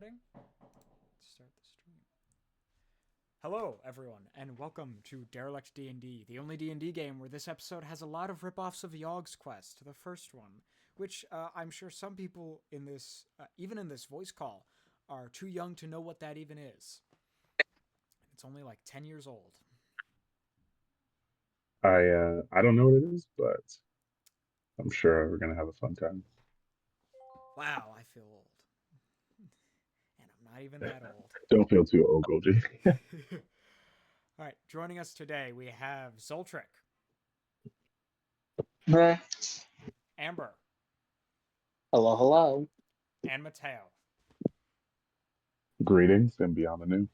Start the stream. Hello, everyone, and welcome to Derelict D&D, the only D&D game where this episode has a lot of ripoffs of Yogg's Quest, the first one, which I'm sure some people in this, even in this voice call, are too young to know what that even is. It's only like 10 years old. I don't know what it is, but I'm sure we're gonna have a fun time. Wow, I feel old. And I'm not even that old. Don't feel too old, Goldie. All right, joining us today, we have Zoltric, Hello, Amber, hello. and Mateo. Greetings and beyond the new.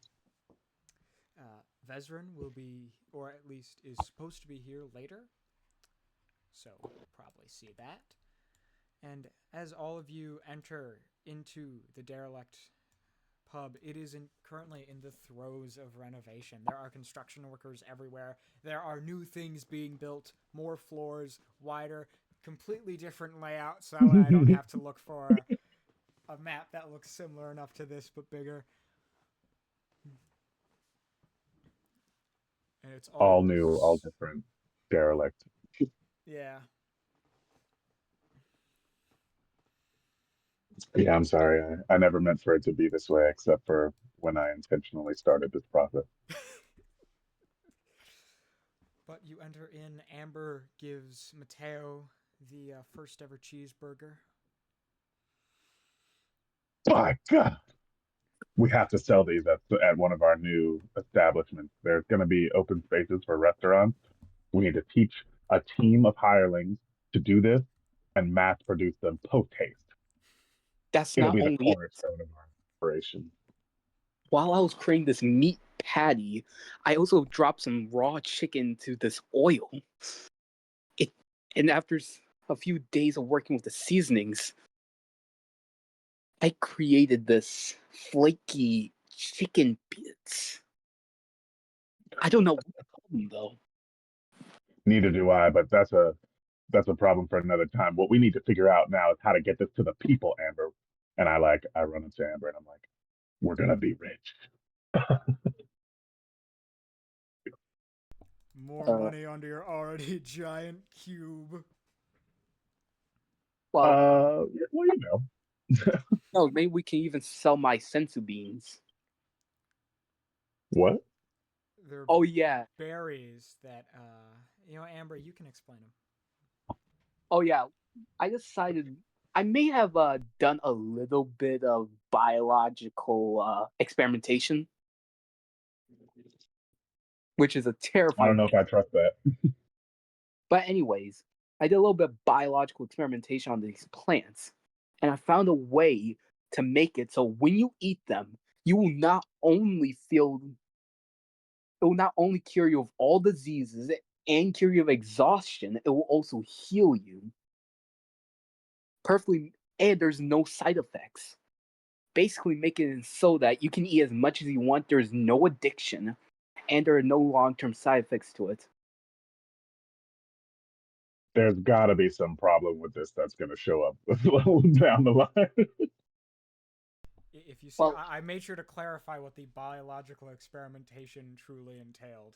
Vezrin will be, or at least is supposed to be here later, so we'll probably see that. And as all of you enter into the Derelict pub, it is currently in the throes of renovation. There are construction workers everywhere. There are new things being built, more floors, wider, completely different layouts. So that way I don't have to look for a map that looks similar enough to this but bigger. And it's All all new, all different. Derelict. yeah. Yeah, I'm sorry. I never meant for it to be this way, except for when I intentionally started this process. But you enter in. Amber gives Mateo the first ever cheeseburger. My God, we have to sell these at one of our new establishments. There's going to be open spaces for restaurants. We need to teach a team of hirelings to do this and mass produce them post haste. That's It'll not be the only it. cornerstone of our operation. While I was creating this meat patty, I also dropped some raw chicken to this oil. It and after a few days of working with the seasonings, I created this flaky chicken bits. I don't know what to call them though. Neither do I, but that's a problem for another time. What we need to figure out now is how to get this to the people, Amber. And I run into Amber and I'm like, we're gonna be rich. More Uh, money onto your already giant cube. well, Well, you know. no, maybe we can even sell my sensu beans. What? They're Oh yeah, berries that, Amber, you can explain them. oh yeah. I decided I may have done a little bit of biological experimentation, which is a I don't terrifying know thing. if I trust that. But anyways, I did a little bit of biological experimentation on these plants, and I found a way to make it so when you eat them, you will not only feel it will not only cure you of all diseases and cure you of exhaustion, it will also heal you perfectly, and there's no side effects. Basically, making it so that you can eat as much as you want. There's no addiction, and there are no long-term side effects to it. There's got to be some problem with this that's going to show up down the line. If you see, Well, I made sure to clarify what the biological experimentation truly entailed.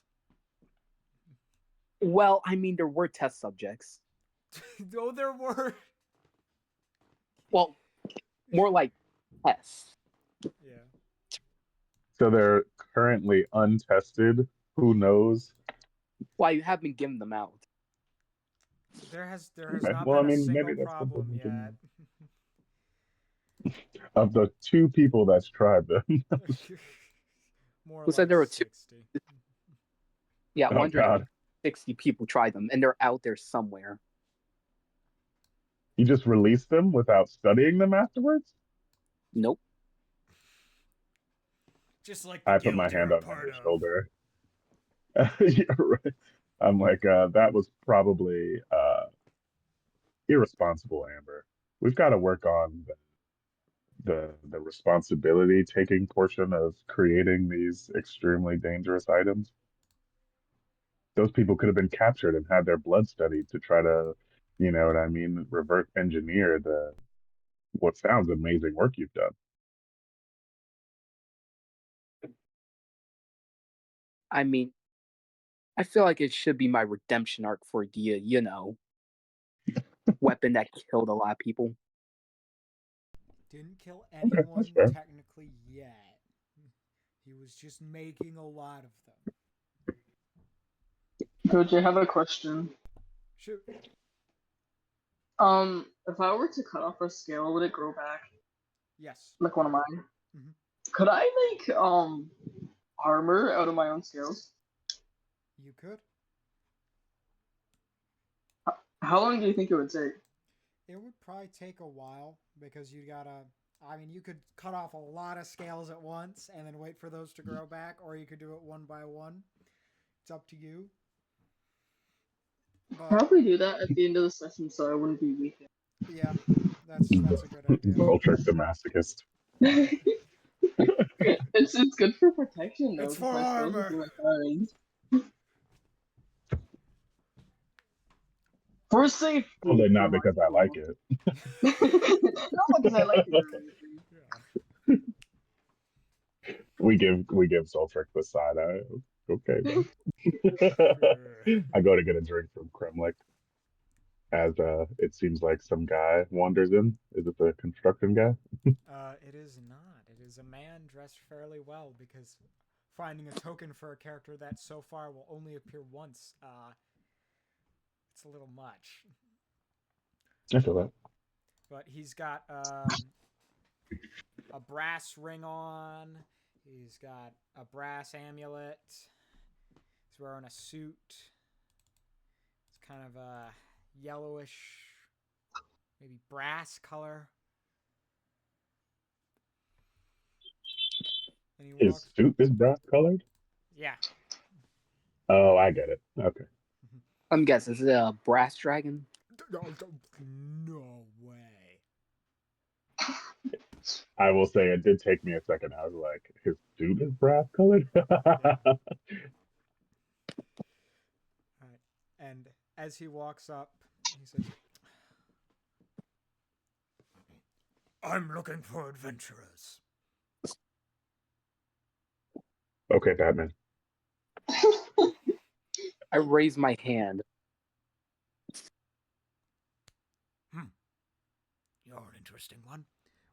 I mean, there were test subjects. Oh, there were. Well, more like tests. Yeah. So they're currently untested. Who knows? Well, you haven't given them out. There has Okay. not Well, I been a mean, single maybe that's something problem we yet. can. Of the two people that's tried them. More Who said like there were two? 60. Yeah, Oh, God. 160 people tried them, and they're out there somewhere. You just release them without studying them afterwards? Nope. Just like the I put guild my you're hand a on part Amber's of. shoulder. You're right. I'm like, that was probably irresponsible, Amber. We've got to work on the responsibility taking portion of creating these extremely dangerous items. Those people could have been captured and had their blood studied to try to, you know what I mean, reverse engineer the what sounds amazing work you've done. I mean, I feel like it should be my redemption arc for the, weapon that killed a lot of people. Didn't kill Okay, that's anyone fair. technically yet. He was just making a lot of them. Coach, I have a question. Shoot. If I were to cut off a scale, would it grow back? Yes. Like one of mine? Mhm. Could I make armor out of my own scales? You could. How long do you think it would take? It would probably take a while because you gotta. I mean, you could cut off a lot of scales at once and then wait for those to grow back, or you could do it one by one. It's up to you. But Probably do that at the end of the session so I wouldn't be weak. yeah, that's a good idea. Voltric's a masochist. It's good for protection though. It's 'Cause for my scales would armor. be my friends. For safety. Probably not because I like it. Not because I like it or anything. Yeah. We give Voltric the side eye. Okay. I go to get a drink from Kremlik as it seems like some guy wanders in. Is it the construction guy? It is not. It is a man dressed fairly well because finding a token for a character that so far will only appear once, it's a little much. I feel that. But he's got a brass ring on. He's got a brass amulet. He's wearing a suit. It's kind of a yellowish, maybe brass color. And he His walks. suit is brass colored? Yeah. Oh, I get it. Okay. I'm guessing is it a brass dragon? No way. I will say it did take me a second. I was like, his suit is brass colored? Right. And as he walks up, he says, I'm looking for adventurers. Okay, Batman. I raise my hand. You're an interesting one.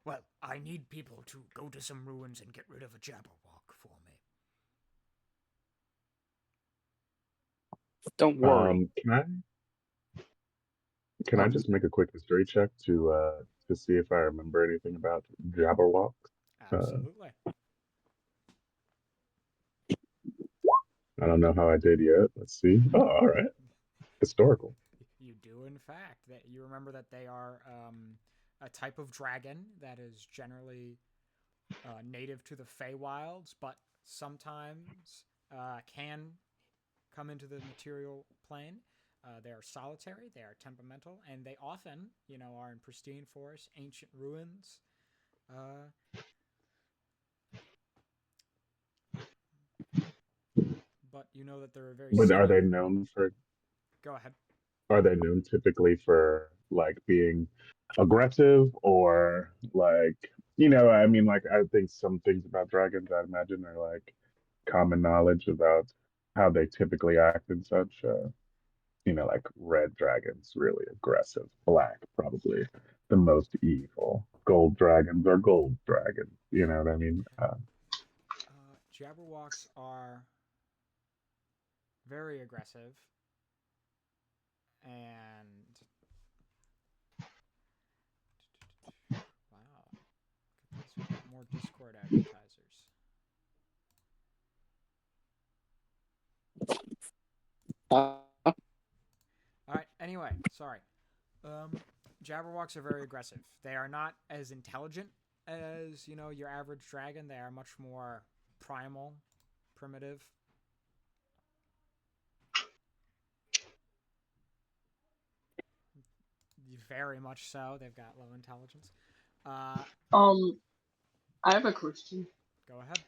Well, I need people to go to some ruins and get rid of a Jabberwock for me. Don't worry. Can I just make a quick history check to see if I remember anything about Jabberwock? Absolutely. I don't know how I did yet. Let's see. Oh, all right. Historical. You do, in fact. That you remember that they are a type of dragon that is generally native to the Feywilds, but sometimes can come into the material plane. They are solitary, they are temperamental, and they often, are in pristine forests, ancient ruins. But you know that they're a very. But are they known for? Go ahead. Are they known typically for like being aggressive or like I mean like I think some things about dragons I imagine are like common knowledge about how they typically act and such. Like red dragons really aggressive, black probably the most evil. Gold dragons are gold dragons. You know what I mean? Jabberwocks are very aggressive and wow, look at this. We've got more Discord advertisers. All right. Anyway, sorry. Jabberwocks are very aggressive. They are not as intelligent as your average dragon. They are much more primal, primitive. Very much so. They've got low intelligence. I have a question. Go ahead.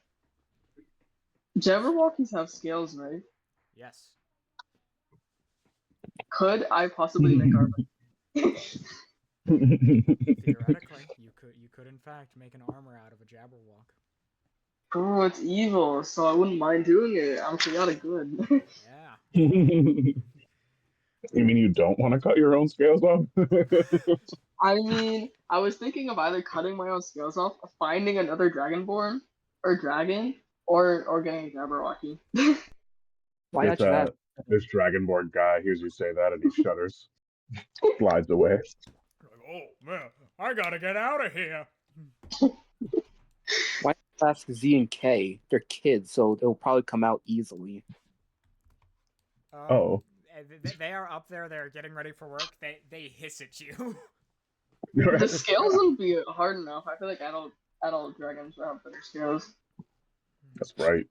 Jabberwockies have scales, right? Yes. Could I possibly make armor? Theoretically, you could in fact make an armor out of a Jabberwock. Bro, it's evil, so I wouldn't mind doing it. I'm chaotic good. Yeah. You mean you don't want to cut your own scales off? I mean, I was thinking of either cutting my own scales off, finding another dragonborn or dragon, or getting a Jabberwocky. Why This not just have this dragonborn guy hears you say that and he shudders, glides away. Like, oh man, I gotta get out of here. why not ask Z and K? They're kids, so they'll probably come out easily. Oh. They are up there. They're getting ready for work. They hiss at you. The scales wouldn't be hard enough. I feel like adult dragons would have better scales, That's right.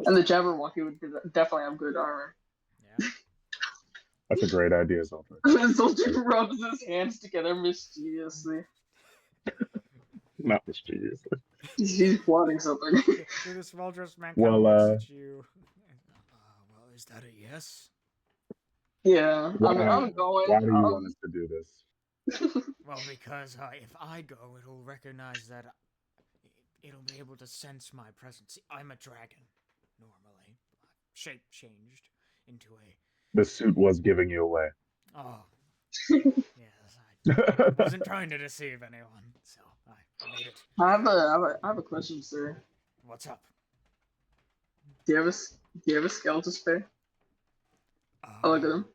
and the Jabberwocky would definitely have good armor. Yeah. That's a great idea, Zoltan. Soldier rubs his hands together mischievously. Not mischievously. He's plotting something. So this well-dressed man Well, kind of looks at you. Well, is that a yes? Yeah, I'm going. Why do you want us to do this? Well, because if I go, it'll recognize that it'll be able to sense my presence. See, I'm a dragon, normally. Shape changed into a... The suit was giving you away. Oh. Yes, I wasn't trying to deceive anyone, so I made it. I have a question, sir. What's up? Do you have a scale to spare? I look at him.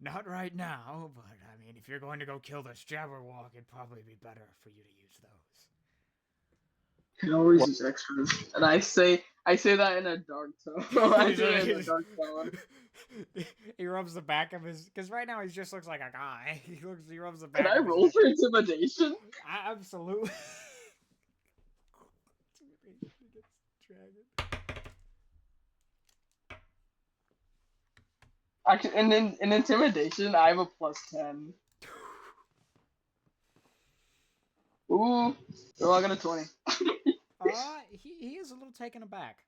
Not right now, but I mean, if you're going to go kill this Jabberwock, it'd probably be better for you to use those. You can always use extras, and I say that in a dark tone. I say it in a dark tone. He rubs the back of his, because right now he just looks like a guy. He rubs the back. Can I of his roll neck. for intimidation? Absolutely. Actually, in intimidation, I have a +10. Ooh, so I got a 20. He is a little taken aback.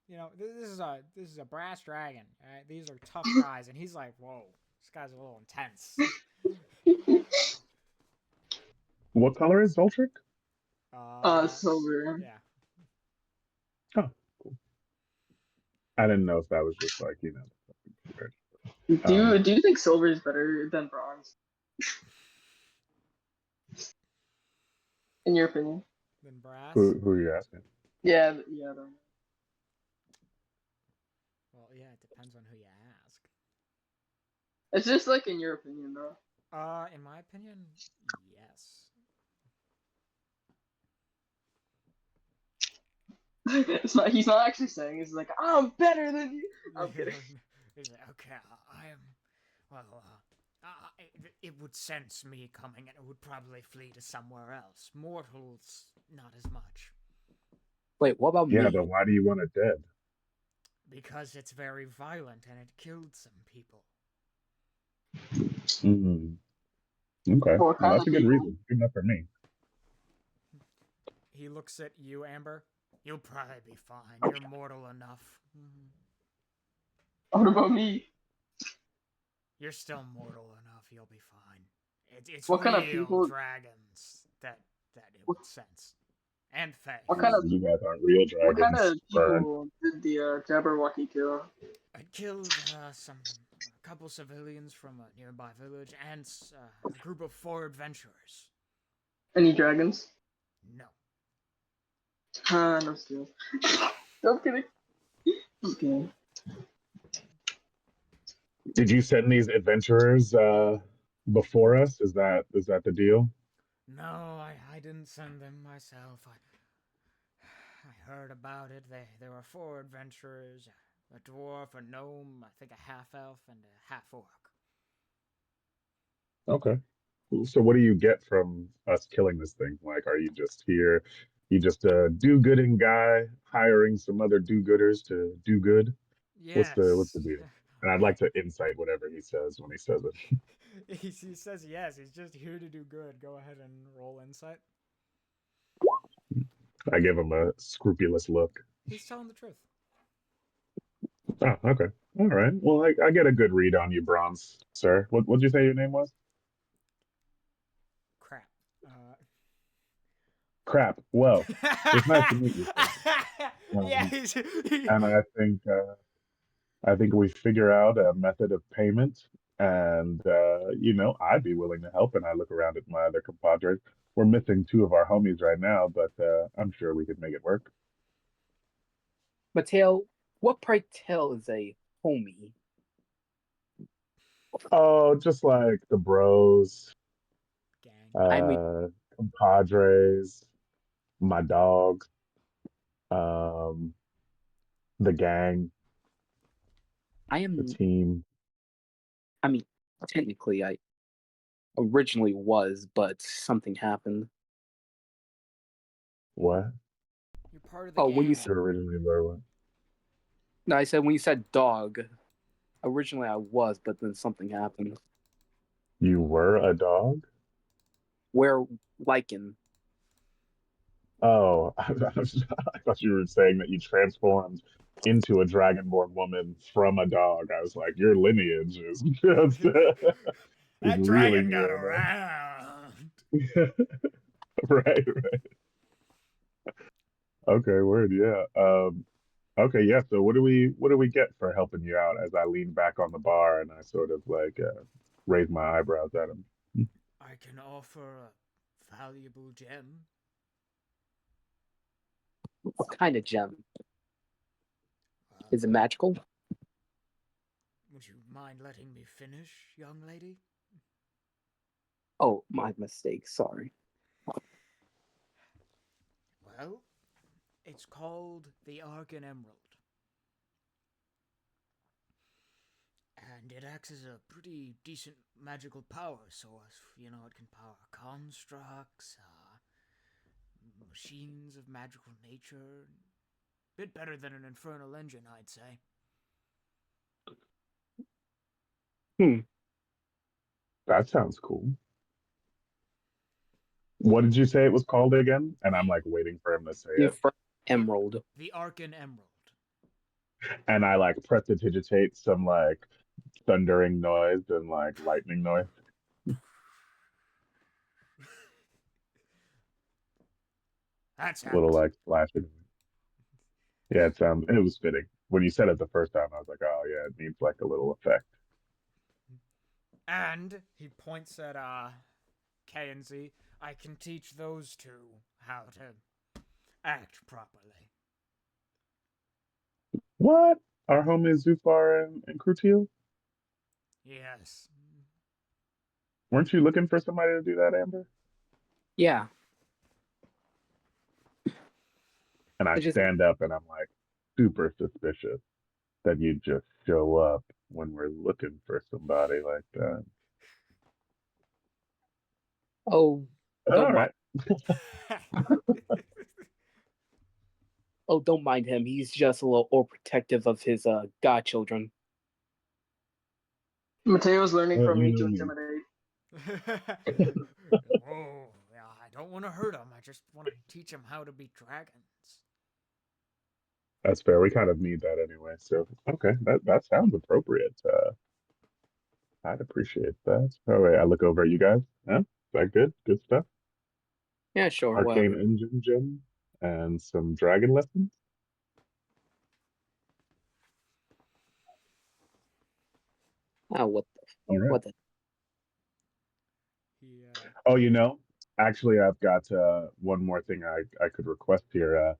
You know, this is a brass dragon. Right? These are tough guys, and he's like, "Whoa, this guy's a little intense." What color is Zoltric? Silver. Yeah. Oh, cool. I didn't know if that was just like, weird. Do you think silver is better than bronze? In your opinion? Than brass. Who are you asking? Yeah. Well, yeah, it depends on who you ask. It's just like in your opinion, though. In my opinion, yes. It's not. He's not actually saying. He's like, I'm better than you. I'm kidding. He's like, okay, I am. Well, it would sense me coming, and it would probably flee to somewhere else. Mortals, not as much. Wait, what about Yeah, me? but why do you want it dead? Because it's very violent, and it killed some people. Okay, What well, kind that's a of good people? reason. Good enough for me. He looks at you, Amber. You'll probably be fine. You're mortal enough. What about me? You're still mortal enough. You'll be fine. It's What kind of real people- dragons that it would sense, and fae. What kind of You guys aren't real what dragons. kind of Burn. people did the Jabberwocky kill? I killed a couple civilians from a nearby village and a group of 4 adventurers. Any dragons? No. No skills. I'm kidding. Just kidding. Did you send these adventurers before us? Is that the deal? No, I didn't send them myself. I heard about it. There were 4 adventurers, a dwarf, a gnome, I think a half-elf, and a half-orc. Okay. So what do you get from us killing this thing? Like, are you just here? You just a do-gooding guy hiring some other do-gooders to do good? Yes. What's the deal? And I'd like to insight whatever he says when he says it. He says yes. He's just here to do good. Go ahead and roll insight. I give him a scrupulous look. He's telling the truth. Oh, okay. All right. Well, I get a good read on you, Bronze, sir. What'd you say your name was? Crap. Crap. Well, it's nice to meet you, sir. Yeah, Um, and I think we figure out a method of payment, and I'd be willing to help. And I look around at my other compadres. We're missing two of our homies right now, but I'm sure we could make it work. Mateo, what pray tell is a homie? Oh, just like the bros, gang. I mean, compadres, my dog, um, the gang, I the am. team. I mean, technically, I originally was, but something happened. What? You're part of the Oh, when you gang. said You originally were what? no, I said when you said dog. Originally, I was, but then something happened. You were a dog? Where Lycan? Oh, I thought you were saying that you transformed into a dragonborn woman from a dog. I was like, your lineage is just is That dragon reeling got here, around. man. Right, right. Okay, word, yeah. Okay, yeah. So what do we get for helping you out? As I lean back on the bar and I sort of like raise my eyebrows at him. I can offer a valuable gem. What kind of gem? Uh, Is it magical? would you mind letting me finish, young lady? Oh, my mistake. Sorry. Well, it's called the Arcan Emerald. And it acts as a pretty decent magical power source. You know, it can power constructs, machines of magical nature. Bit better than an infernal engine, I'd say. That sounds cool. What did you say it was called again? And I'm The like waiting for him to say The it. first emerald. the Arcan Emerald. And I like prestidigitate some like thundering noise and like lightning noise. That Little sounds. like flashing. Yeah, it was fitting. When you said it the first time, I was like, oh yeah, it needs like a little effect. And he points at K and Z. I can teach those two how to act properly. What? Our homies Zufar and Krutil? Yes. Weren't you looking for somebody to do that, Amber? Yeah. And I It's just stand up and I'm like super suspicious that you just show up when we're looking for somebody like that. oh, All don't mind. right. Oh, don't mind him. He's just a little overprotective of his godchildren. Mateo's learning from You me know to me. intimidate. Whoa, yeah, I don't want to hurt him. I just want to teach him how to be dragons. That's fair. We kind of need that anyway. So okay, that sounds appropriate. I'd appreciate that. All right, I look over at you guys. Yeah, is that good? Good stuff. Yeah, sure, Arcane whatever. engine gem and some dragon lessons. Ah, All right. what the? He, Oh, actually, I've got one more thing I could request here.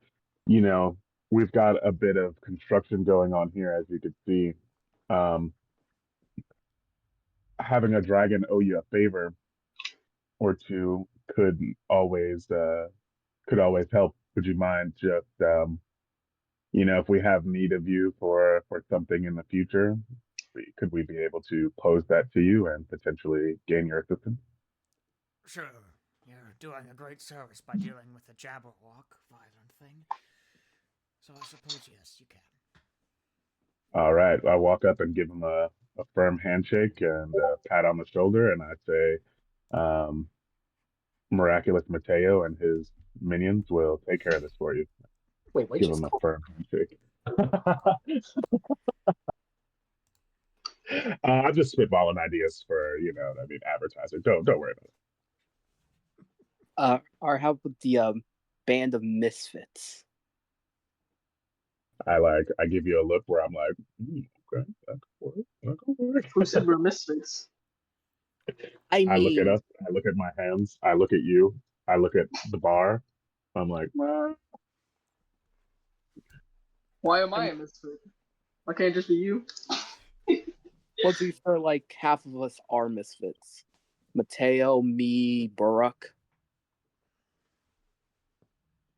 You know, we've got a bit of construction going on here, as you can see. Um, Having a dragon owe you a favor or two always could always help. Would you mind just if we have need of you for something in the future, could we be able to pose that to you and potentially gain your assistance? sure, you're doing a great service by dealing with the Jabberwock violent thing. So I suppose yes, you can. All right. I walk up and give him a firm handshake and a pat on the shoulder, and I say, um, Miraculous Mateo and his minions will take care of this for you. Wait, what Give you him just a call? firm handshake. I'm just spitballing ideas for, advertising. Don't worry about it. Or how about the band of misfits. I give you a look where I'm like, okay, that could work. That could work. Who said we're misfits? I I look at mean, us. I look at my hands. I look at you. I look at the bar. I'm like, Why am I a misfit? Why can't it just be you? well, to be fair, like half of us are misfits. Mateo, me, Burak.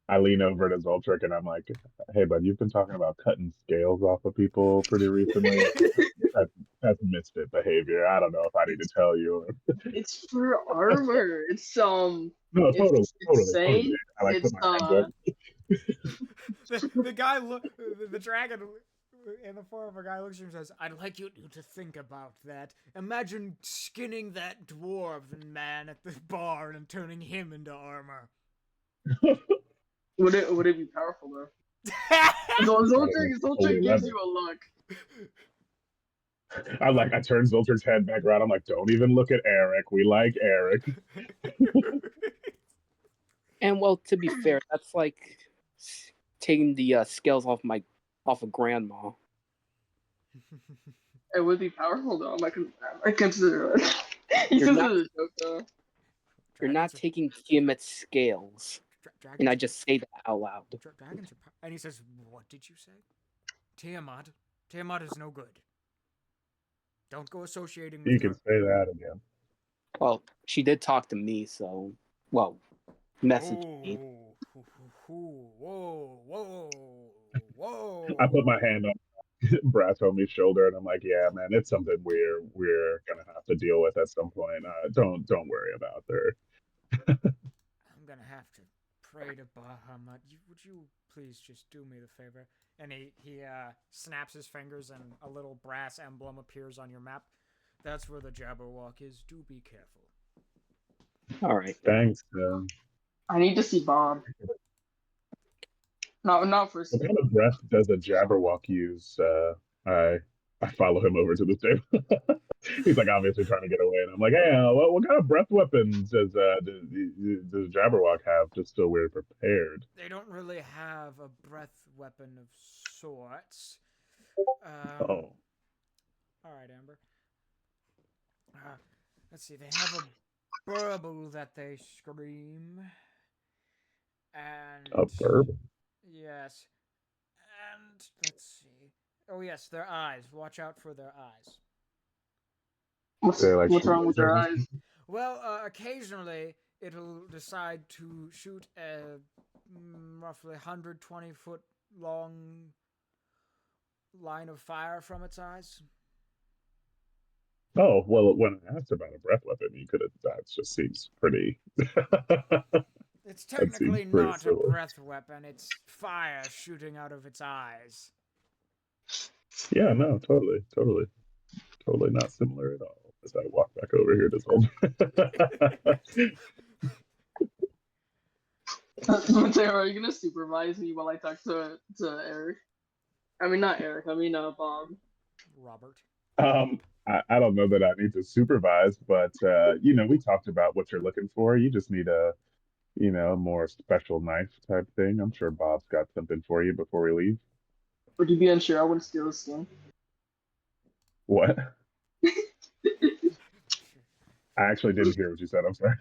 I lean over to Zoltrick and I'm like, hey, bud, you've been talking about cutting scales off of people pretty recently. That's misfit behavior. I don't know if I need to tell you. It's for armor. It's No, it's totally. safe. I like It's put my hands up. The guy the dragon in the form of a guy looks at him and says, "I'd like you to think about that. Imagine skinning that dwarven man at the bar and turning him into armor." Would it be powerful though? Zoltrick gives you a look. I turn Zoltrick's head back around. I'm like, don't even look at Eric. We like Eric. And well, to be fair, that's like taking the scales off of grandma. It would be powerful though. I consider it. You're not- a joke though. You're not taking Tiamat's scales. And I just say that out loud. Dragons are and he says, "What did you say? Tiamat? Tiamat is no good. Don't go associating with You her." can say that again. Well, she did talk to me, so message me. Whoa. I put my hand on Brass homie's shoulder and I'm like, yeah, man, it's something we're gonna have to deal with at some point. Don't worry about her. I'm gonna have to pray to Bahamut. Would you please just do me the favor? And he snaps his fingers and a little brass emblem appears on your map. That's where the Jabberwock is. Do be careful. All right. Thanks. I need to see Bob. Not for What kind of breath does a Jabberwock use? I follow him over to the table. He's like obviously trying to get away, and I'm like, hey, what kind of breath weapons does Jabberwock have? Just so we're prepared. They don't really have a breath weapon of sorts. Oh. All right, Amber. Let's see. They have a burble that they scream. And... A burb? Yes. And let's see. Oh yes, their eyes. Watch out for their eyes. What's wrong with their eyes? Well, occasionally it'll decide to shoot a roughly 120-foot long line of fire from its eyes. Oh, well, when I asked about a breath weapon, you could have, that just seems pretty. It's technically seems pretty not similar. a breath weapon, it's fire shooting out of its eyes. Yeah, no, totally not similar at all. As I walk back over here to Zoltan. Mateo, are you gonna supervise me while I talk to Eric? I mean, not Eric. I mean, Bob. Robert. I don't know that I need to supervise, but we talked about what you're looking for. You just need a more special knife type thing. I'm sure Bob's got something for you before we leave. Would you be unsure I wouldn't steal his skin? What? I actually didn't hear what you said. I'm sorry.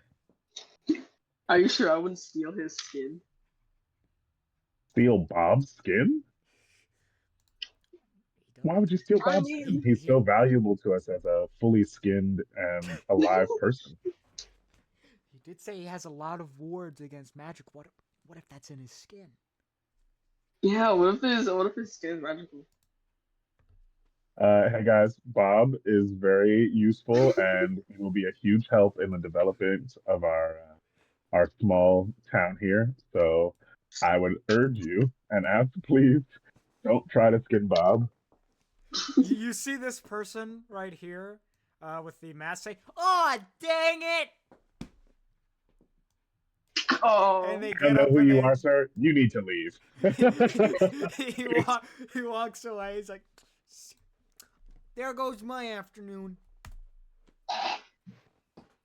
Are you sure I wouldn't steal his skin? Steal Bob's skin? Why would you steal Bob's skin? He's so valuable to us as a fully skinned and alive person. He did say he has a lot of wards against magic. What if that's in his skin? Yeah, what if his skin is magical? Hey guys, Bob is very useful and he will be a huge help in the development of our small town here. So I would urge you and ask, please don't try to skin Bob. You see this person right here with the mask say, "Oh, dang it!" Oh, And they I don't get know up who and you are, sir. You need to leave. he walks away. He's like, "There goes my afternoon."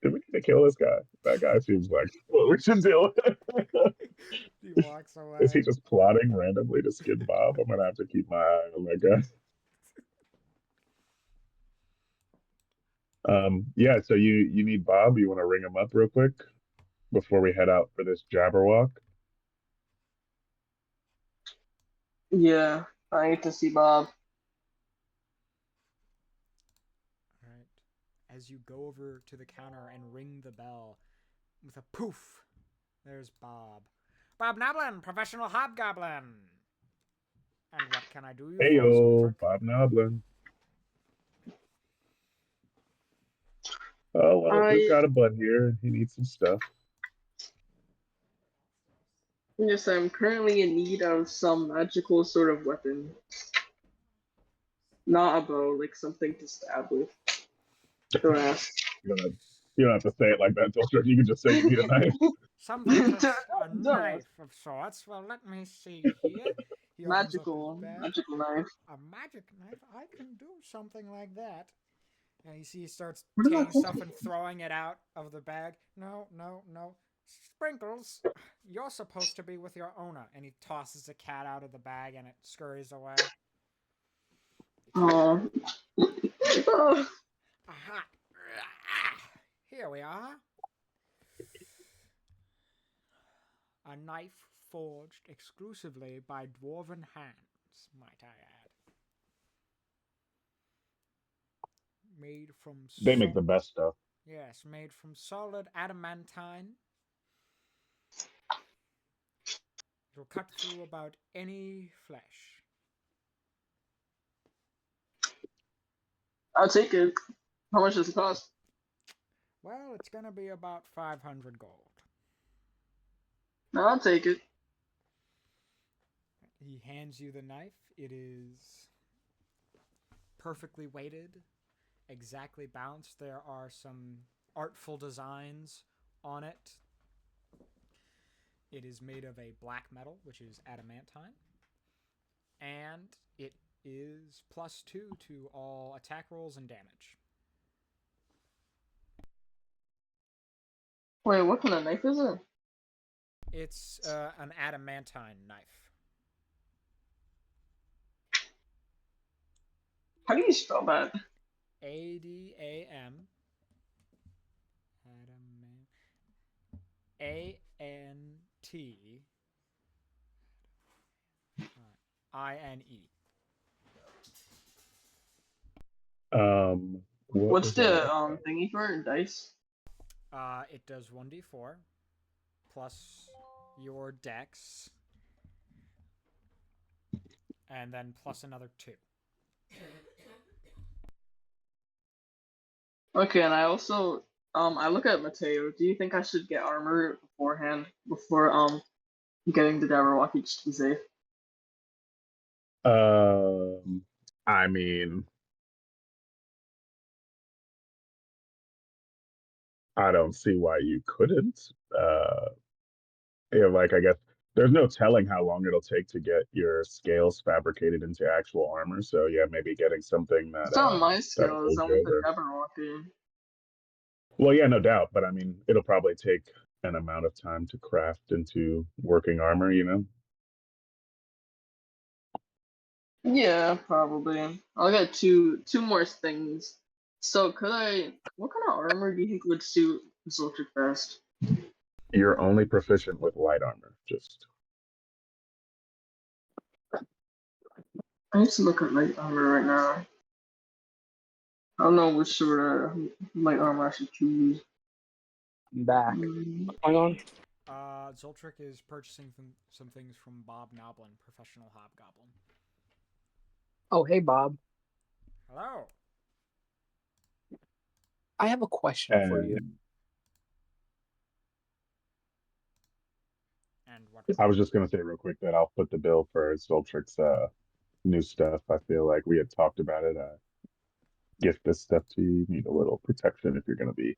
Do we need to kill this guy? That guy seems like what we should do. away. Is he just plotting randomly to skin Bob? I'm gonna have to keep my eye on that guy. Yeah, so you need Bob. You want to ring him up real quick before we head out for this Jabberwock? Yeah, I need to see Bob. All right. As you go over to the counter and ring the bell, with a poof, there's Bob. Bob Noblin, professional hobgoblin. And what can I do you Hey for, yo, Zoltrick? Bob Noblin. Oh well, we've I got a bud here. He needs some stuff. Yes, I'm currently in need of some magical sort of weapon. Not a bow, like something to stab with. Don't ask. You don't have, you don't have to say it like that, Dolce. You can just say you need a knife. Something to a Don't knife ask. of sorts. Well, let me see here. He opens up his bag. Magical knife. A magic knife? I can do something like that. And you see he starts What does that taking stuff look and throwing it out of the bag. No, no, no. Sprinkles, you're supposed to be with your owner. And he tosses a cat out of the bag and it scurries away. Oh. Oh. Aha! Here we are. A knife forged exclusively by dwarven hands, might I add. Made from They make the best stuff. Yes, made from solid adamantine. It'll cut through about any flesh. I'll take it. How much does it cost? Well, it's gonna be about 500 gold. No, I'll take it. He hands you the knife. It is perfectly weighted, exactly balanced. There are some artful designs on it. It is made of a black metal, which is adamantine. And it is +2 to all attack rolls and damage. Wait, what kind of knife is it? It's an adamantine knife. How do you spell that? ADAM. ANT. INE. What What's was the that? thingy for it? Dice? It does 1d4 plus your dex, and then plus another 2. Okay, and I also I look at Mateo. Do you think I should get armor beforehand before getting the Jabberwock each to be safe? I mean, I don't see why you couldn't. Yeah, like I guess there's no telling how long it'll take to get your scales fabricated into actual armor. So yeah, maybe getting something It's not my that'll skills. hold I you want the over. Jabberwock. Well, yeah, no doubt, but I mean, it'll probably take an amount of time to craft into working armor, you know? Yeah, probably. I'll get two more things. So could I? What kind of armor do you think would suit Zoltric best? You're only proficient with light armor, just I need to look at light armor right now. I don't know which sort of light armor I should choose. I'm back. Mm, What's going on? Zoltric is purchasing some things from Bob Noblin, professional hobgoblin. Oh, hey, Bob. Hello. I have a question for you. and And what? I was just gonna say real quick that I'll put the bill for Soltric's new stuff. I feel like we had talked about it. Gift this stuff to you. Need a little protection if you're gonna be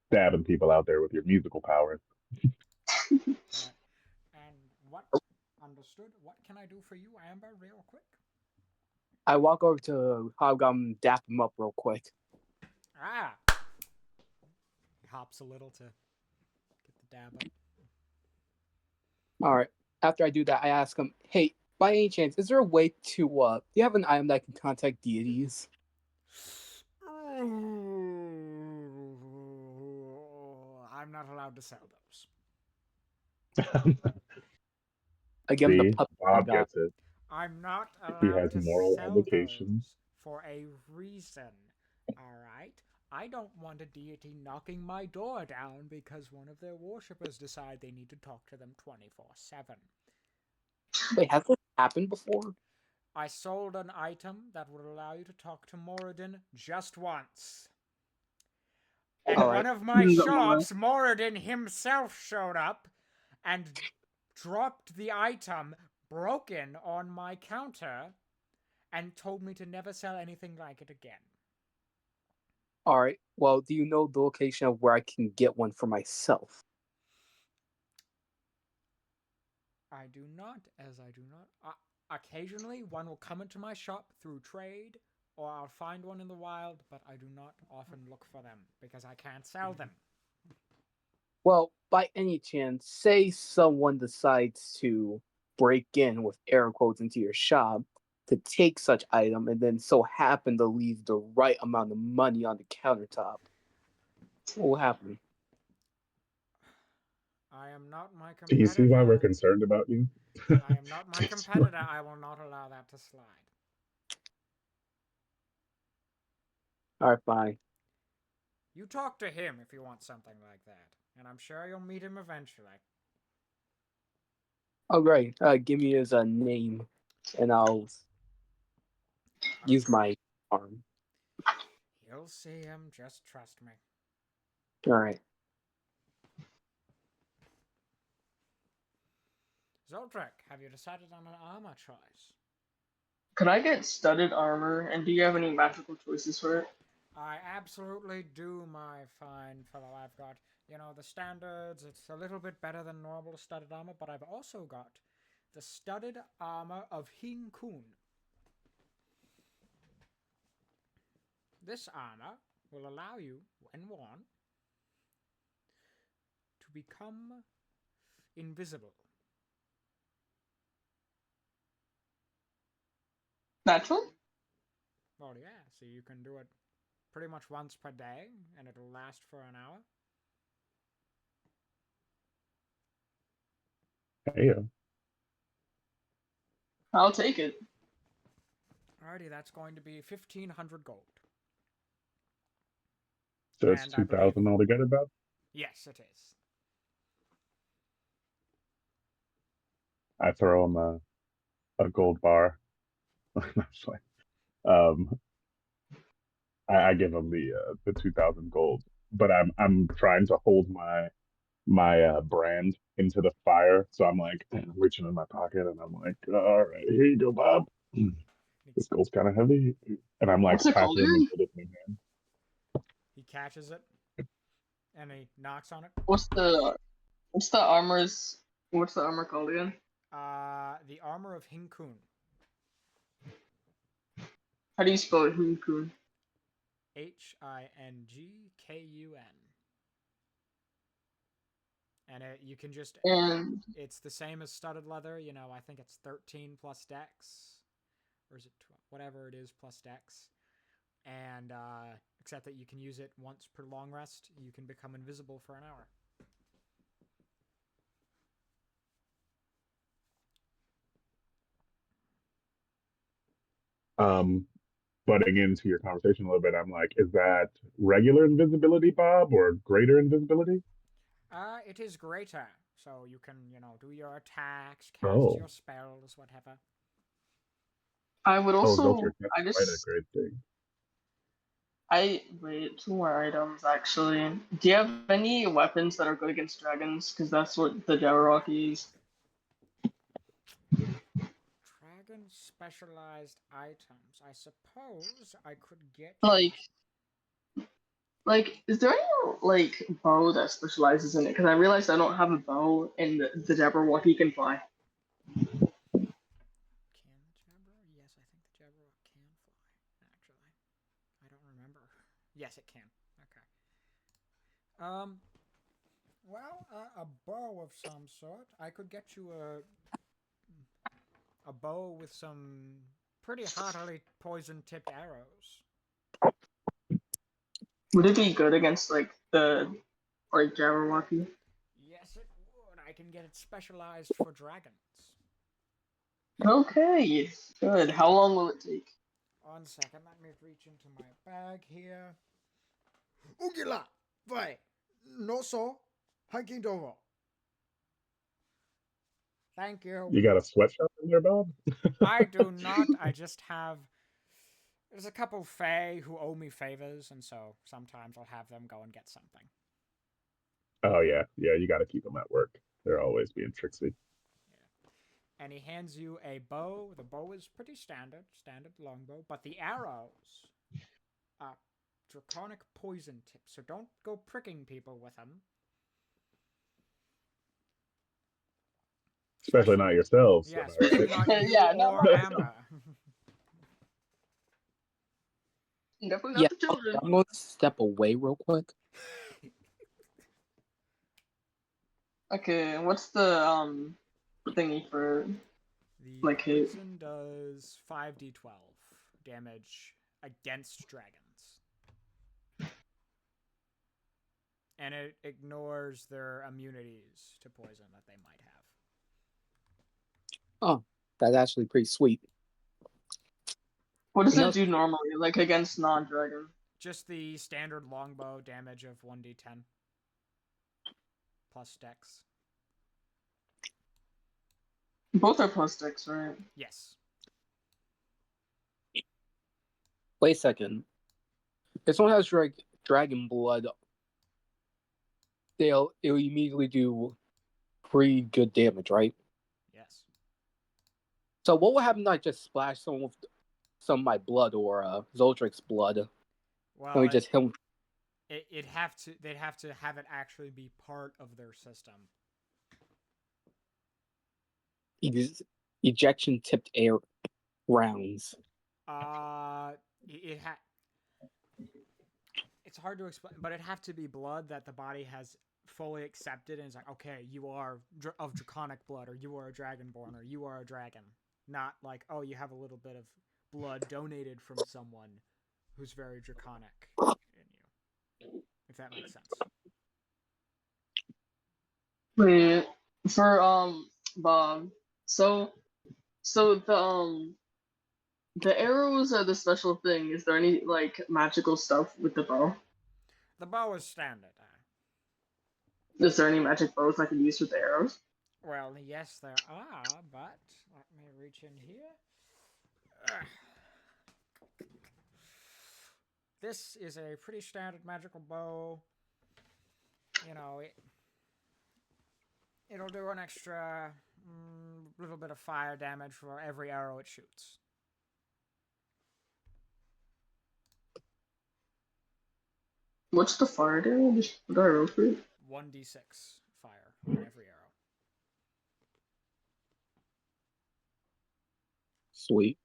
stabbing people out there with your musical powers. And what? Understood. What can I do for you, Amber, real quick? I walk over to Hobgoblin, dap him up real quick. Ah! He hops a little to get the dab up. All right. after I do that, I ask him, "Hey, by any chance, is there a way to do you have an item that can contact deities?" I'm not allowed to sell those. I give him the See, puppy Bob dog. gets it. I'm not He allowed has to moral sell obligations. those for a reason. All right? I don't want a deity knocking my door down because one of their worshippers decide they need to talk to them 24/7. Wait, has this happened before? I sold an item that would allow you to talk to Moradin just once. And All one right. of my No. shops, Moradin himself showed up and dropped the item broken on my counter and told me to never sell anything like it again. All right. Well, do you know the location of where I can get one for myself? I do not, as I do not. Occasionally, one will come into my shop through trade, or I'll find one in the wild, but I do not often look for them because I can't sell them. Well, by any chance, say someone decides to break in with air quotes into your shop to take such item and then so happen to leave the right amount of money on the countertop. What will happen? I am not my Do you see why we're competitor. concerned about you? I am not my competitor. I will not allow that to slide. All right, fine. You talk to him if you want something like that, and I'm sure you'll meet him eventually. All right. Give me his name, and I'll use my arm. You'll see him, just trust me. All right. Zoltrek, have you decided on an armor choice? Could I get studded armor? And do you have any magical choices for it? I absolutely do, my fine fellow. I've got, the standards. It's a little bit better than normal studded armor, but I've also got the studded armor of Hin Kun. This armor will allow you, when worn, to become invisible. Natural? Well, yeah, so you can do it pretty much once per day, and it'll last for an hour. Hey, I'll take it. Alrighty, that's going to be 1,500 gold. so it's And I believe, 2,000 altogether, Bob? yes, it is. I throw him a gold bar. That's fine. Um, I give him the 2,000 gold, but I'm trying to hold my brand into the fire. So I'm like reaching in my pocket and I'm like, all right, here you go, Bob. This gold's kind of heavy, and I'm like What's it called passing him the again? gold in my hand. He catches it, and he knocks on it. What's the armor's what's the armor called again? The armor of Hin Kun. How do you spell it? Hunkun. Hingkun. And you can just, And it's the same as studded leather. I think it's 13 plus dex, or is it 12? Whatever it is plus dex. And except that you can use it once per long rest. You can become invisible for an hour. Butting into your conversation a little bit, I'm like, is that regular invisibility, Bob, or greater invisibility? It is greater. So you can, do your attacks, cast Oh, your spells, whatever. I would oh, also Zoltr, that's I quite a just great thing. I wait, two more items actually. Do you have any weapons that are good against dragons? Because that's what the Jabberwock is. Dragon specialized items. I suppose I could get you. Like, is there any bow that specializes in it? Because I realized I don't have a bow, and the Jabberwock can fly. Can the Jabberwock? Yes, I think the Jabberwock can fly. Actually, I don't remember. Yes, it can. Okay. Well, a bow of some sort. I could get you a bow with some pretty heartily poison-tipped arrows. Would it be good against like the Jabberwock? Yes, it would. I can get it specialized for dragons. Okay, good. How long will it take? 1 second, let me reach into my bag here. Ugila! Vai! No so! Hiking dovo! Thank you. You got a sweatshop in there, Bob? I do not. I just have. There's a couple fae who owe me favors, and so sometimes I'll have them go and get something. Oh yeah, you got to keep them at work. They're always being tricksy. Yeah. And he hands you a bow. The bow is pretty standard longbow, but the arrows are draconic poison tips, so don't go pricking people with them. Especially not yourselves. Yeah, am I especially right? not you Yeah, not or myself. Amber. Definitely not Yeah, the children. I'm going to step away real quick. Okay, what's the thingy for The like hit? poison does 5d12 damage against dragons. And it ignores their immunities to poison that they might have. Oh, that's actually pretty sweet. What does You know- it do normally, like against non-dragon? Just the standard longbow damage of 1d10 plus dex. Both are plus dex, right? Yes. Wait a second. If someone has dragon blood, it'll immediately do pretty good damage, right? Yes. So what would happen if I just splash someone with some of my blood or Zoldric's blood? Well, And we just hit him. they'd have to have it actually be part of their system. Ejection tipped air rounds. It's hard to explain, but it'd have to be blood that the body has fully accepted and is like, okay, you are of draconic blood, or you are a dragonborn, or you are a dragon. Not like, oh, you have a little bit of blood donated from someone who's very draconic in you. If that makes sense. Wait, for Bob. So the arrows are the special thing. Is there any like magical stuff with the bow? The bow is standard. Is there any magic bows I could use with the arrows? Well, yes, there are, but let me reach in here. This is a pretty standard magical bow. You know, it'll do an extra little bit of fire damage for every arrow it shoots. What's the fire damage? What do I roll for it? 1d6 fire on every arrow. Sweet.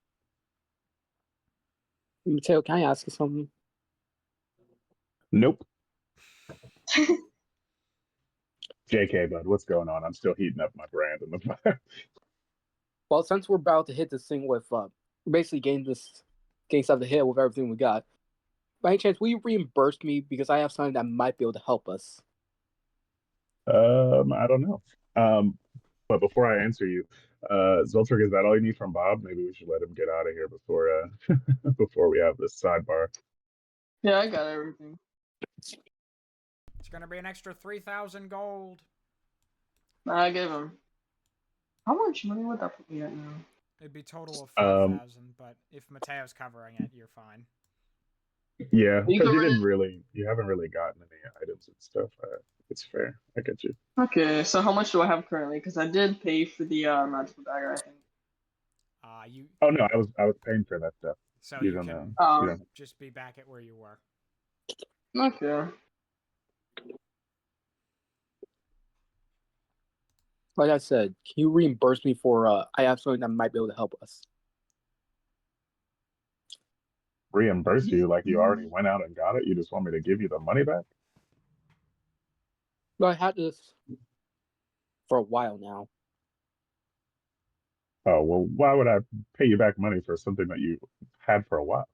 Mateo, can I ask you something? Nope. JK, bud, what's going on? I'm still heating up my brand in the fire. Well, since we're about to hit this thing with basically getting stuff to hit with everything we got, by any chance, will you reimburse me because I have something that might be able to help us? I don't know. But before I answer you, Zoltric, is that all you need from Bob? Maybe we should let him get out of here before before we have this sidebar. Yeah, I got everything. It's gonna be an extra 3,000 gold. I gave him. How much money would that put me at now? It'd be total of 5,000, but if Mateo's covering it, you're fine. Yeah, You because covered you haven't really gotten any items and stuff. It's fair. I get you. Okay, so how much do I have currently? Because I did pay for the magical dagger, I think. You. Oh no, I was paying for that stuff. So You you don't can know. You don't. just be back at where you were. Okay. Like I said, can you reimburse me for I have something that might be able to help us? Reimburse you like you already went out and got it. You just want me to give you the money back? Well, I had this for a while now. Oh, well, why would I pay you back money for something that you had for a while?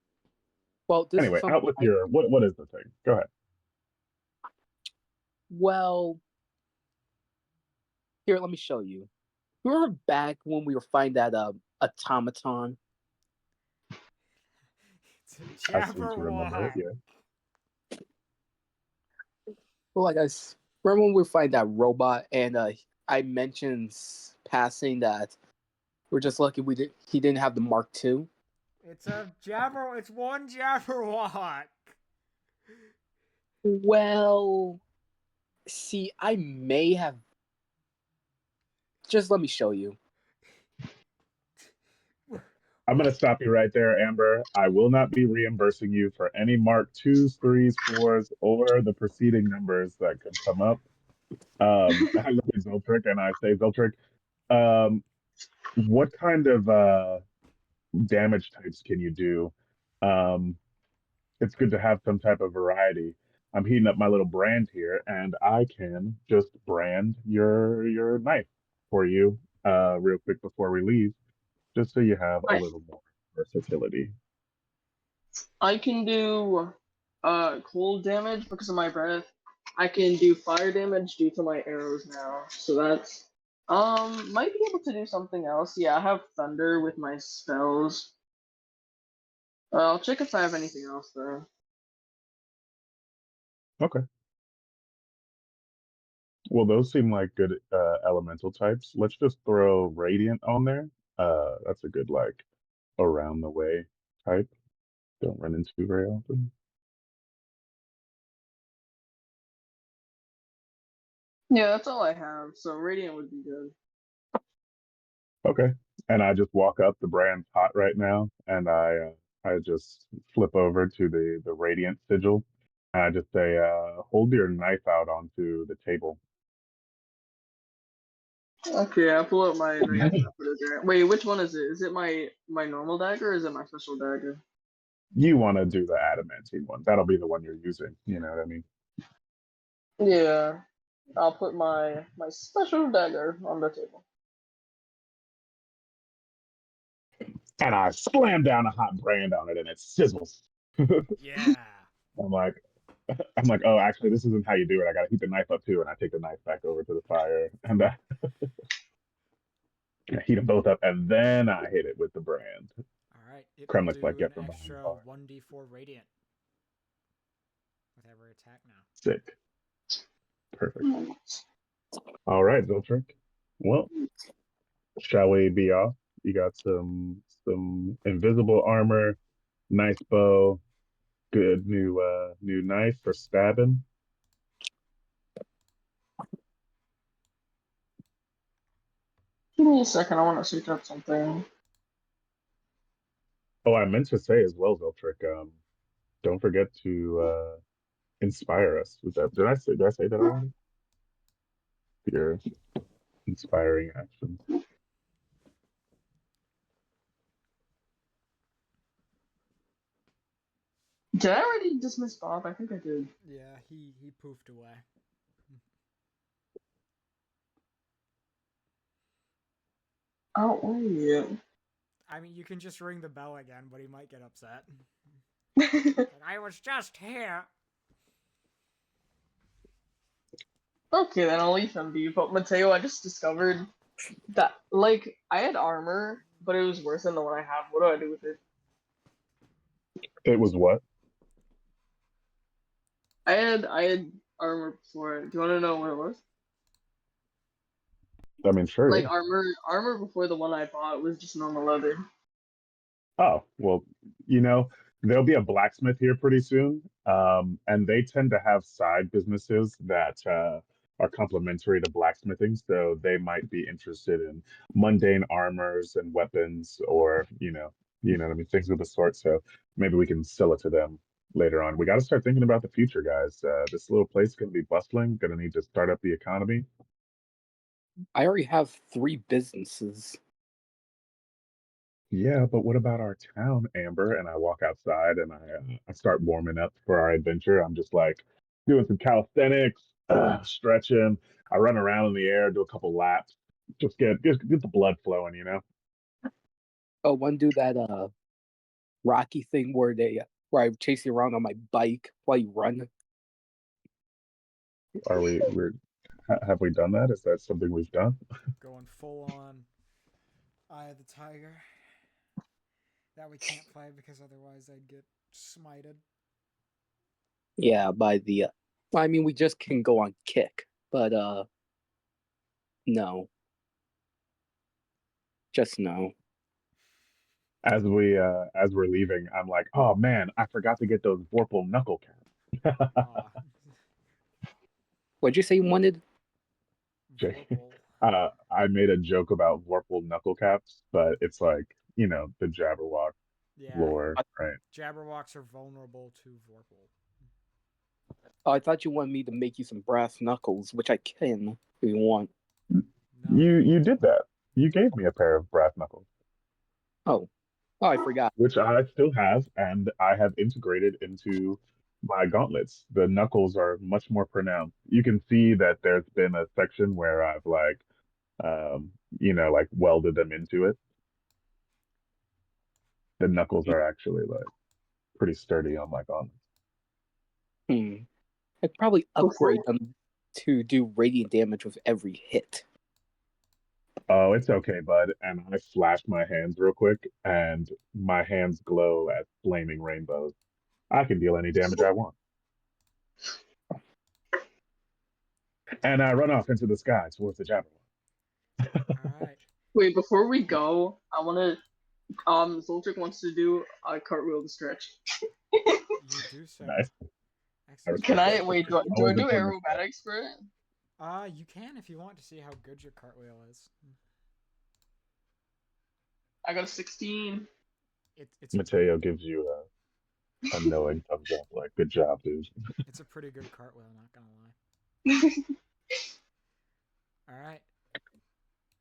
Well, this is Anyway, out something with your what is the thing? Go ahead. well, here, let me show you. Remember back when we were finding that automaton? It's a I seem to remember it, Jabberwock. yeah. Well, like remember when we find that robot and I mentioned passing that we're just lucky he didn't have the Mark II. It's a Jabber. It's one Jabberwock. Well, see, I may have. Just let me show you. I'm going to stop you right there, Amber. I will not be reimbursing you for any Mark twos, threes, fours, or the preceding numbers that could come up. I look at Zoltrick and I say, Zoltrick, um, what kind of damage types can you do? Um, it's good to have some type of variety. I'm heating up my little brand here, and I can just brand your knife for you real quick before we leave, just so you have a Right. little more versatility. I can do cold damage because of my breath. I can do fire damage due to my arrows now. So that's might be able to do something else. Yeah, I have thunder with my spells. I'll check if I have anything else though. Okay. Well, those seem like good elemental types. Let's just throw Radiant on there. That's a good like around the way type. Don't run into very often. Yeah, that's all I have. So radiant would be good. Okay. And I just walk up. The brand's hot right now, and I just flip over to the Radiant sigil, and I just say, hold your knife out onto the table. Okay, I'll pull out my knife and I'll put it there. Wait, which one is it? Is it my normal dagger or is it my special dagger? You want to do the adamantine one. That'll be the one you're using. You know what I mean? Yeah. I'll put my special dagger on the table. And I slam down a hot brand on it, and it sizzles. Yeah. I'm like, I'm like, oh, actually, this isn't how you do it. I got to heat the knife up too, and I take the knife back over to the fire, and I heat them both up, and then I hit it with the brand. All right. It will Kremlik's like, do get an from behind the extra bar. 1d4 radiant with every attack now. Sick. Perfect. All right, Zoltrick. Well, shall we be off? You got some invisible armor, nice bow, good new knife for stabbing. Give me a second, I want to search up something. Oh, I meant to say as well, Zoltrick. Don't forget to inspire us. Did I say that already? Your inspiring actions. Did I already dismiss Bob? I think I did. Yeah, he poofed away. Oh, wait. I mean, you can just ring the bell again, but he might get upset. Yeah. I was just here. Okay, then I'll leave him be. But Mateo, I just discovered that, like, I had armor, but it was worse than the one I have. What do I do with it? It was what? I had armor before. Do you want to know what it was? I mean, sure, Like yeah. armor before the one I bought was just normal leather. Oh, well, there'll be a blacksmith here pretty soon. And they tend to have side businesses that are complementary to blacksmithing. So they might be interested in mundane armors and weapons or, what I mean, things of the sort. So maybe we can sell it to them later on. We got to start thinking about the future, guys. This little place is going to be bustling, going to need to start up the economy. I already have 3 businesses. Yeah, but what about our town, Amber? And I walk outside and I start warming up for our adventure. I'm just like doing some calisthenics, stretching. I run around in the air, do a couple laps, just get the blood flowing. Oh, want to do that Rocky thing where I chase you around on my bike while you run? Are have we done that? Is that something we've done? Going full on Eye of the Tiger. That we can't play because otherwise I'd get smited. Yeah, by the. Well, I mean, we just can go on kick, but no, just no. As we're leaving, I'm like, oh man, I forgot to get those Vorpal knuckle caps. Aw. What'd you say you wanted? Jay. Vorpal. I made a joke about Vorpal knuckle caps, but it's like, the Jabberwock Yeah. lore, right? Jabberwocks are vulnerable to Vorpal. Oh, I thought you wanted me to make you some brass knuckles, which I can if you want. Not You Vorpal. did that. You gave me a pair of brass knuckles, Oh, I forgot. which I still have, and I have integrated into my gauntlets. The knuckles are much more pronounced. You can see that there's been a section where I've like welded them into it. The knuckles are actually like pretty sturdy on my gauntlets. I'd probably Before upgrade them to do radiant damage with every hit. Oh, it's okay, bud. And I flashed my hands real quick, and my hands glow as flaming rainbows. I can deal any damage I want. And I run off into the sky towards the Jabberwock. Alright. wait, before we go, I wanna Zoltric wants to do a cartwheel to stretch. You do so. Nice. I Excellent. Can respect I that. wait? Do I Always do important respect. aerobatics for it? You can if you want to see how good your cartwheel is. I got a 16. It's Mateo gives you a knowing thumbs up, like, good job, dude. it's a pretty good cartwheel, not gonna lie. Alright.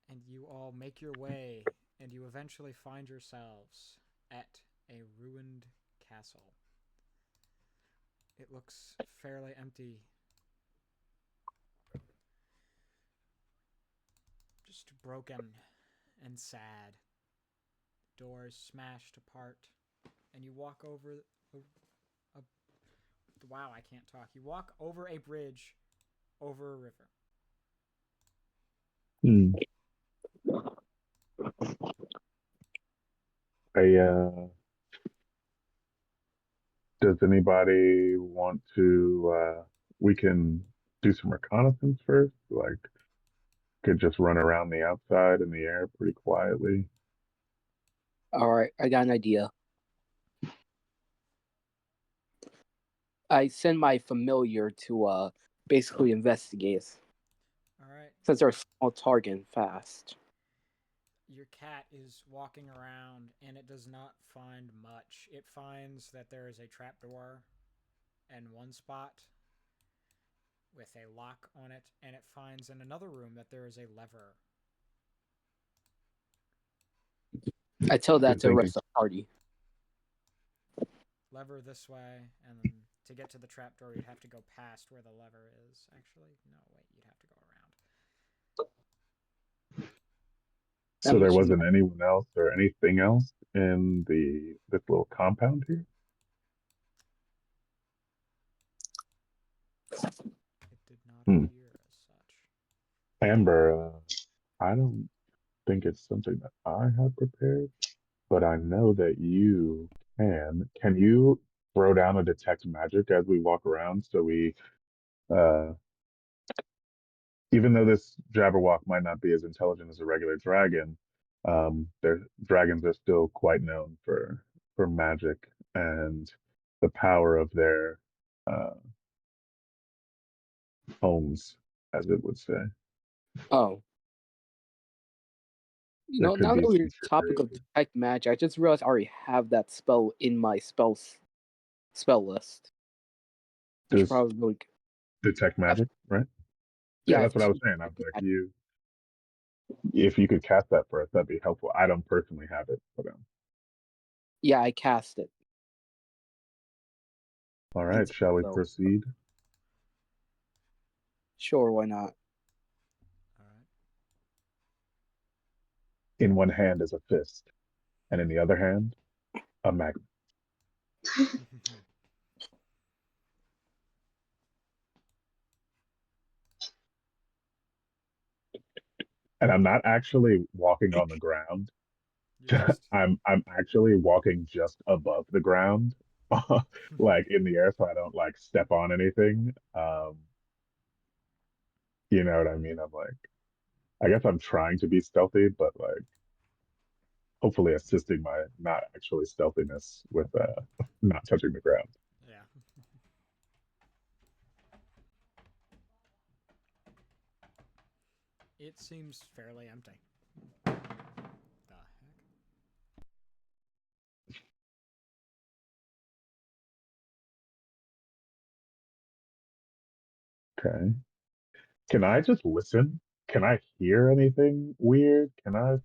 And you all make your way, and you eventually find yourselves at a ruined castle. It looks fairly empty. Just broken and sad. Doors smashed apart. And you walk over a wow, I can't talk. You walk over a bridge over a river. Hmm. Does anybody want to, we can do some reconnaissance first? Like, could just run around the outside in the air pretty quietly. All right, I got an idea. I send my familiar to basically investigate, Alright. since they're a small target and fast. Your cat is walking around and it does not find much. It finds that there is a trapdoor in one spot with a lock on it, and it finds in another room that there is a lever. I tell that Good to the thinking. rest of the party. Lever this way, and then to get to the trapdoor, you'd have to go past where the lever is. Actually, no, wait, you'd have to go around. That So there means wasn't anyone else or anything else in this little compound here? It did not Hmm. appear as such. Amber, I don't think it's something that I have prepared, but I know that you can. Can you throw down a detect magic as we walk around so uh, even though this Jabberwock might not be as intelligent as a regular dragon, their dragons are still quite known for magic and the power of their uh, homes, as it would say. oh, There could now be that some we're topic of trickery. detect magic, I just realized I already have that spell in my spell list. I should Does probably detect I have, magic, right? Yeah, yeah, I that's have what I two was saying. I was detect like, magic. if you could cast that for us, that'd be helpful. I don't personally have it, but Yeah, I cast it. all right, Into shall we spell. proceed? Sure, why not? All right. In one hand is a fist. and in the other hand, a magnet. And I'm not actually walking on the ground. You're just I'm actually walking just above the ground, like in the air, so I don't like step on anything. You know what I mean? I'm like, I guess I'm trying to be stealthy, but like hopefully assisting my not actually stealthiness with not touching the ground. yeah. It seems fairly empty. The heck? Okay. Can I just listen? Can I hear anything weird? Can I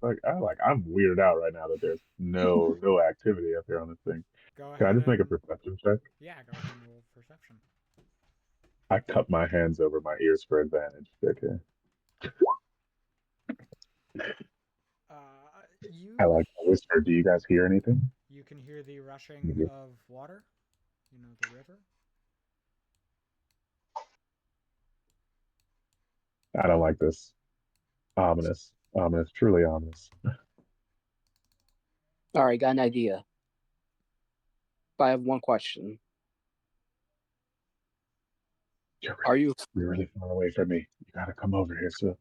I'm weirded out right now that there's no activity up here on this thing. Go Can I ahead just make a and perception check? yeah, go ahead and roll perception. I cup my hands over my ears for advantage. Okay. Uh, I you like whisper. Do you guys hear anything? you can hear the rushing of water. You know, the river. I don't like this. Ominous. Ominous. Truly ominous. All right, got an idea. But I have one question. You're Are you really far away from me. You gotta come over here, so.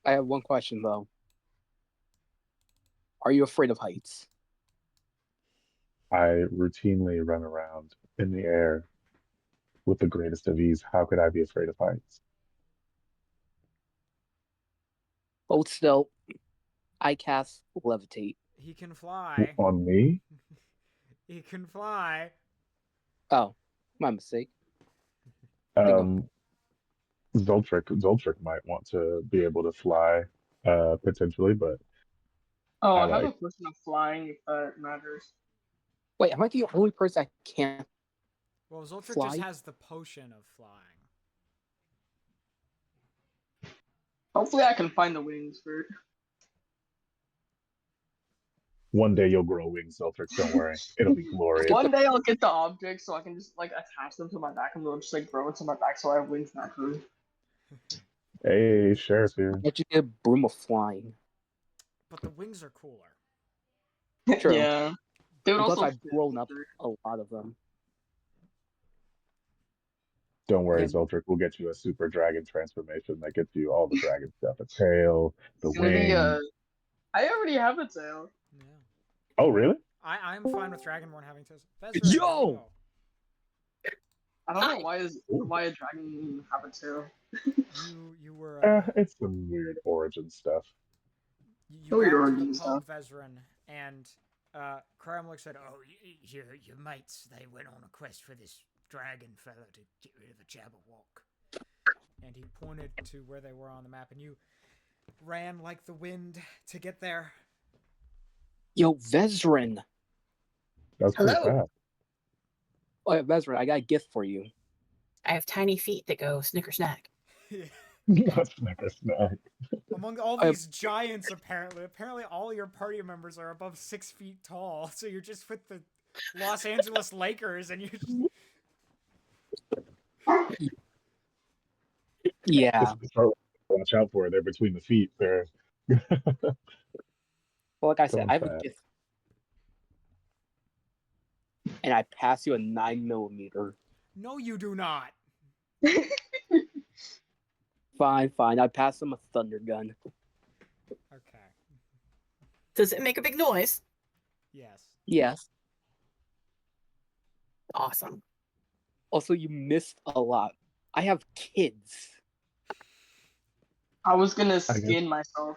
I have one question though. Are you afraid of heights? I routinely run around in the air with the greatest of ease. How could I be afraid of heights? Hold still. I cast levitate. He can fly. On me? He can fly. Oh, my mistake. Um, Zoltric might want to be able to fly, potentially, but Oh, I I have a like question of flying if that matters. Wait, am I the only person that can't Well, Zoltric just fly? has the potion of flying. Hopefully, I can find the wings for it. one day you'll grow wings, Zoltric. Don't worry. It'll be glorious. One day I'll get the objects so I can just like attach them to my back and they'll just like grow into my back so I have wings naturally. Hey, Sheriff's here. How'd you get a broom of flying? But the wings are cooler. True. Yeah. They would And plus, also I've fit grown up better. a lot of them. Don't worry, Yeah. Zoltric. We'll get you a super dragon transformation that gets you all the dragon stuff. A tail, the It's gonna be wings. I already have a tail. Yeah. Oh, really? I'm fine with Dragonborn having to. Yo! I don't know Hi. why a dragon would have a tail. You were It's some weird origin stuff. you Weird got to the origin pub, stuff. Vezran, and Kramlik said, "Oh, your mates, they went on a quest for this dragon fella to get rid of a Jabberwock." And he pointed to where they were on the map, and you ran like the wind to get there. Yo, Vezran. That's pretty Hello. fast. Oh, yeah, Vezran, I got a gift for you. I have tiny feet that go snicker snack. That's never snack. Among all I have- these giants, apparently all your party members are above 6 feet tall. So you're just with the Los Angeles Lakers, and you just... Yeah. Watch out for it. They're between the feet. They're Well, like I said, going I have a fast. gift. And I pass you a 9mm. No, you do not. Fine. I pass him a thunder gun. Okay. Does it make a big noise? Yes. Yes. Awesome. Also, you missed a lot. I have kids. I was gonna guess- skin myself.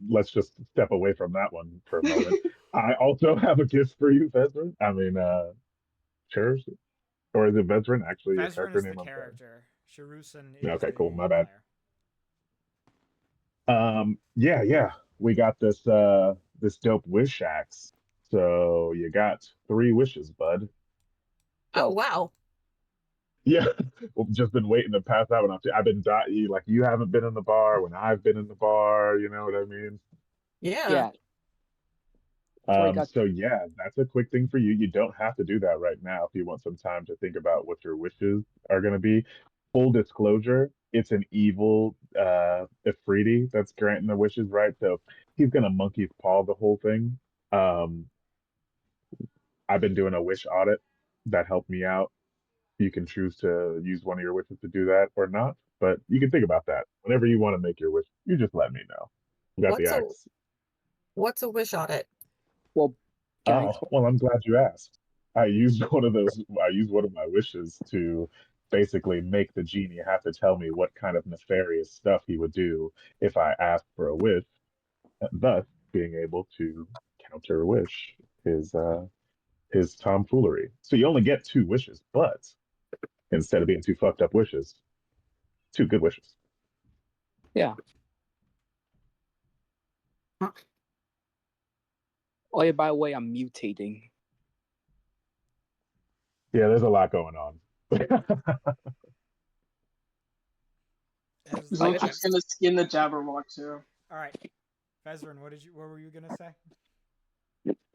Let's just step away from that one for a moment. I also have a gift for you, Vezran. I mean, sure. Or is it Vezran actually your Vezran character is the name? I'm sorry. character. Sharusan is Okay, the cool. My bad. player. Yeah. We got this this dope wish axe. So you got 3 wishes, bud. Oh, Oh. wow. Yeah, well, just been waiting to pass out. When I've been like you haven't been in the bar when I've been in the bar. You know what I mean? Yeah. Yeah, that's why you got. So yeah, that's a quick thing for you. You don't have to do that right now if you want some time to think about what your wishes are going to be. Full disclosure, it's an evil Ifriti that's granting the wishes, right? So he's going to monkey's paw the whole thing. Um, I've been doing a wish audit that helped me out. You can choose to use one of your wishes to do that or not, but you can think about that. Whenever you want to make your wish, you just let me know. We got the What's a axe. what's a wish audit? Well, can I Oh, explain? well, I'm glad you asked. I used one of those, I used one of my wishes to basically make the genie have to tell me what kind of nefarious stuff he would do if I asked for a wish, thus being able to counter a wish his tomfoolery. So you only get two wishes, but instead of being two fucked up wishes, two good wishes. Yeah. Oh yeah. By the way, I'm mutating. Yeah, there's a lot going on. As So the Like, just gonna skin the Jabberwock too. all right, Vezrin, what were you gonna say?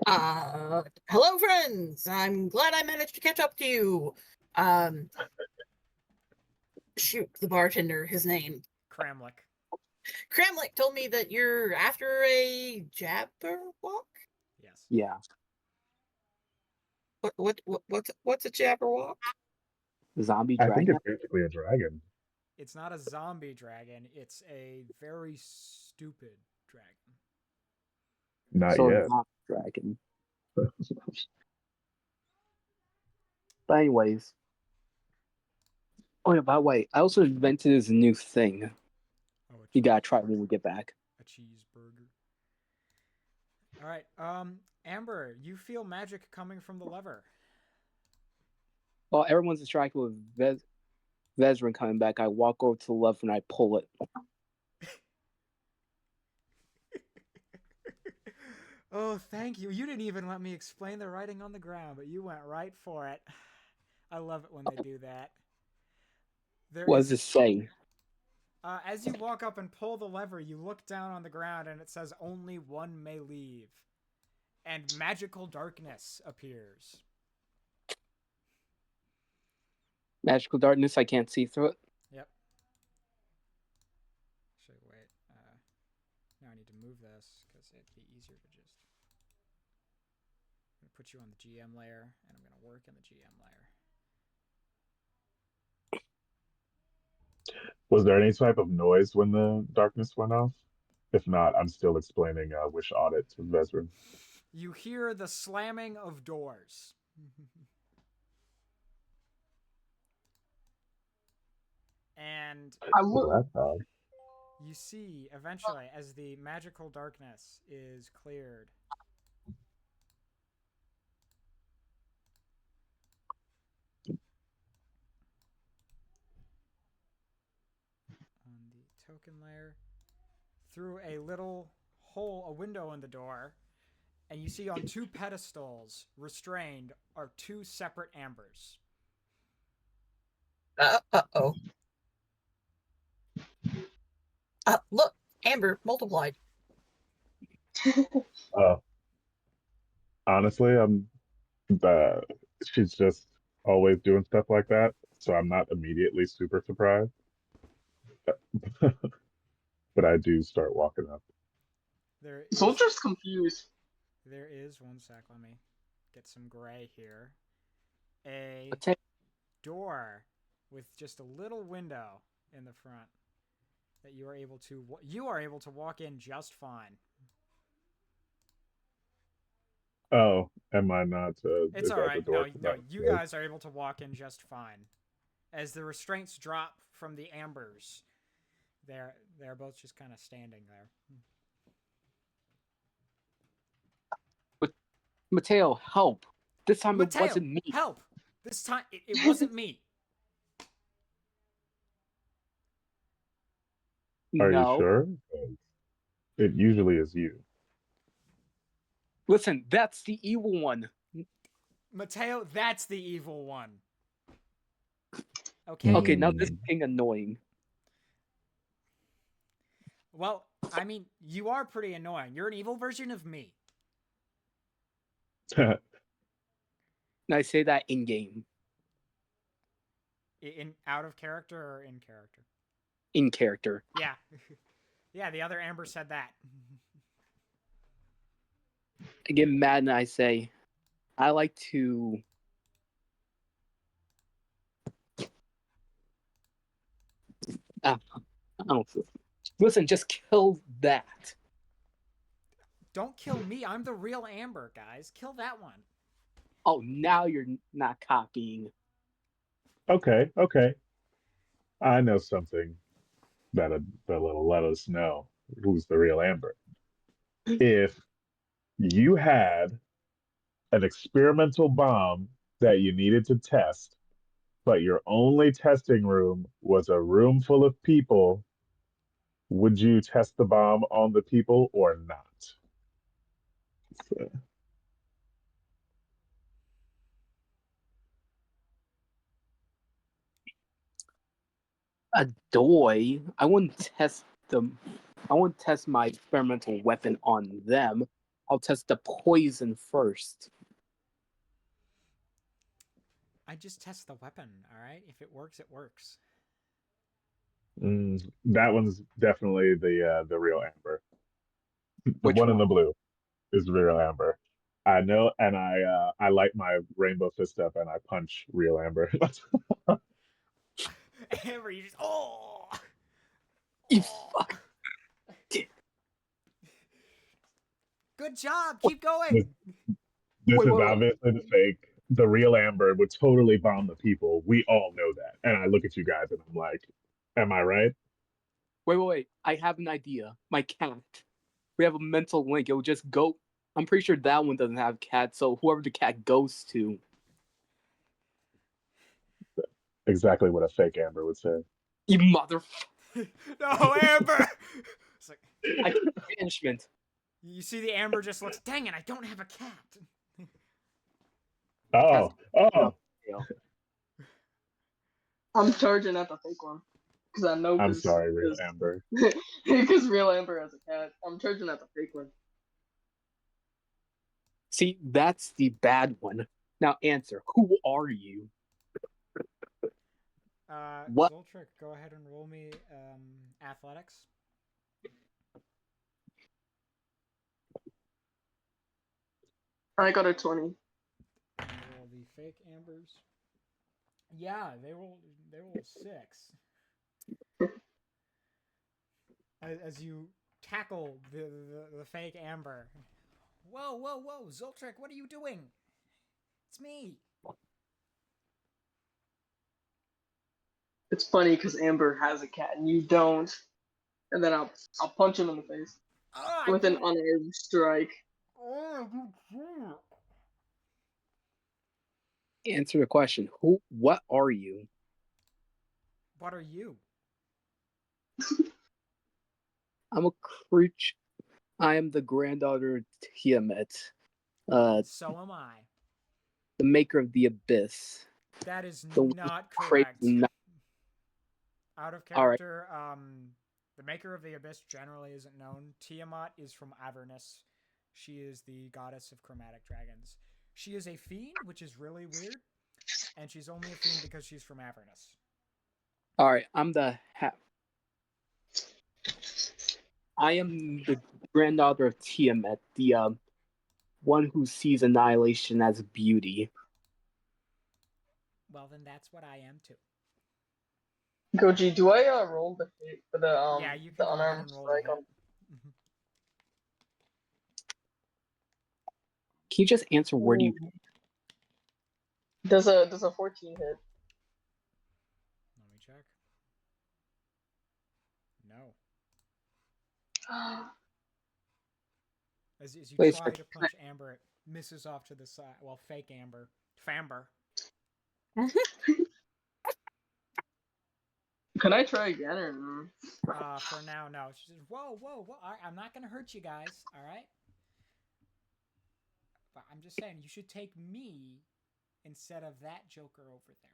Hello, friends. I'm glad I managed to catch up to you. Um, shoot, the bartender, his name. Kramlik. Kramlik told me that you're after a Jabberwock. Yes. yeah. What's a Jabberwock? Zombie I think dragon. it's basically a dragon. It's not a zombie dragon. It's a very stupid dragon. Not So yet. not dragon. But anyways. Oh yeah. By the way, I also invented this new thing. Oh, You gotta try it when we get back. a cheeseburger. All right. Amber, you feel magic coming from the lever. While everyone's distracted with Vezrin coming back, I walk over to the left and I pull it. Oh, thank you. You didn't even let me explain the writing on the ground, but you went right for it. I love it when they do that. There What is does it say? as you walk up and pull the lever, you look down on the ground and it says only one may leave. And magical darkness appears. Magical darkness, I can't see through it. Yep. Actually, wait. Now I need to move this because it'd be easier to just. I'm going to put you on the GM layer, and I'm going to work in the GM layer. Was there any type of noise when the darkness went off? If not, I'm still explaining Wish Audit to Vezrin. You hear the slamming of doors. And I Well, will. that's odd. you see, eventually, as the magical darkness is cleared, on the token layer, through a little hole, a window in the door, and you see on two pedestals, restrained, are two separate ambers. Uh-oh. Look, Amber multiplied. Uh, honestly, uh, she's just always doing stuff like that, so I'm not immediately super surprised. But I do start walking up. There is Soldier's confused. one sec, let me get some gray here. A Attack. door with just a little window in the front that you are able to walk in just fine. Oh, am I not? It's Is all that the right. door? No, you guys are able to walk in just fine. As the restraints drop from the ambers, they're both just kind of standing there. Mateo, help! This time Mateo, it wasn't me. help! This time it wasn't me. Are you No. sure? 'Cause it usually is you. Listen, that's the evil one. Mateo, that's the evil one. Okay. Okay, now this is getting annoying. Well, I mean, you are pretty annoying. You're an evil version of me. And I say that in game. In out of character or in character? In character. Yeah. Yeah, the other Amber said that. I get mad and I say, I like to. I don't. Listen, just kill that. Don't kill me. I'm the real Amber, guys. Kill that one. Oh, now you're not copying. Okay, okay. I know something that'll let us know who's the real Amber. If you had an experimental bomb that you needed to test, but your only testing room was a room full of people, would you test the bomb on the people or not? So, A doy. I wouldn't test them. I wouldn't test my experimental weapon on them. I'll test the poison first. I just test the weapon, all right? If it works, it works. that one's definitely the real Amber. The Which one in the one? blue is real Amber. I know, and I light my rainbow fist up and I punch real Amber. Amber, you just oh. You Oh. fuck. Good job. Keep going. This is Wait. obviously the fake. The real Amber would totally bomb the people. We all know that. And I look at you guys and I'm like, am I right? Wait. I have an idea. My cat. We have a mental link. It will just go. I'm pretty sure that one doesn't have cat, so whoever the cat goes to. Exactly what a fake Amber would say. You mother. No, Amber. It's like I took banishment. you see the Amber just looks. Dang it! I don't have a cat. Oh, oh, I'm charging at the fake one because I know I'm sorry, real Amber. because real Amber has a cat. I'm charging at the fake one. See, that's the bad one. Now answer. Who are you? What? Zoltrick, go ahead and roll me athletics. I got a 20. Roll the fake Ambers. Yeah, they roll 6. As you tackle the fake Amber. Whoa, Zoltrick, what are you doing? It's me. It's funny because Amber has a cat and you don't, and then I'll punch him in the face with an unarmed strike. Answer the question. Who? What are you? What are you? I'm a creature. I am the granddaughter of Tiamat, So am I. the maker of the abyss. That is The not correct. crazy. Out of All right. character, the maker of the abyss generally isn't known. Tiamat is from Avernus. She is the goddess of chromatic dragons. She is a fiend, which is really weird, and she's only a fiend because she's from Avernus. All right, I'm the I am the granddaughter of Tiamat, the one who sees annihilation as beauty. Well, then that's what I am too. Goji, do I roll the hit for the Yeah, you can the go ahead unarmed and roll strike the hit. on? Can you just answer where do you? Does a 14 hit? Let me check. No. As you Wait, try to punch Amber, it misses off to the side. Well, fake Amber. Famber. Can I try again or no? For now, no. She says, whoa. I'm not going to hurt you guys, all right? But I'm just saying, you should take me instead of that Joker over there.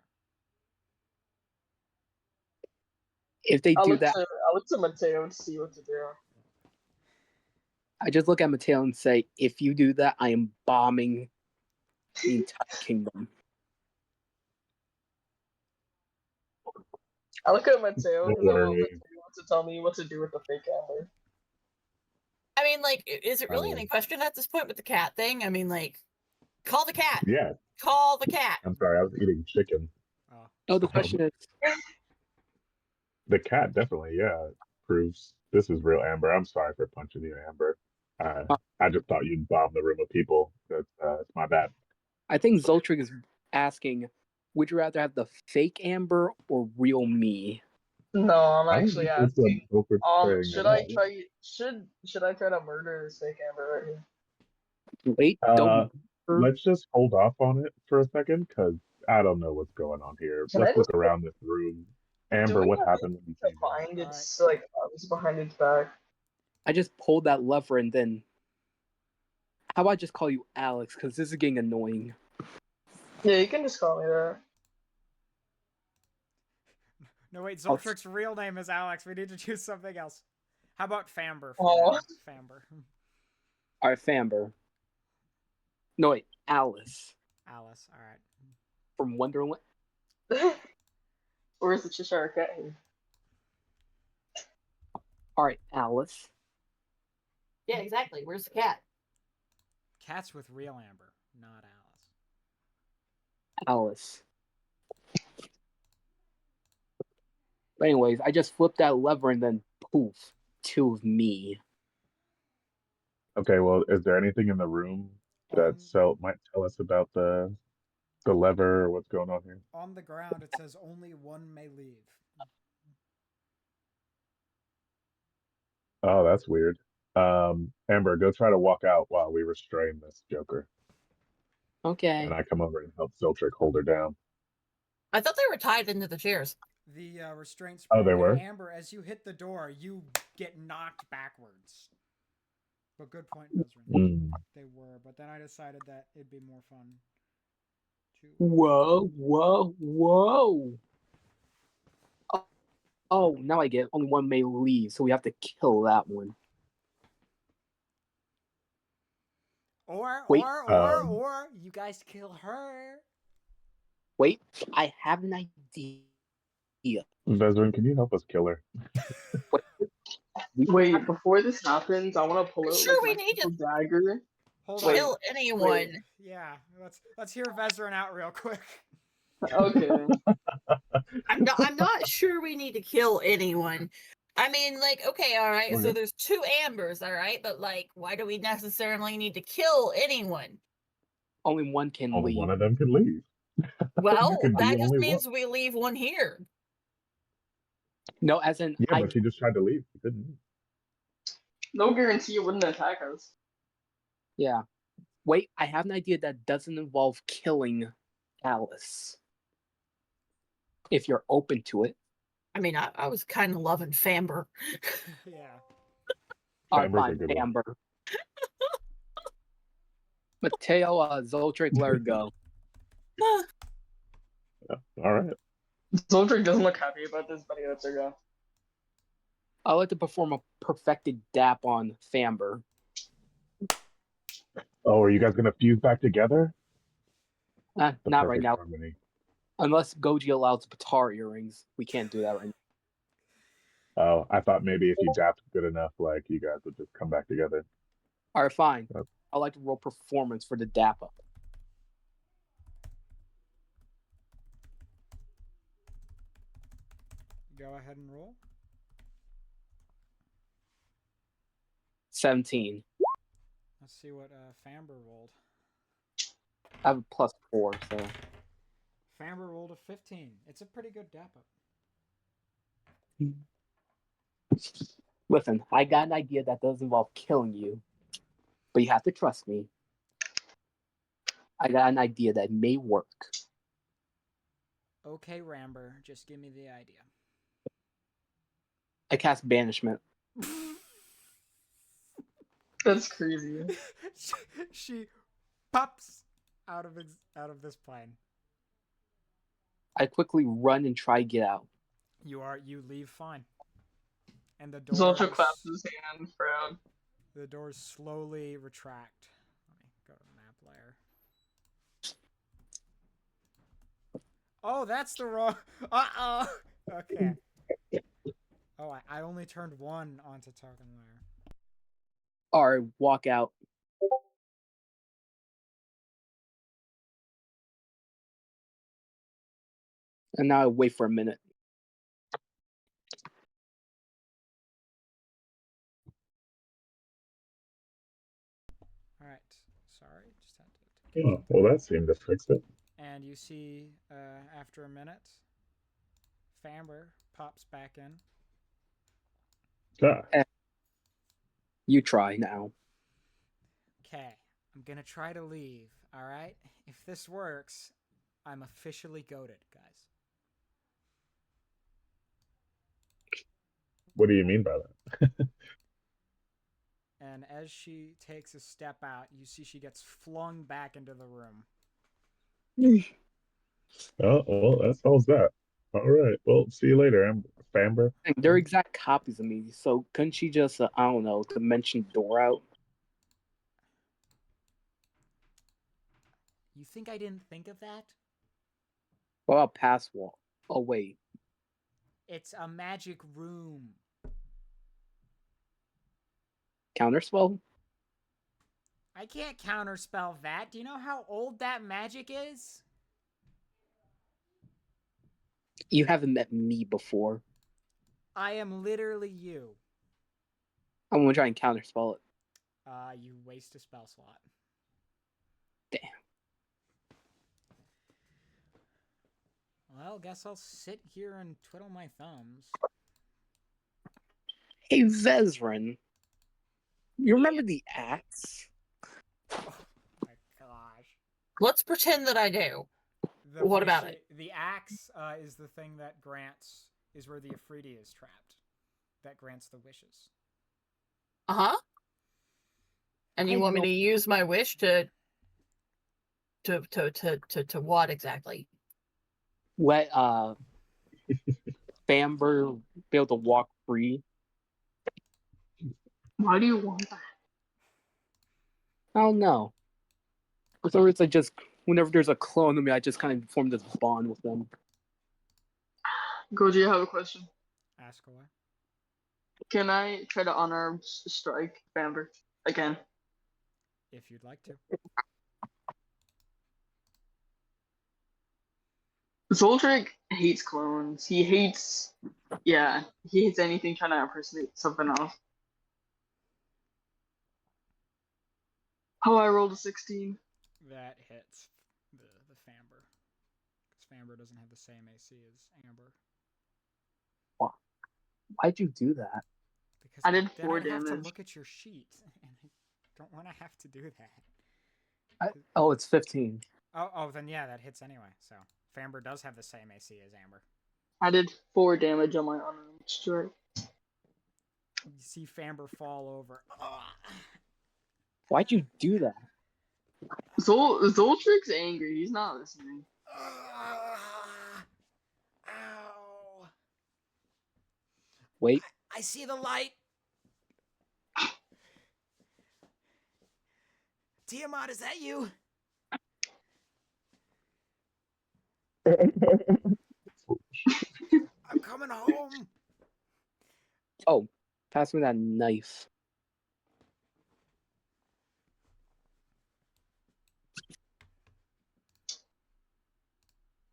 If they do that, I look to Mateo to see what to do. I just look at Mateo and say, if you do that, I am bombing the entire kingdom. I look at Mateo Don't because I want worry. Mateo to tell me what to do with the fake amber. I mean, like, is it really any question at this point with the cat thing? I mean, like, call the cat. Yeah, Call the cat. I'm sorry, I was eating chicken. Oh. No, the question is, The cat definitely, yeah, proves this is real Amber. I'm sorry for punching you, Amber. I just thought you'd bomb the room of people. It's my bad. I think Zoltrig is asking, would you rather have the fake Amber or real me? No, I'm I don't actually think that's what asking. Wilford's saying at Should I all. try? Should I try to murder this fake amber right here? Wait, don't. Let's just hold off on it for a second because I don't know what's going on here. Can I Let's just? look around this room. Do Amber, we what have happened when you to came in? find All its like arms behind its back? I just pulled that lever and then. How about I just call you Alex? Because this is getting annoying. Yeah, you can just call me that. No, wait, Zoltric's real name is Alex. We need to choose something else. How about Famber? Oh. Famber. Alright, Famber. No, wait, Alice. Alice, alright. From Wonderland. Where's the Cheshire Cat here? Alright, Alice. Yeah, exactly. Where's the cat? Cat's with real Amber, not Alice. Alice. But anyways, I just flipped that lever and then poof, two of me. Okay, well, is there anything in the room that might tell us about the lever or what's going on here? On the ground, it says only one may leave. Oh, that's weird. Amber, go try to walk out while we restrain this Joker. Okay. And I come over and help Zoltric hold her down. I thought they were tied into the chairs. The restraints Oh, they broken. were? Amber, as you hit the door, you get knocked backwards. But good point, Bezrin. They were, but then I decided that it'd be more fun to... Whoa, whoa, whoa. Oh, now I get it. Only one may leave, so we have to kill that one. Or you guys kill her. Wait, I have an idea. Bezrin, can you help us kill her? Wait, before this happens, I want to pull out Sure, like, we need to dagger. Hold kill on. anyone. Wait. Yeah, let's hear Vezrin out real quick. Okay. I'm not sure we need to kill anyone. I mean, like, okay, all right. Okay. So there's 2 Ambers, all right, but like, why do we necessarily need to kill anyone? Only one can Only leave. one of them can leave. Well, can that be just only means we leave one here. No, as in Yeah, but she just tried to leave. She couldn't. No guarantee it wouldn't attack us. Yeah. Wait, I have an idea that doesn't involve killing Alice. If you're open to it. I mean, I was kind of loving Famber. Yeah. Alright, Amber's a fine, good one. Amber. Mateo, Zoltric, let her go. Yeah. All right. Zoltric doesn't look happy about this, but he lets her go. I'd like to perform a perfected dap on Famber. Oh, are you guys gonna fuse back together? The Not right perfect now. harmony. Unless Goji allows Patar earrings. We can't do that right now. Oh, I thought maybe if you dapped good enough, like you guys would just come back together. Alright, fine. Yep. I'd like to roll performance for the dap up. Go ahead and roll. 17. Let's see what Famber rolled. I have a +4, so. Famber rolled a 15. It's a pretty good dap up. Listen, I got an idea that does involve killing you, but you have to trust me. I got an idea that may work. Okay, Ramber, just give me the idea. I cast Banishment. That's crazy. She pops out of this plane. I quickly run and try to get out. You leave fine. And the Zoltra doors claps his hand, proud. the doors slowly retract. Let me go to the map layer. Oh, that's the wrong. Uh-oh. Okay. Oh, I only turned 1 onto token layer. Alright, walk out. And now I wait for a minute. All right. Sorry, just had to get Oh, well, that seemed to fix it. And you see, after a minute, Famber pops back in. Ah, You try now. Okay, I'm gonna try to leave. All right. If this works, I'm officially goated, guys. what do you mean by that? And as she takes a step out, you see she gets flung back into the room. Oh, well, that solves that. All right. Well, see you later, Famber. They're exact copies of me, so couldn't she just, I don't know, dimension door out? You think I didn't think of that? What about pass wall? Oh, wait. It's a magic room. Counterspell? I can't counterspell that. Do you know how old that magic is? You haven't met me before. I am literally you. I'm gonna try and counterspell it. You waste a spell slot. Damn. Well, guess I'll sit here and twiddle my thumbs. Hey, Vezran. You remember the axe? Oh my gosh. Let's pretend that I do. The What about it? The axe is the thing that grants, is where the Afridi is trapped. That grants the wishes. Uh-huh. And you I want me know- to use my wish to what exactly? Let Famber be able to walk free. Why do you want that? I don't know. Or it's like just whenever there's a clone of me, I just kind of form this bond with them. Goji, I have a question. Ask away. Can I try to unarmed strike Bamber again? If you'd like to. Zoltric hates clones. He hates anything trying to impersonate something else. Oh, I rolled a 16. That hits the Famber. Because Famber doesn't have the same AC as Amber. Why'd you do that? Because I did then 4 I'd have to damage. look at your sheet, and I don't want to have to do that. Oh, it's 15. Oh, then yeah, that hits anyway. So Famber does have the same AC as Amber. I did 4 damage on my unarmed strike. You see Famber fall over. Why'd you do that? Zoltric's angry. He's not listening. Ow! Wait. I see the light. Tiamat, is that you? I'm coming home. Oh, pass me that knife.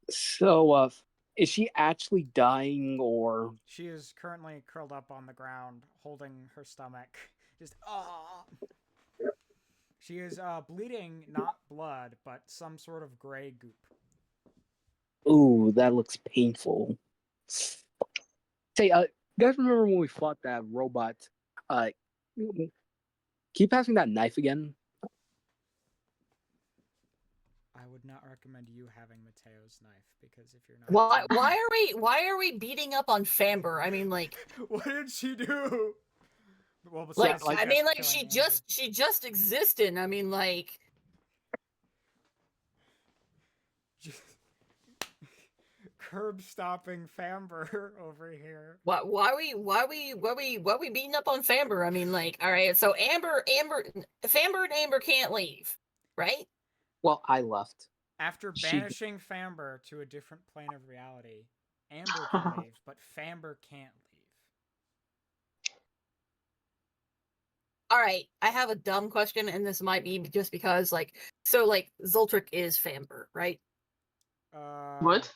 So, is she actually dying or? She is currently curled up on the ground, holding her stomach. Just, She is bleeding, not blood, but some sort of gray goop. Ooh, that looks painful. Say, you guys remember when we fought that robot? Can you pass me that knife again? I would not recommend you having Mateo's knife, because if you're not... Why are we beating up on Famber? I mean, like... What did she do? Well, Like, besides I mean, like, killing she just existed. I mean, like... curb stopping Famber over here. Why we beating up on Famber? I mean, like, all right, so Famber and Amber can't leave, right? Well, I left. After She- banishing Famber to a different plane of reality, Amber can leave, but Famber can't leave. All right, I have a dumb question, and this might be just because, like, so, like, Zoltric is Famber, right? What?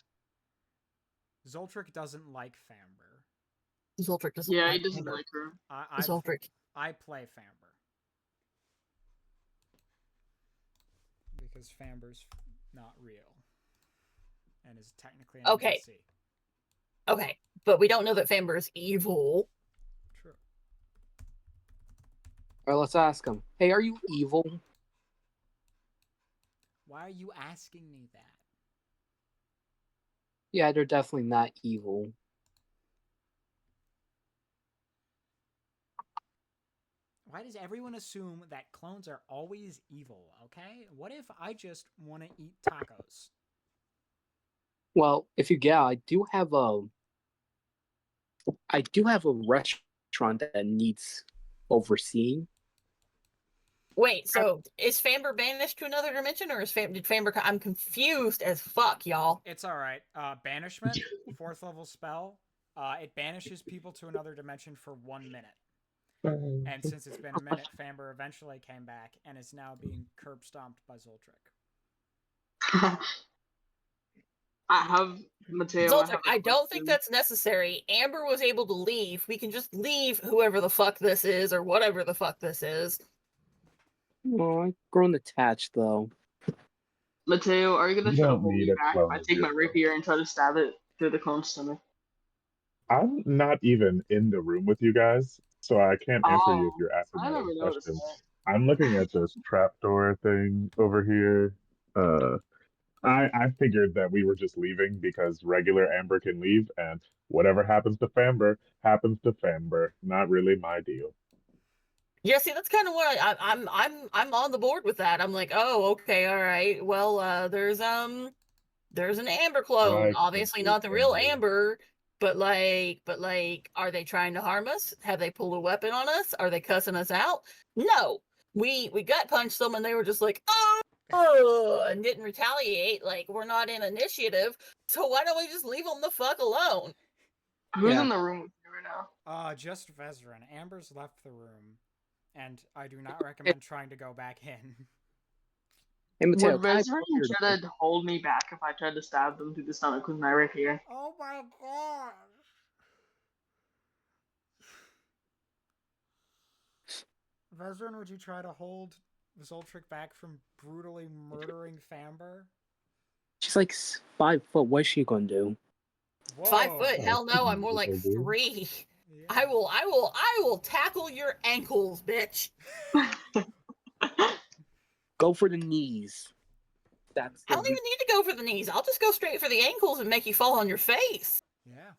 Zoltric doesn't like Famber. Zoltric doesn't Yeah, like he doesn't Famber. like her. Zoltric. I play Famber. Because Famber's not real. And is technically an Okay. NPC. Okay, but we don't know that Famber is evil. True. All right, let's ask him. Hey, are you evil? Why are you asking me that? Yeah, they're definitely not evil. Why does everyone assume that clones are always evil, okay? What if I just want to eat tacos? Well, if you get, I do have a restaurant that needs overseeing. Wait, so is Famber banished to another dimension, or did Famber? I'm confused as fuck, y'all. It's all right. Banishment, 4th level spell. It banishes people to another dimension for 1 minute. And since it's been a minute, Famber eventually came back and is now being curb stomped by Zoltric. I have Mateo. Zoltric, I don't think that's necessary. Amber was able to leave. We can just leave whoever the fuck this is, or whatever the fuck this is. Oh, I've grown attached though. Mateo, are you gonna You try to don't hold need me a back if clone I of take my yourself. rapier and try to stab it through the clone's stomach? I'm not even in the room with you guys, so I can't answer you if Oh, you're asking I my never own noticed question. that. I'm looking at this trapdoor thing over here. I figured that we were just leaving because regular Amber can leave, and whatever happens to Famber happens to Famber. Not really my deal. Yeah, see, that's kind of what I'm on the board with that. I'm like, oh, okay, all right. Well, there's an Amber clone. I Obviously can't not the real Famber. Amber, but like, are they trying to harm us? Have they pulled a weapon on us? Are they cussing us out? No, we gut punched them, and they were just like, oh, and didn't retaliate. Like, we're not in initiative, so why don't we just leave them the fuck alone? Who's Yeah. in the room with you right now? Just Vezran. Amber's left the room, and I do not recommend trying to go back in. Hey, Mateo, Would can I Vezran borrow your try knife? to hold me back if I tried to stab them through the stomach with my rapier? Oh my god! Vezran, would you try to hold Zoltric back from brutally murdering Famber? She's like 5 foot. What's she gonna do? Whoa. 5 foot? Hell no, couldn't I'm more like really do. 3. Yeah. I will tackle your ankles, bitch. Go for the knees. That's I don't even need to go for the knees. I'll just go straight for the ankles and make you fall on your face. Yeah.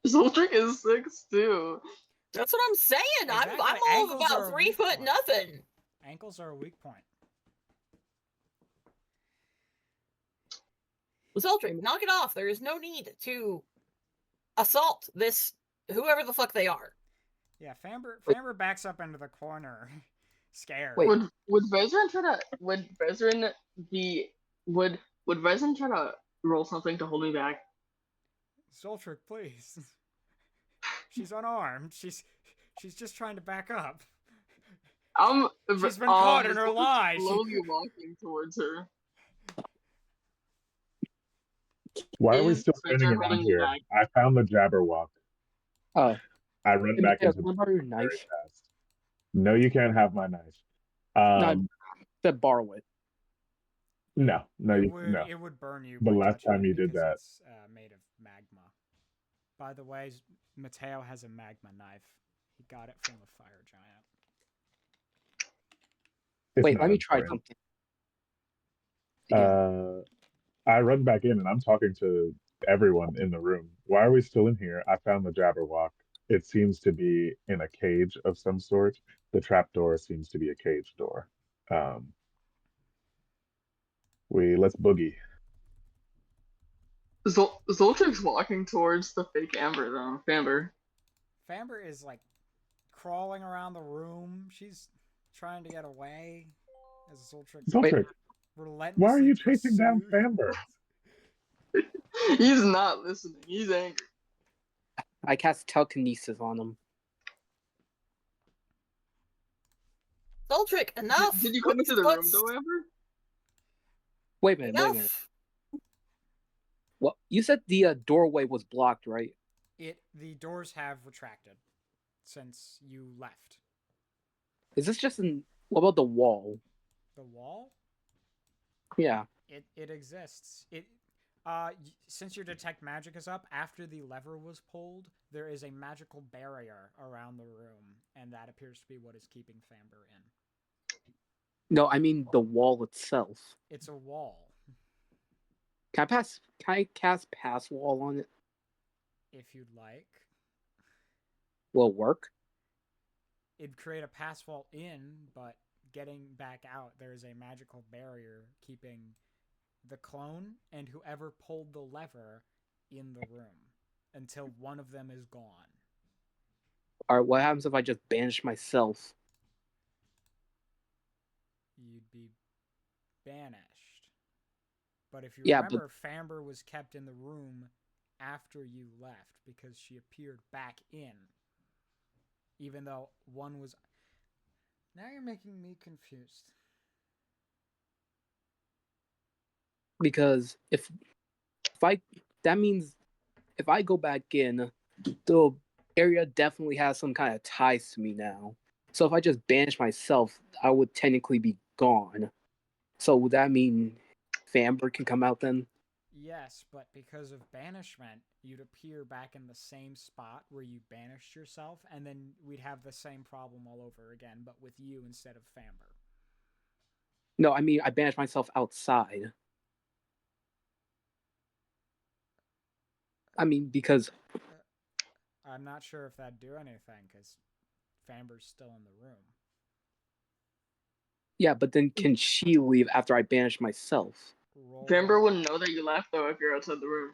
Zoltric is 6'2". That's what I'm saying. Exactly. I'm all of Ankles are about a 3 weak foot point. nothing. Ankles are a weak point. Zoltric, knock it off. There is no need to assault this whoever the fuck they are. Yeah, Famber backs up into the corner, scared. Wait. Would Vezran try to would Vezran try to roll something to hold me back? Zoltric, please. She's unarmed. She's just trying to back up. She's been caught in her lie. Slowly walking towards her. Why are we Is still Vezran standing holding around me here? back? I found the Jabberwock. Oh, I run hey, back Mateo, into can I the borrow your very knife? fast. No, you can't have my knife. No, said borrow it. No, It would burn you. The by last touching time it you did because that. it's made of magma. By the way, Mateo has a magma knife. He got it from a fire giant. It's Wait, not let me try important. something. Again. I run back in and I'm talking to everyone in the room. Why are we still in here? I found the Jabberwock. It seems to be in a cage of some sort. The trapdoor seems to be a cage door. Let's boogie. Zoltric's walking towards the fake Amber though. Famber. Famber is like crawling around the room. She's trying to get away as Zoltric Zoltric, relentlessly why are you chasing down pursues. Famber? He's not listening. He's angry. I cast telekinesis on him. Zoltric, enough! Did you come into the room What's- though, Amber? Wait a minute, wait a minute. Enough! What you said the doorway was blocked, right? The doors have retracted since you left. Is this just an? What about the wall? The wall? Yeah. It exists. Since your detect magic is up, after the lever was pulled, there is a magical barrier around the room, and that appears to be what is keeping Famber in. No, I mean the wall itself. It's a wall. Can I cast pass wall on it? If you'd like. Will it work? It'd create a pass wall in, but getting back out, there is a magical barrier keeping the clone and whoever pulled the lever in the room until one of them is gone. Alright, what happens if I just banish myself? You'd be banished. But if you Yeah, remember, Famber was kept in the room after you left because she appeared back in. Even though one was... Now you're making me confused. Because if I that means if I go back in, the area definitely has some kind of ties to me now. So if I just banish myself, I would technically be gone. So would that mean Famber can come out then? Yes, but because of banishment, you'd appear back in the same spot where you banished yourself, and then we'd have the same problem all over again, but with you instead of Famber. No, I mean I banished myself outside. I mean because I'm not sure if that'd do anything, because Famber's still in the room. yeah, but then can she leave after I banish myself? Famber wouldn't know that you left though if you're outside the room.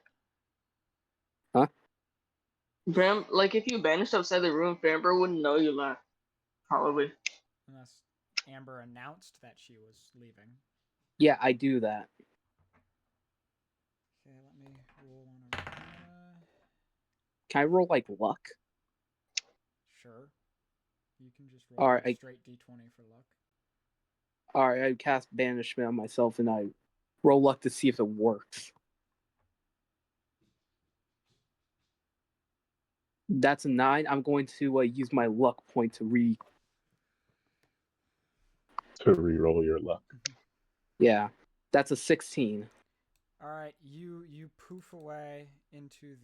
Huh? Like if you vanished outside the room, Famber wouldn't know you left. Probably. Unless Amber announced that she was leaving. Yeah, I do that. Okay, let me roll on Arcana. Can I roll like luck? Sure. You can just roll Alright, a straight d20 for luck. Alright, I cast banishment on myself and I roll luck to see if it works. That's a 9. I'm going to use my luck point to re-roll your luck. Yeah, that's a 16. All right, you poof away into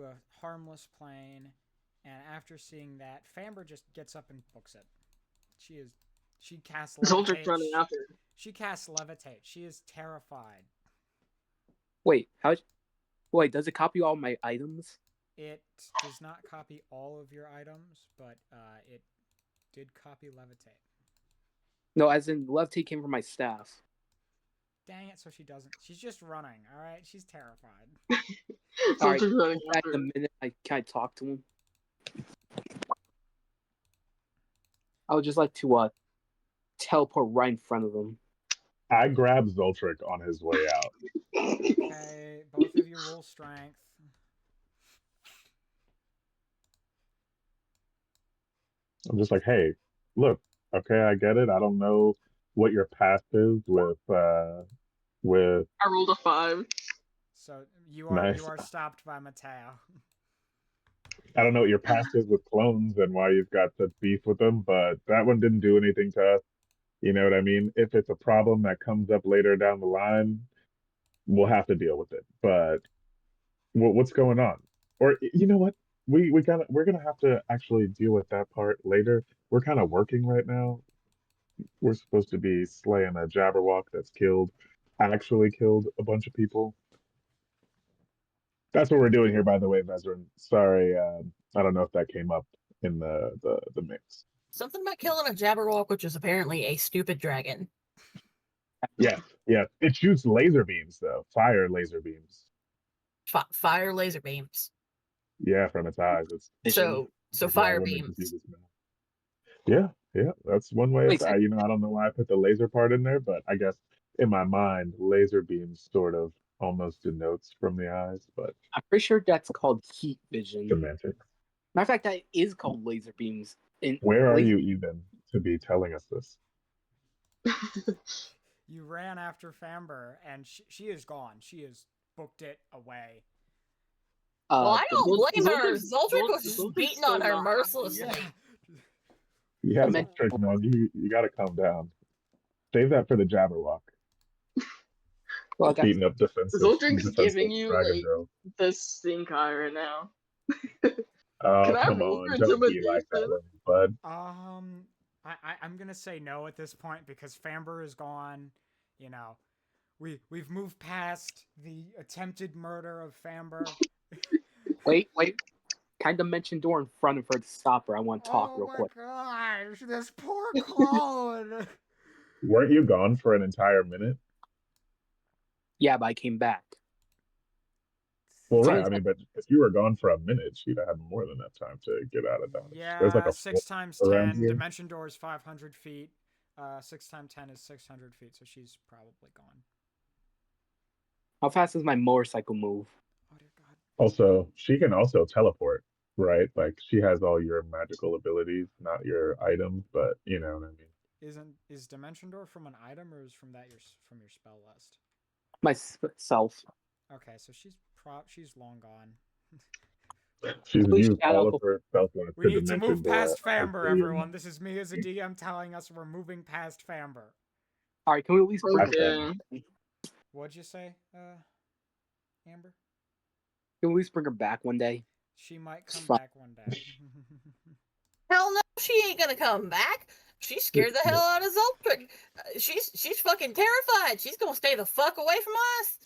a harmless plane, and after seeing that, Famber just gets up and books it. She casts Zoltric's levitate. running after. She casts levitate. She is terrified. Wait, does it copy all my items? It does not copy all of your items, but it did copy levitate. No, as in levitate came from my staff. Dang it, so she doesn't. She's just running, alright? She's terrified. Alright, Zoltric's running back after. in a minute. Can I talk to him? I would just like to teleport right in front of him. I grab Zoltric on his way out. Okay, both of you roll strength. I'm just like, hey, look, okay, I get it. I don't know what your past is with I rolled a 5. So you Nice. are stopped by Mateo. I don't know what your past is with clones and why you've got such beef with them, but that one didn't do anything to us. You know what I mean? If it's a problem that comes up later down the line, we'll have to deal with it. But what's going on? Or you know what? We're gonna have to actually deal with that part later. We're kind of working right now. We're supposed to be slaying a Jabberwock that's actually killed a bunch of people. That's what we're doing here, by the way, Vezran. Sorry, I don't know if that came up in the mix. Something about killing a Jabberwock, which is apparently a stupid dragon. Yeah, yeah. It shoots laser beams though, fire laser beams. Fire laser beams. Yeah, from its eyes. It's So why fire women can see beams. the smell. Yeah, yeah. That's one way of Wait, so I don't know why I put the laser part in there, but I guess in my mind, laser beams sort of almost denotes from the eyes, but I'm pretty sure that's called heat vision. semantics. Matter of fact, that is called laser beams. In Where are laser, you even to be telling us this? You ran after Famber, and she is gone. She has booked it away. Well, I don't blame her. Zoltric's- Zoltric was Zoltric's just beating still on her not mercilessly. Yeah. Yeah, meant- Trick, man, you got to calm down. Save that for the Jabberwock. well, that's, Beating up Zoltric's defenseless giving you dragon like girl. the stink eye right now. Oh, Can I come roll on, for don't be like that, intimidation? bud. I'm gonna say no at this point because Famber is gone. You know, we've moved past the attempted murder of Famber. wait. Kind of mention door in front of her to stop her. I want to talk real quick. Oh my gosh, this poor clone. Weren't you gone for an entire minute? Yeah, but I came back. Well, So right. it's I mean, but if you were gone for a minute, she'd have had more than enough time to get out of Dodge. There's like Yeah, a 6 times around 10. here. Dimension door is 500 feet. 6 times 10 is 600 feet, so she's probably gone. How fast does my motorcycle move? Oh dear God. Also, she can also teleport, right? Like she has all your magical abilities, not your items, but you know what I mean. Is Dimension door from an item or is from from your spell list? Myself. Okay, so she's long gone. She's Please used shout all out of her spell slots We to need to dimension move door past a Famber, billion. everyone. This is me as a DM telling us we're moving past Famber. All right, can we at least bring Okay. What'd you say, Amber? can we at least bring her back one day? She might come Fine. back one day. Hell no, she ain't gonna come back. She scared the hell out of Zoltric. She's fucking terrified. She's gonna stay the fuck away from us.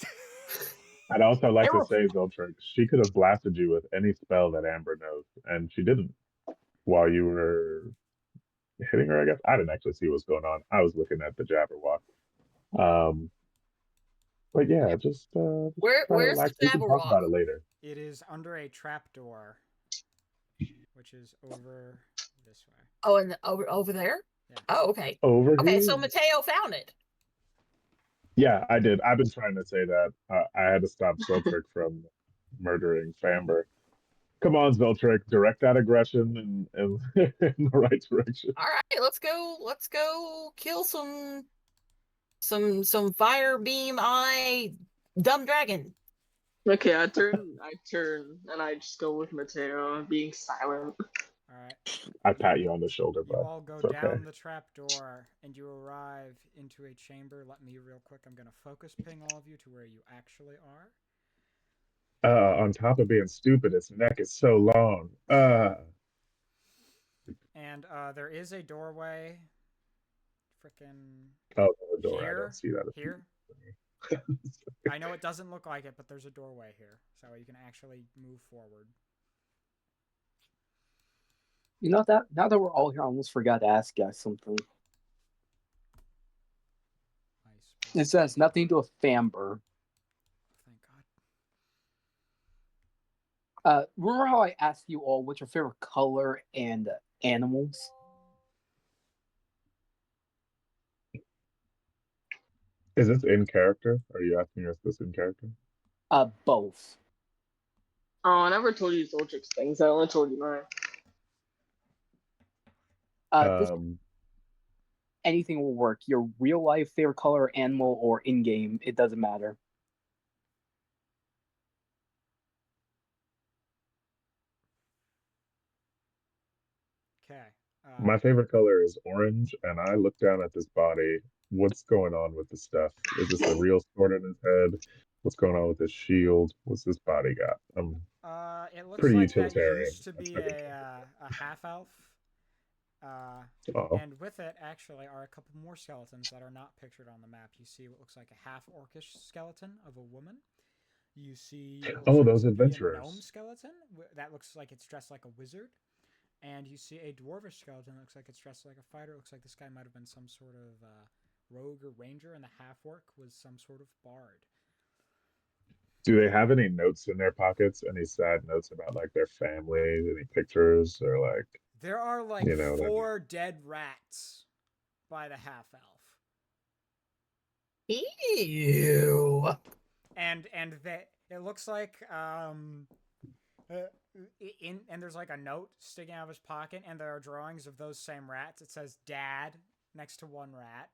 I'd also like to Arrow. say, Zoltrix, she could have blasted you with any spell that Amber knows, and she didn't while you were hitting her, I guess. I didn't actually see what's going on. I was looking at the Jabberwock. But yeah, just try to Where's the relax. We can talk Jabberwock? about it later. It is under a trapdoor, which is over this way. Oh, and over there? Yeah. Oh, okay. Over Okay, here. so Mateo found it. Yeah, I did. I've been trying to say that. I had to stop Zoltric from murdering Famber. Come on, Zoltric, direct that aggression in in the right direction. All right, let's go. Let's go kill some fire beam eye dumb dragon. Okay, I turn, and I just go with Mateo, being silent. All right. I pat you on the shoulder, You bud. all go It's okay. down the trapdoor and you arrive into a chamber. Let me real quick. I'm gonna focus ping all of you to where you actually are. On top of being stupid, its neck is so long. And there is a doorway. Frickin' Oh, the door. I here. don't see that. Here. I know it doesn't look like it, but there's a doorway here, so you can actually move forward. You know that now that we're all here, I almost forgot to ask you guys something. Nice. It says nothing to do with Famber. Thank God. Remember how I asked you all what's your favorite color and animals? Is this in character? Are you asking us this in character? Both. Oh, I never told you Zoltric's things. I only told you mine. This anything will work. Your real life favorite color, animal, or in game, it doesn't matter. Okay. My favorite color is orange, and I look down at this body. What's going on with the stuff? Is this a real sword in his head? What's going on with his shield? What's this body got? It looks pretty like that utilitarian. used to That's be my good a half elf. Oh, And with it, actually, are a couple more skeletons that are not pictured on the map. You see what looks like a half orcish skeleton of a woman. You see what those seems to be a adventurers. gnome skeleton that looks like it's dressed like a wizard. And you see a dwarvish skeleton that looks like it's dressed like a fighter. It looks like this guy might have been some sort of rogue or ranger, and the half-orc was some sort of bard. Do they have any notes in their pockets? Any sad notes about like their family? Any pictures or like There are like you know what I mean? 4 dead rats by the half-elf. Ew. And it looks like and there's like a note sticking out of his pocket, and there are drawings of those same rats. It says "Dad" next to one rat,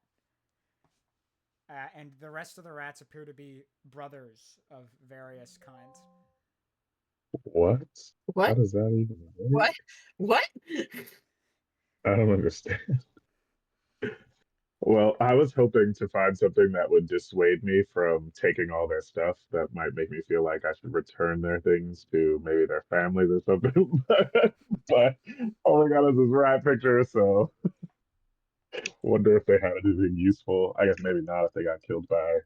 and the rest of the rats appear to be brothers of various kinds. What? How What? does that even work? What? What? I don't understand. Well, I was hoping to find something that would dissuade me from taking all their stuff that might make me feel like I should return their things to maybe their families or something. But all I got is this rat picture, so wonder if they had anything useful. I guess maybe not if they got killed by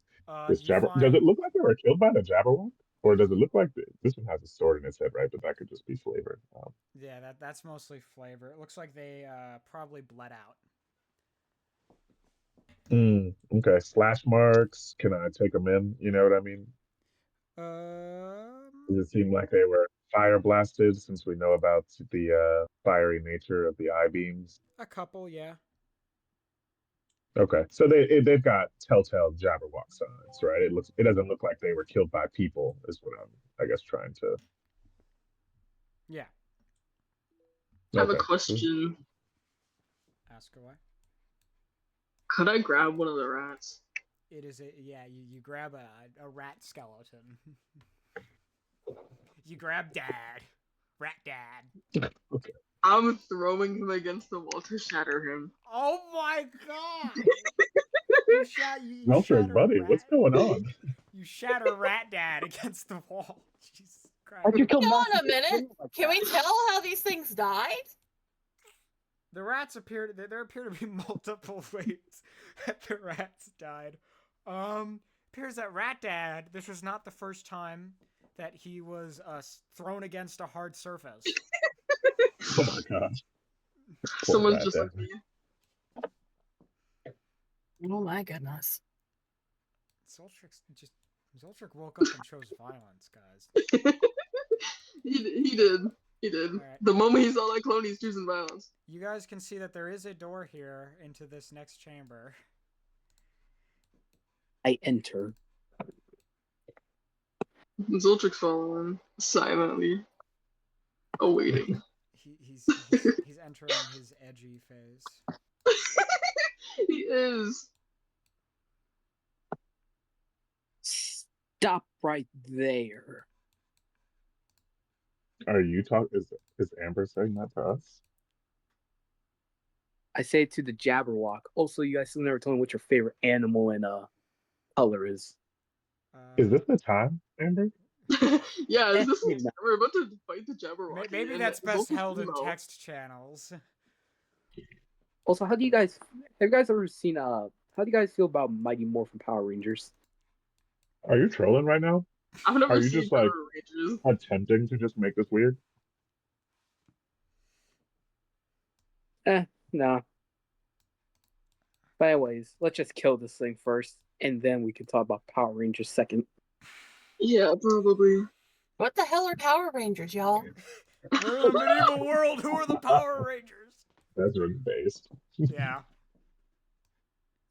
this You Jabber. Does find it look like they were killed by the Jabberwock? Or does it look like this one has a sword in its head, right? But that could just be flavor. yeah, that's mostly flavor. It looks like they probably bled out. Okay, slash marks. Can I take them in? You know what I mean? Does it seem like they were fire blasted since we know about the fiery nature of the eye beams? A couple, yeah. Okay, so they've got telltale Jabberwock signs, right? It doesn't look like they were killed by people, is what I'm I guess trying to. Yeah. I have a Okay. question. Ask away. Could I grab one of the rats? It is you grab a rat skeleton. You grab Dad. Rat Dad. Okay. I'm throwing him against the wall to shatter him. Oh my god! you Meltrick, shatter buddy, rat. what's going on? You shatter Rat Dad against the wall. Jesus Christ. How'd you kill Hold Master on a minute. like Can we that? tell how these things died? The rats appear. There appear to be multiple ways that the rats died. Appears that Rat Dad. This was not the first time that he was thrown against a hard surface. Oh my gosh. Poor Someone's rat just dad. like me. Oh my goodness. Zoltric woke up and chose violence, guys. He did. He did. Alright. The moment he saw that clone, he's choosing violence. You guys can see that there is a door here into this next chamber. I enter. Zoltric's following silently, awaiting. He's entering his edgy phase. He is. Stop right there. Are you talking? Is Amber saying that to us? I say it to the Jabberwock. Also, you guys still never told me what your favorite animal and color is. Is this the time, Amber? Yeah, Eh, this we're about to fight the Jabberwock. Maybe and that's best Zoltric's held in emo. text channels. Also, how do you guys have you guys ever seen how do you guys feel about Mighty Morphin Power Rangers? Are you trolling right now? I've never Are you seen just Power like Rangers. attempting to just make this weird? Nah. But anyways, let's just kill this thing first, and then we can talk about Power Rangers second. Yeah, probably. What the hell are Power Rangers, y'all? We're in a medieval world. Who are the Power Rangers? That's really based. Yeah.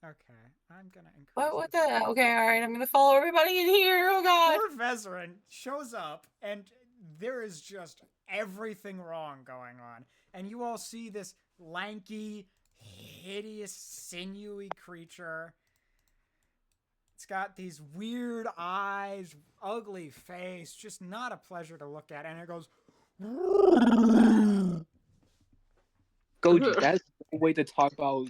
Okay, I'm gonna increase. What the? Okay, all right. I'm gonna follow everybody in here. Oh god. Poor Vezerin shows up, and there is just everything wrong going on. And you all see this lanky, hideous, sinewy creature. It's got these weird eyes, ugly face, just not a pleasure to look at. And it goes. Goji, that's a way to talk about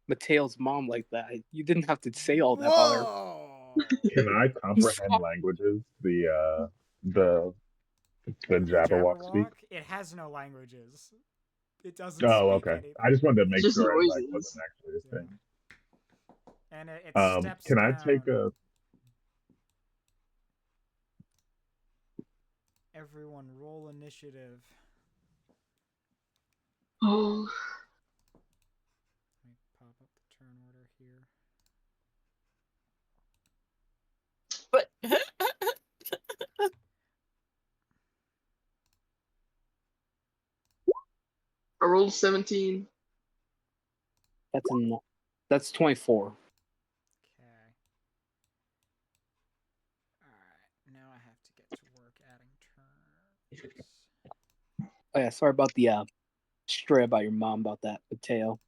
Mateo's mom like that. You didn't have to say all that about her. Whoa! Can I comprehend languages? The Jabberwock speak? It has no languages. It doesn't Oh, speak okay. anything. I just wanted to make Just sure it noises. wasn't actually a thing. And it steps Can I down. take a? Everyone roll initiative. Oh, Let me pop up the turn order here. But I rolled 17. That's 24. Okay. Alright, now I have to get to work adding turns. Oh yeah, sorry about the story about your mom about that, Mateo.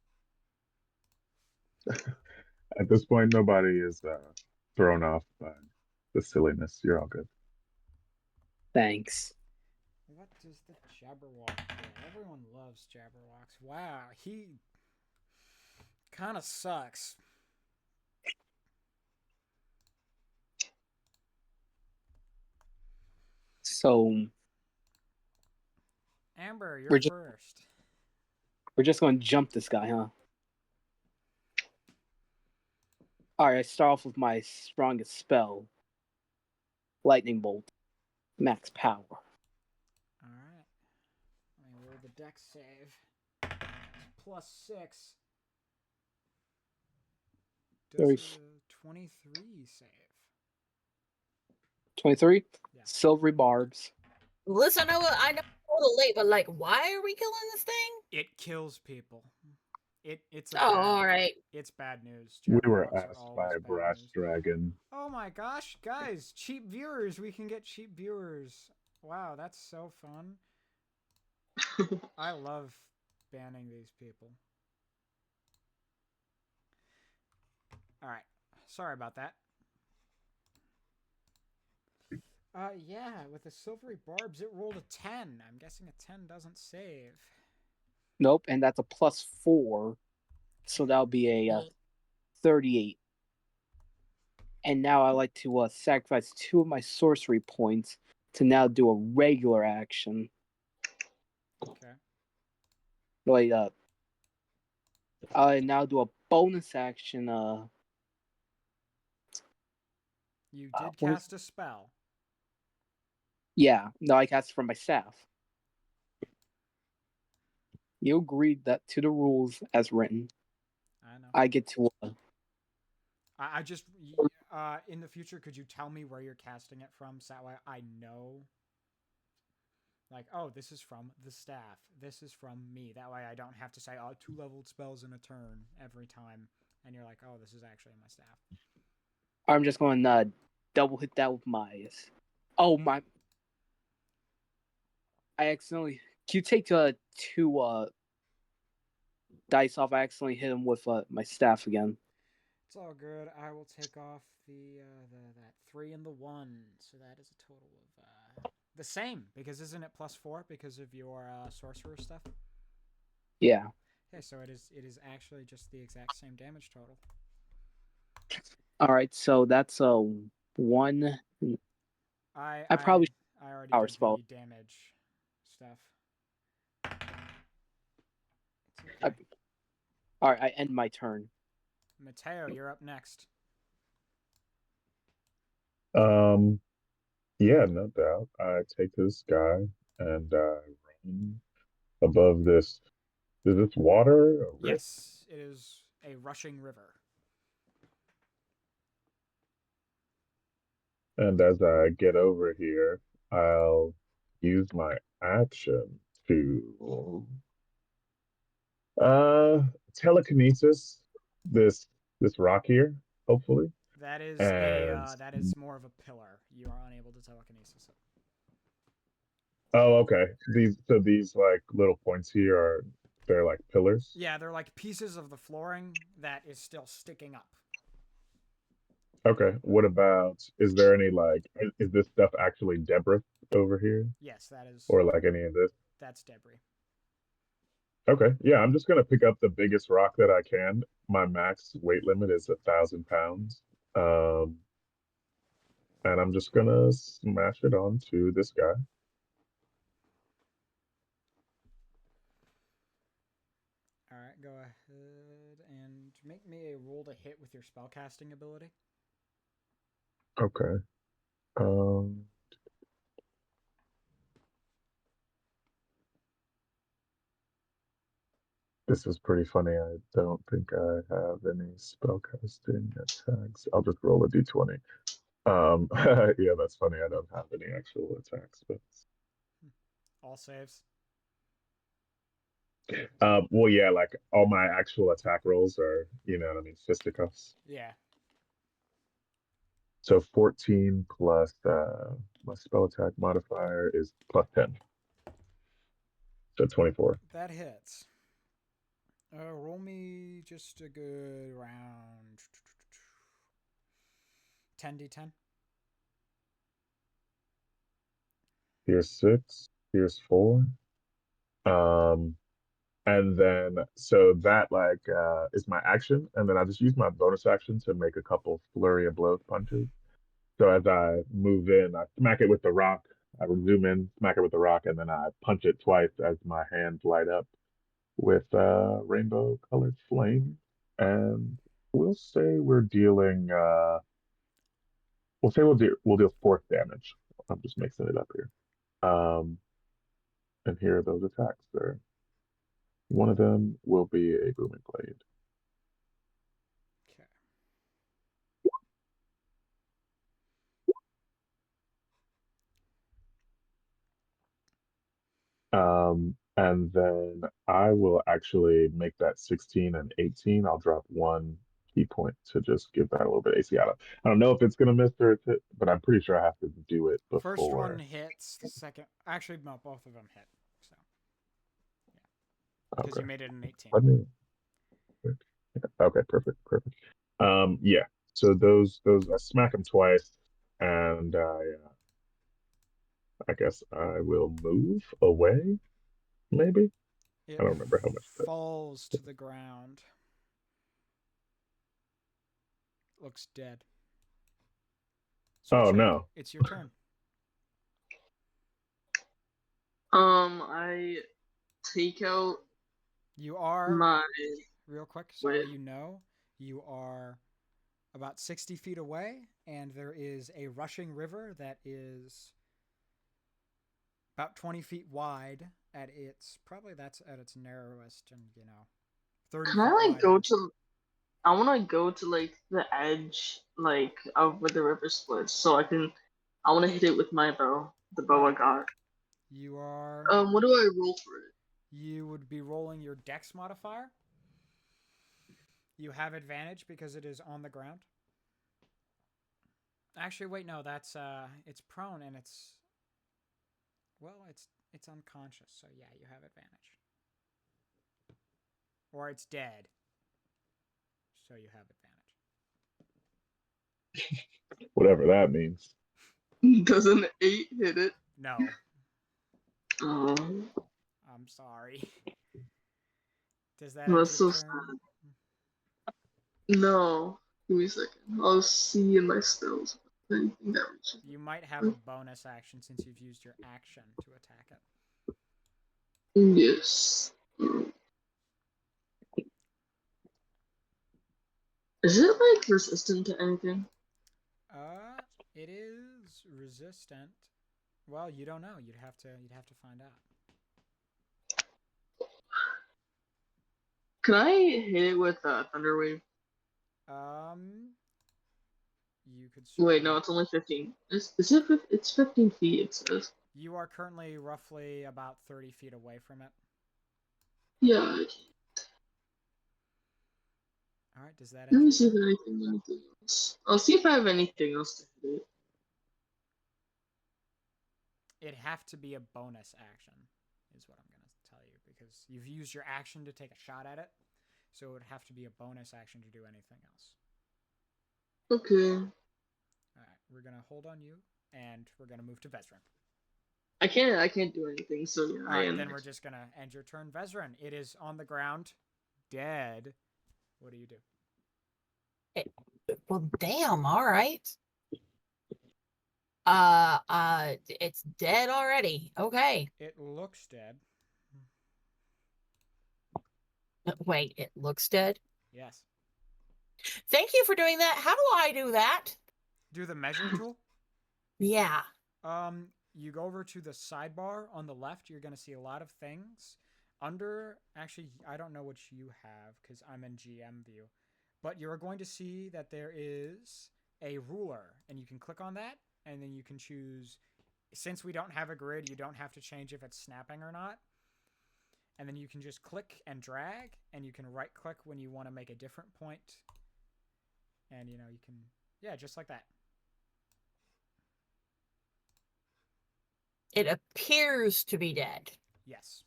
At this point, nobody is thrown off by the silliness. You're all good. Thanks. What does the Jabberwock do? Everyone loves Jabberwocks. Wow, he kind of sucks. So Amber, you're we're just first. we're just gonna jump this guy, huh? Alright, I start off with my strongest spell. Lightning Bolt. Max power. Alright. Let me roll the dex save. +6. Does a 23 save? 23? Yeah. Silvery barbs. listen, I know a little late, but like, why are we killing this thing? It kills people. It's a Oh, bad, all right. it's bad news. We were Jabberwocks are asked always by a bad brass news. dragon. Oh my gosh, guys, cheap viewers. We can get cheap viewers. Wow, that's so fun. I love banning these people. Alright, sorry about that. Yeah, with the silvery barbs, it rolled a 10. I'm guessing a 10 doesn't save. Nope, and that's a +4. So that'll be a 38. And now I like to sacrifice 2 of my sorcery points to now do a regular action. Okay. Like, I now do a bonus action. You did what is- cast a spell. Yeah, no, I cast it from my staff. You agreed that to the rules as written. I know. I get to. I just in the future, could you tell me where you're casting it from, so that way I know? Like, oh, this is from the staff. This is from me. That way I don't have to say, oh, 2-leveled spells in a turn every time. And you're like, oh, this is actually my staff. I'm just going to double hit that with my. Oh my! I accidentally. Can you take 2 dice off? I accidentally hit him with my staff again. It's all good. I will take off the that 3 and the 1, so that is a total of the same, because isn't it +4 because of your sorcerer stuff? Yeah. Okay, so it is actually just the exact same damage total. All right, so that's a 1. I probably already power did spell. the damage stuff. It's I, okay. all right, I end my turn. Mateo, you're up next. Yeah, no doubt. I take this guy and run above this. Is this water? A river? Yes, it is a rushing river. And as I get over here, I'll use my action to uh telekinesis this rock here, hopefully. That is And that is more of a pillar. You are unable to telekinesis it. oh, okay. These like little points here are they're like pillars. Yeah, they're like pieces of the flooring that is still sticking up. Okay. What about is there any like is this stuff actually debris over here? Yes, that is Or like any of this? that's debris. Okay. Yeah, I'm just gonna pick up the biggest rock that I can. My max weight limit is 1,000 pounds. Um, and I'm just gonna smash it onto this guy. All right, go ahead and make me a roll to hit with your spellcasting ability. Okay. Um, This is pretty funny. I don't think I have any spellcasting attacks. I'll just roll a d20. Yeah, that's funny. I don't have any actual attacks, but All saves. well, yeah, like all my actual attack rolls are, you know what I mean, fisticuffs. Yeah. So 14 plus my spell attack modifier is plus 10. So 24. That hits. Roll me just a good round. 10d10. Here's 6. Here's 4. Um, and then so that like is my action, and then I just use my bonus action to make a couple flurry of blows punches. So as I move in, I smack it with the rock. I zoom in, smack it with the rock, and then I punch it twice as my hands light up with rainbow colored flame. And we'll say we're dealing we'll deal force damage. I'm just mixing it up here. And here are those attacks there. One of them will be a booming blade. Okay. And then I will actually make that 16 and 18. I'll drop one key point to just give that a little bit AC. I don't know if it's gonna miss or it's hit, but I'm pretty sure I have to do it First one before. hits. The second, actually, no, both of them hit. So, yeah, because Okay. you made it an 18. Okay, perfect. Yeah. So those I smack them twice, and I guess I will move away. Maybe It I don't remember how much that. falls to the ground. Looks dead. Oh Sweet, no! it's your turn. I take out You are my real quick, so Wait. you know, you are about 60 feet away, and there is a rushing river that is about 20 feet wide at its, probably that's at its narrowest, and 30 Can feet I like wide. go to? I want to go to like the edge, like of where the river splits, so I can. I want to hit it with my bow, the bow I got. You are. What do I roll for it? You would be rolling your dex modifier. You have advantage because it is on the ground. Actually, wait, no, that's it's prone and it's it's unconscious, so yeah, you have advantage. Or it's dead, so you have advantage. Whatever that means. Does an 8 hit it? No, Um, I'm sorry. Does that end that's your so turn? sad. No. Give me a second. I'll see in my spells if anything that reaches. You might have a bonus action since you've used your action to attack it. Yes. Is it like resistant to anything? It is resistant. Well, you don't know. You'd have to find out. Can I hit it with Thunder Wave? You could. Wait, no, it's only 15. Is it? It's 15 feet. It says. You are currently roughly about 30 feet away from it. Yeah. All right. Does that Let end me your see if turn? anything else. I'll see if I have anything else to hit it. It'd have to be a bonus action, is what I'm gonna tell you, because you've used your action to take a shot at it, so it would have to be a bonus action to do anything else. Okay. All right. We're gonna hold on you, and we're gonna move to Vezran. I can't do anything. So yeah. All right. Then we're just gonna end your turn, Vezran. It is on the ground, dead. What do you do? Well, damn. All right. It's dead already. Okay. It looks dead. Wait, it looks dead. Yes. Thank you for doing that. How do I do that? Do the measure tool. Yeah. You go over to the sidebar on the left. You're going to see a lot of things. actually, I don't know what you have because I'm in GM view, but you're going to see that there is a ruler, and you can click on that, and then you can choose. Since we don't have a grid, you don't have to change if it's snapping or not. And then you can just click and drag, and you can right click when you want to make a different point. And you can, yeah, just like that. It appears to be dead. Yes.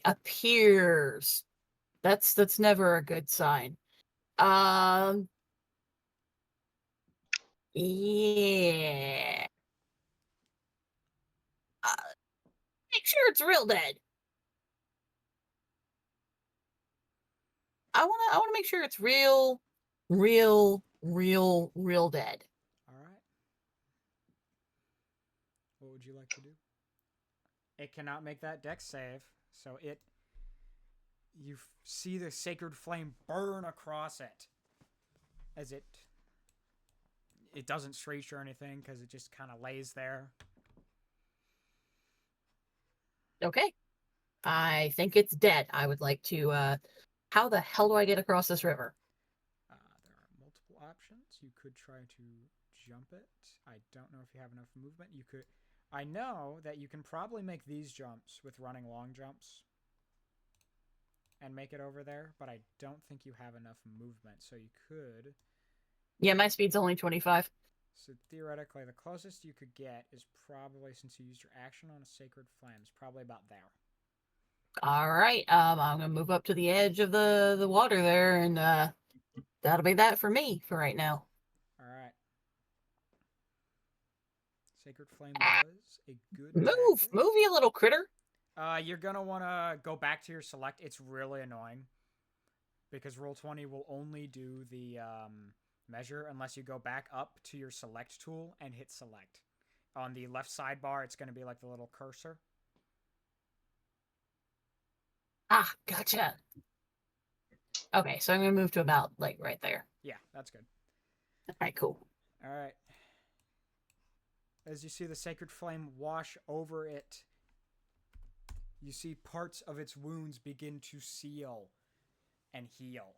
Appears. That's never a good sign. Yeah. Make sure it's real dead. I wanna make sure it's real dead. All right. What would you like to do? It cannot make that dex save, so you see the sacred flame burn across it as it doesn't screech or anything because it just kind of lays there. Okay. I think it's dead. I would like to how the hell do I get across this river? There are multiple options. You could try to jump it. I don't know if you have enough movement. I know that you can probably make these jumps with running long jumps and make it over there, but I don't think you have enough movement, so you could. Yeah, my speed's only 25. So theoretically, the closest you could get is probably, since you used your action on a sacred flame, is probably about there. All right. I'm gonna move up to the edge of the water there, and that'll be that for me for right now. All right. Sacred flame was a good Move, tactic. move, you little critter. You're gonna want to go back to your select. It's really annoying because Roll20 will only do the measure unless you go back up to your select tool and hit select. On the left sidebar, it's going to be like the little cursor. Ah, gotcha. Okay, so I'm gonna move to about like right there. Yeah, that's good. All right, cool. All right. As you see the sacred flame wash over it, you see parts of its wounds begin to seal and heal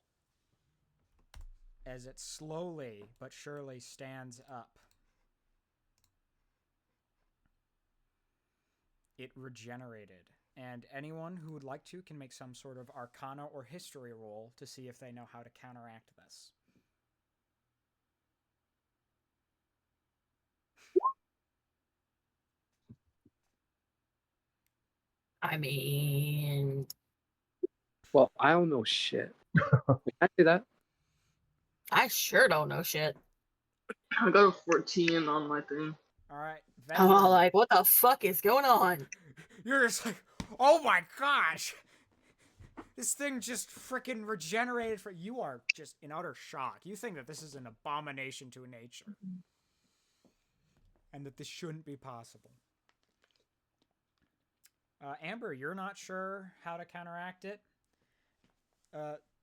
as it slowly but surely stands up. It regenerated, and anyone who would like to can make some sort of arcana or history roll to see if they know how to counteract this. I mean, Well, I don't know shit. Can I say that? I sure don't know shit. I got a 14 on my thing. All right, I'm all Veteran. like, what the fuck is going on? You're just like, oh my gosh! This thing just freaking regenerated for you. Are just in utter shock. You think that this is an abomination to nature. And that this shouldn't be possible. Amber, you're not sure how to counteract it.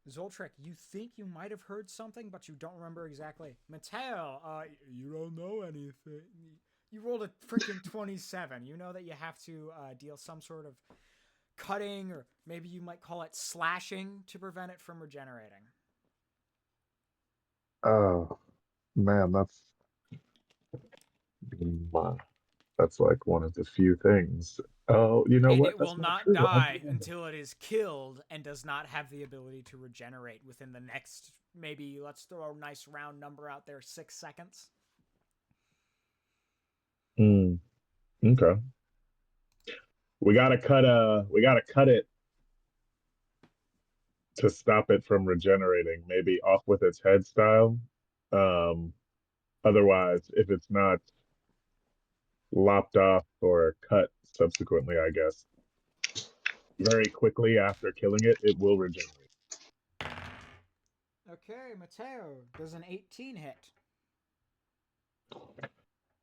Zoltrek, you think you might have heard something, but you don't remember exactly. Mattel, you don't know anything. You rolled a freaking 27. You know that you have to deal some sort of cutting, or maybe you might call it slashing, to prevent it from regenerating. Oh man, that's like one of the few things. Oh, you know And what? it That's will not not true. die until it is killed and does not have the ability to regenerate within the next, maybe, let's throw a nice round number out there, 6 seconds. Okay. We gotta cut it to stop it from regenerating. Maybe off with its head style. Otherwise, if it's not lopped off or cut subsequently, I guess, very quickly after killing it, it will regenerate. Okay, Mateo, does an 18 hit?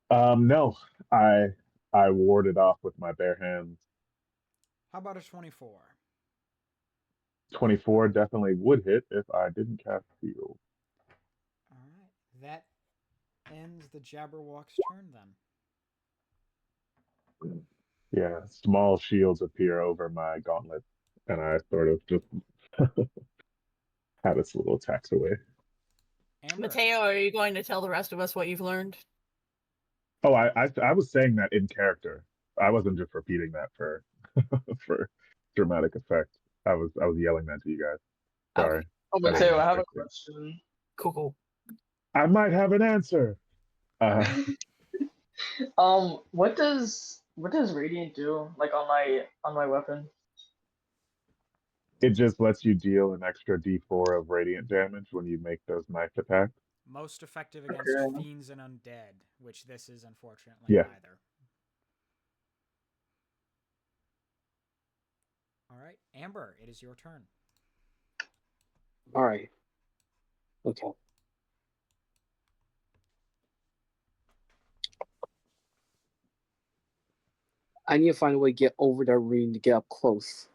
No, I warded off with my bare hands. How about a 24? 24 definitely would hit if I didn't cast heal. All right, that ends the Jabberwock's turn then. Yeah, small shields appear over my gauntlet. and I sort of just had its little attacks away. Amber. Mateo, are you going to tell the rest of us what you've learned? Oh, I was saying that in character. I wasn't just repeating that for for dramatic effect. I was yelling that to you guys. Sorry. Okay. Oh, I didn't Mateo, I have a expect it. question. Cool. I might have an answer. What does radiant do? Like on my weapon? It just lets you deal an extra D4 of radiant damage when you make those knife attacks. Most effective against Okay. fiends and undead, which this is unfortunately Yeah. neither. All right, Amber, it is your turn. All right. Okay. I need to find a way to get over that ring to get up close.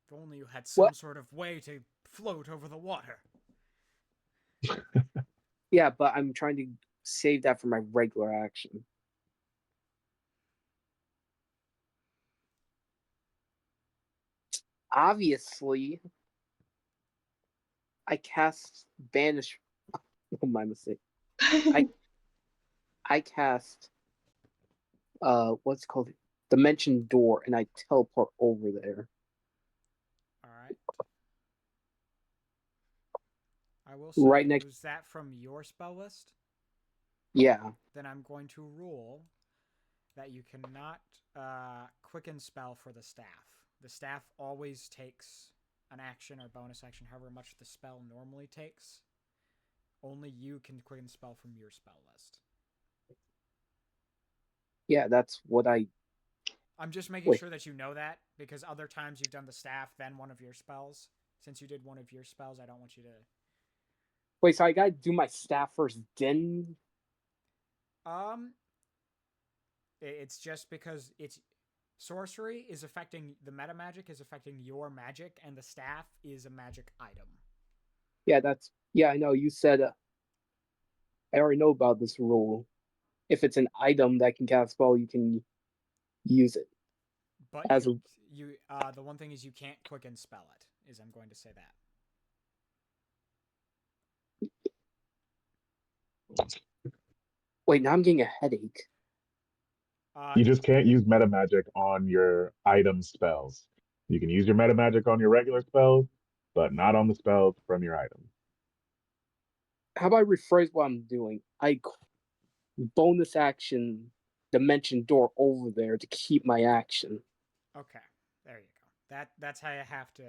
If only you had some What? sort of way to float over the water. Yeah, but I'm trying to save that for my regular action. Obviously, I cast Banish. Oh, my mistake. I cast what's it called? Dimension Door, and I teleport over there. All right. I will say, Right next. was that from your spell list? Yeah. Then I'm going to rule that you cannot quicken spell for the staff. The staff always takes an action or bonus action, however much the spell normally takes. Only you can quicken spell from your spell list. Yeah, that's what I. I'm just making Wait. sure that you know that, because other times you've done the staff, then one of your spells. Since you did one of your spells, I don't want you to... Wait, so I gotta do my staff first, then. It's just because it's... Sorcery is affecting... The meta magic is affecting your magic, and the staff is a magic item. Yeah, that's. Yeah, I know. You said. I already know about this rule. If it's an item that can cast spell, you can use it. But As the one thing is you can't quicken spell it, is I'm going to say that. Wait, now I'm getting a headache. You just can't use meta magic on your item spells. You can use your meta magic on your regular spells, but not on the spells from your item. How about I rephrase what I'm doing? I bonus action Dimension Door over there to keep my action. Okay, there you go. That's how you have to...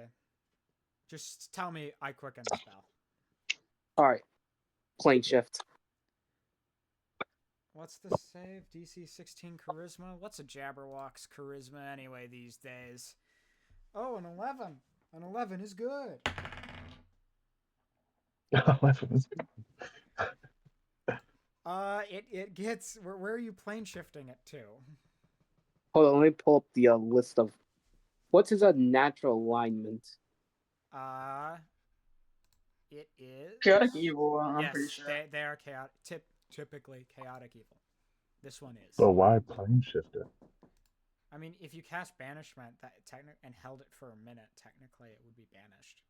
Just tell me I quicken the spell. Alright. Plane shift. What's the save? DC 16 charisma? What's a Jabberwock's charisma anyway these days? Oh, an 11. An 11 is good. 11 is good. It gets... Where are you plane shifting it to? Hold on, let me pull up the list of... What's his natural alignment? It is... Chaotic evil, I'm yes, pretty sure. they are chaotic. Typically chaotic evil. This one is. So why plane shifter? I mean, if you cast banishment and held it for a minute, technically it would be banished.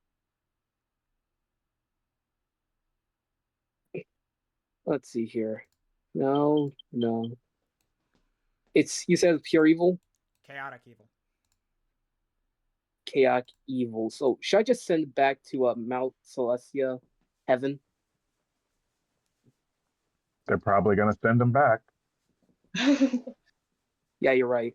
Let's see here. No. It's... You said pure evil? Chaotic evil. Chaotic evil. So should I just send it back to Mount Celestia Heaven? They're probably going to send them back, Yeah, you're right.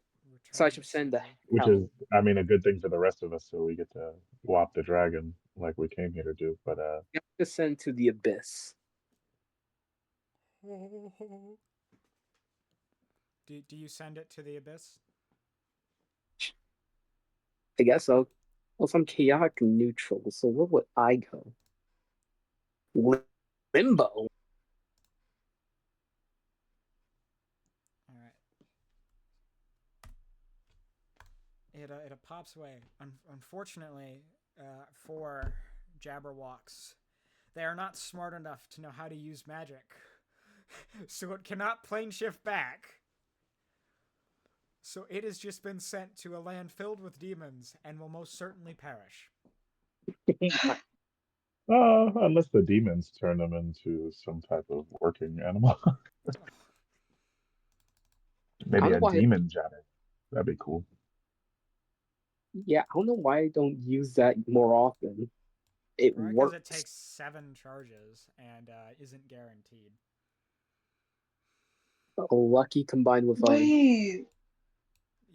So I Return should to send the sender. which hell. is, I mean, a good thing for the rest of us, so we get to whop the dragon like we came here to do. But Yeah, just send to the abyss. Do you send it to the abyss? I guess so. Well, I'm chaotic neutral, so where would I go? Limbo. All right. It pops away. Unfortunately, for Jabberwocks, they are not smart enough to know how to use magic, so it cannot plane shift back. So it has just been sent to a land filled with demons and will most certainly perish. Unless the demons turn them into some type of working animal. I Maybe don't know a why. demon jabber. That'd be cool. Yeah, I don't know why I don't use that more often. It Right, because works. it takes 7 charges and isn't guaranteed. Lucky combined with Wait,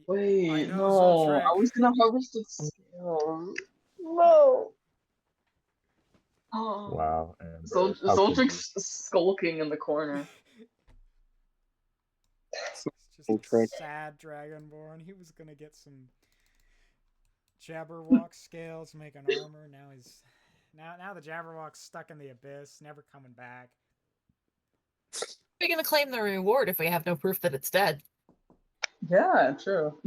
I wait, know, no. Zoltrek. I was gonna harvest its scales. No. Oh. Wow, Amber, how could you? Zoltric's skulking in the corner. It's just a Trick. sad dragonborn. He was gonna get some Jabberwock scales, make an armor. Now the Jabberwock's stuck in the abyss, never coming back. We're gonna claim the reward if we have no proof that it's dead. Yeah, true.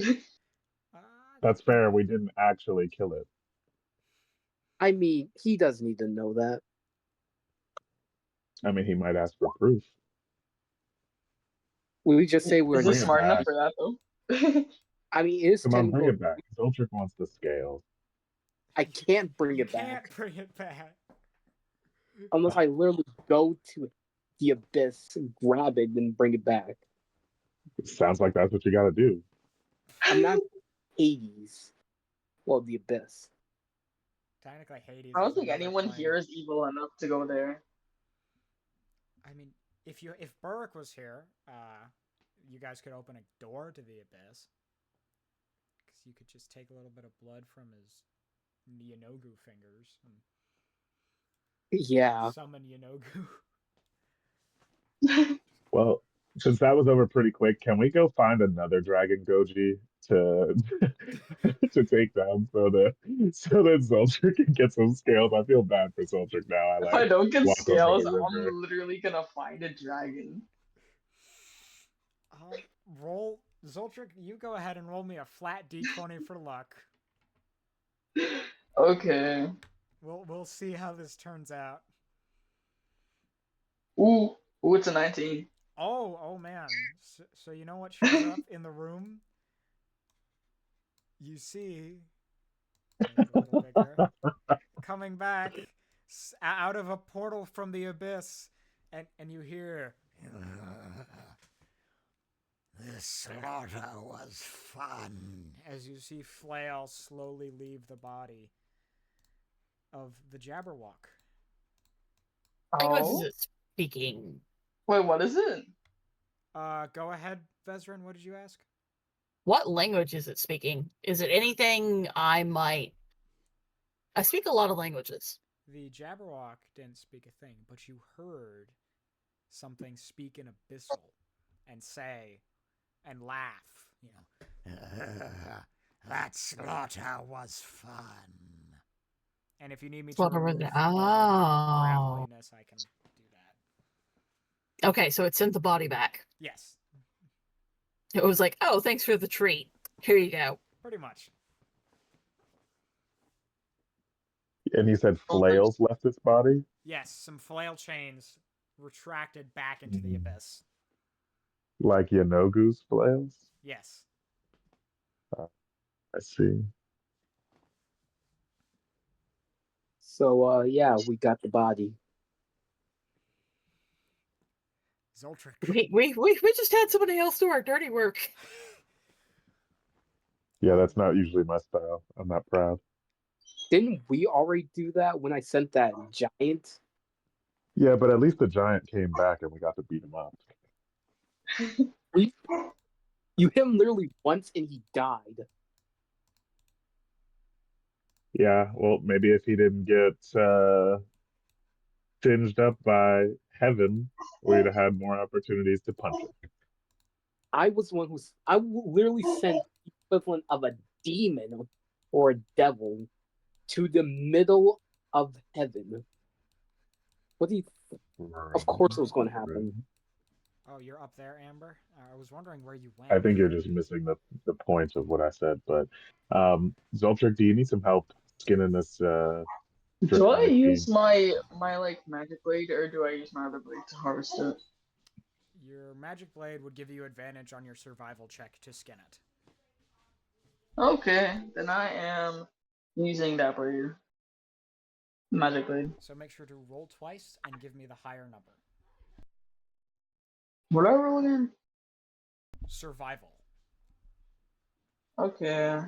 Uh, That's fair. We didn't actually kill it. I mean, he doesn't need to know that. I mean, he might ask for proof. We just say we're Is Bring this it smart enough back. for that though? I mean, it is Come on, bring technical. it back. Zoltric wants the scales. I can't bring you it can't back bring it back. unless I literally go to the abyss, grab it, and bring it back. Sounds like that's what you got to do. I'm not Hades. Well, the abyss. Technically, Hades. I don't is think another anyone plane. here is evil enough to go there. I mean, if Burrick was here, you guys could open a door to the abyss. Because you could just take a little bit of blood from his Yanogu fingers and Yeah. summon Yanogu. Well, since that was over pretty quick, can we go find another dragon Goji to to take down so that Zoltric can get some scales? I feel bad for Zoltric now. I If I like don't get walk over scales, the river. I'm literally gonna find a dragon. Roll Zoltric. You go ahead and roll me a flat d20 for luck. Okay. We'll see how this turns out. Ooh, it's a 19. Oh man. So you know what shows up in the room? You see, make it a little bigger, coming back out of a portal from the abyss, and you hear, "This slaughter was fun," as you see Flail slowly leave the body of the Jabberwock. Language is Oh? it speaking? Wait, what is it? Go ahead, Vezran. What did you ask? What language is it speaking? Is it anything I might? I speak a lot of languages. The Jabberwock didn't speak a thing, but you heard something speak in Abyssal and say and laugh. You know, that slaughter was fun. And if you need me to Slaughter was- remove Oh. graveliness, I can do that. Okay, so it sent the body back. Yes, It was like, oh, thanks for the treat. Here you go. pretty much. And he said flails left its body. Yes, some flail chains retracted back into the abyss. Like Yanogu's flails. Yes. I see. So, yeah, we got the body. Zoltric. We just had somebody else do our dirty work. Yeah, that's not usually my style. I'm not proud. Didn't we already do that when I sent that giant? Yeah, but at least the giant came back and we got to beat him up. You hit him literally once and he died. Yeah, well, maybe if he didn't get singed up by heaven, we'd have had more opportunities to punch him. I was the one I literally sent the equivalent of a demon or a devil to the middle of heaven. What do you? Of course, it was going to happen. Oh, you're up there, Amber? I was wondering where you went. I think you're just missing the point of what I said. But Zoltric, do you need some help skinning this? Do I use my like magic blade, or do I use my other blade to harvest it? Your magic blade would give you advantage on your survival check to skin it. Okay, then I am using that blade. Magic blade. So make sure to roll twice and give me the higher number. What I roll again? Survival. Okay.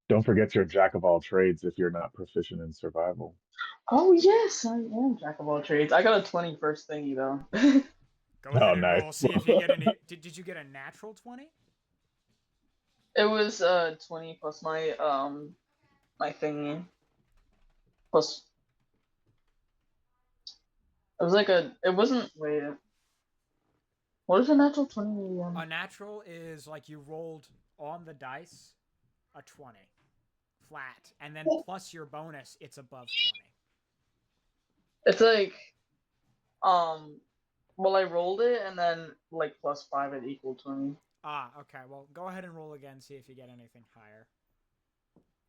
Don't forget your jack of all trades if you're not proficient in survival. Oh yes, I am jack of all trades. I got a 20 first thingy though. Go Oh, ahead and nice. roll. See if you get any. Did you get a natural 20? It was 20 plus my thingy. Plus it was like it wasn't wait. What is a natural 20 again? A natural is like you rolled on the dice a 20 flat, and then plus your bonus, it's above 20. It's like well I rolled it and then like plus 5 it equaled 20. Ah, okay. Well, go ahead and roll again. See if you get anything higher.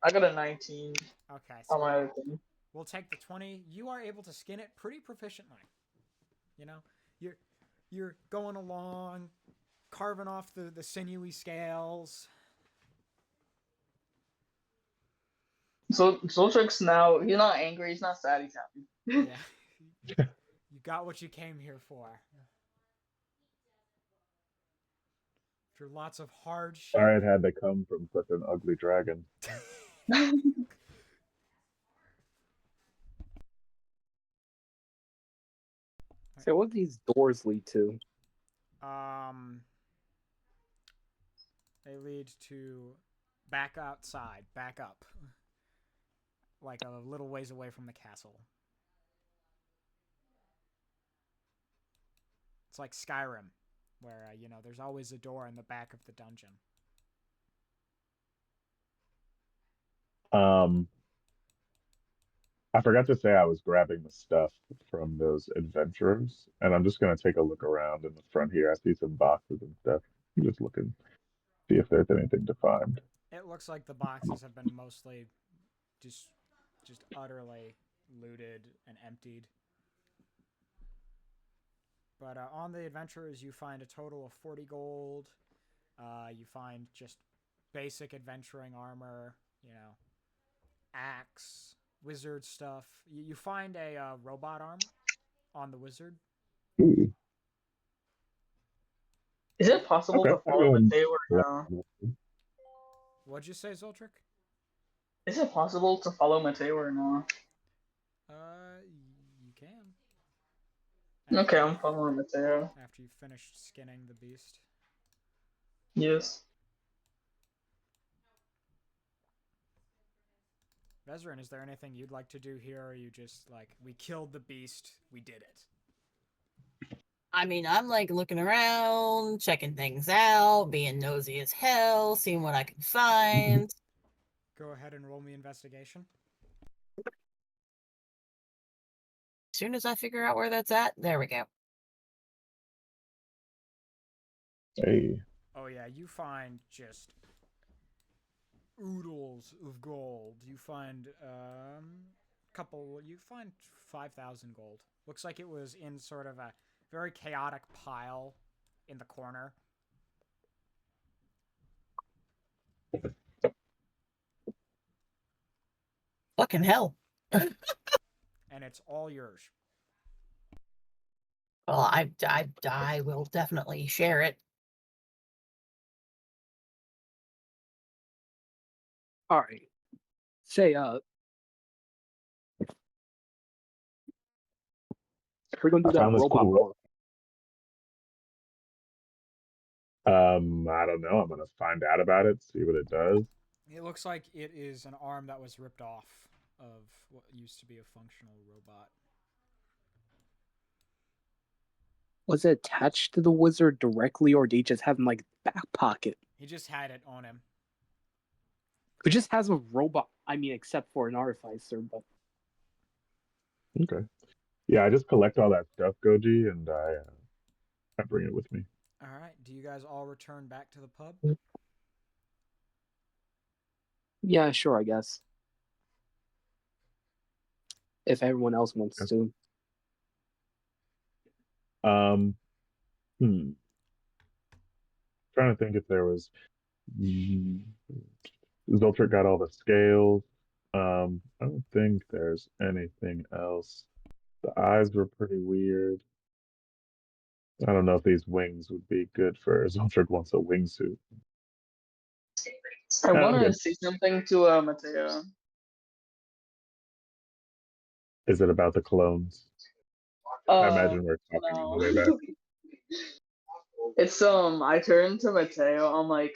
I got a 19 Okay, on so my other thing. we'll take the 20. You are able to skin it pretty proficiently. You know, you're going along, carving off the sinewy scales. So Soltrick's now he's not angry, he's not sad, he's happy. Yeah, you got what you came here for. After lots of hardship. Sorry it had to come from such an ugly dragon. So what do these doors lead to? They lead to back outside, back up, like a little ways away from the castle. It's like Skyrim, where there's always a door in the back of the dungeon. I forgot to say I was grabbing the stuff from those adventurers, and I'm just gonna take a look around in the front here. I see some boxes and stuff. I'm just looking, see if there's anything to find. It looks like the boxes have been mostly just utterly looted and emptied. But on the adventurers, you find a total of 40 gold. You find just basic adventuring armor, axe, wizard stuff. You find a robot arm on the wizard. Ooh, Is it possible okay, to I'll follow go and Mateo or no? What'd you say, Zoltric? Is it possible to follow Mateo or no? You can. Okay, I'm following Mateo. After you've finished skinning the beast. Yes. Vezran, is there anything you'd like to do here, or are you just like, we killed the beast, we did it? I mean, I'm like looking around, checking things out, being nosy as hell, seeing what I can find. Go ahead and roll me investigation. As soon as I figure out where that's at, there we go. Hey, Oh yeah, you find just oodles of gold. You find you find 5,000 gold. Looks like it was in sort of a very chaotic pile in the corner. Fucking hell. And it's all yours. Well, I will definitely share it. All right. Say, if we're gonna do I that found this robot cool. war, I don't know. I'm gonna find out about it, see what it does. It looks like it is an arm that was ripped off of what used to be a functional robot. was it attached to the wizard directly, or they just have him like back pocket? He just had it on him. Who just has a robot? I mean, except for an artificer, but Okay. Yeah, I just collect all that stuff, Goji, and I bring it with me. All right. Do you guys all return back to the pub? yeah, sure, I guess. If everyone else wants Yes. to. Um, hmm. trying to think if there was. Zoltric got all the scales. I don't think there's anything else. The eyes were pretty weird. I don't know if these wings would be good for Zoltric wants a wingsuit. I want to Okay. say something to Mateo. Is it about the clones? I imagine we're talking on the way back. No. It's I turned to Mateo. I'm like,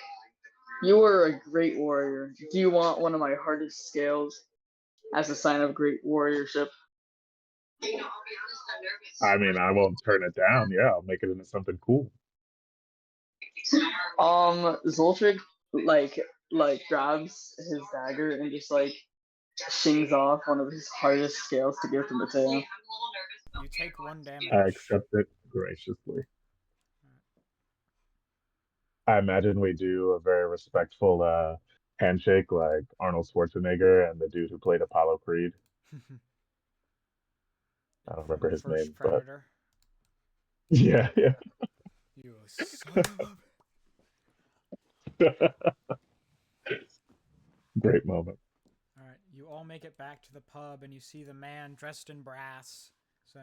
you were a great warrior. Do you want one of my hardest scales as a sign of great warriorship? I mean, I won't turn it down. Yeah, I'll make it into something cool. Zoltric like grabs his dagger and just like shings off one of his hardest scales to give to Mateo. You take 1 damage. I accept it graciously. I imagine we do a very respectful handshake like Arnold Schwarzenegger and the dude who played Apollo Creed. I don't remember his First name, Predator. but yeah. You son of a... Great moment. All right, you all make it back to the pub, and you see the man dressed in brass. So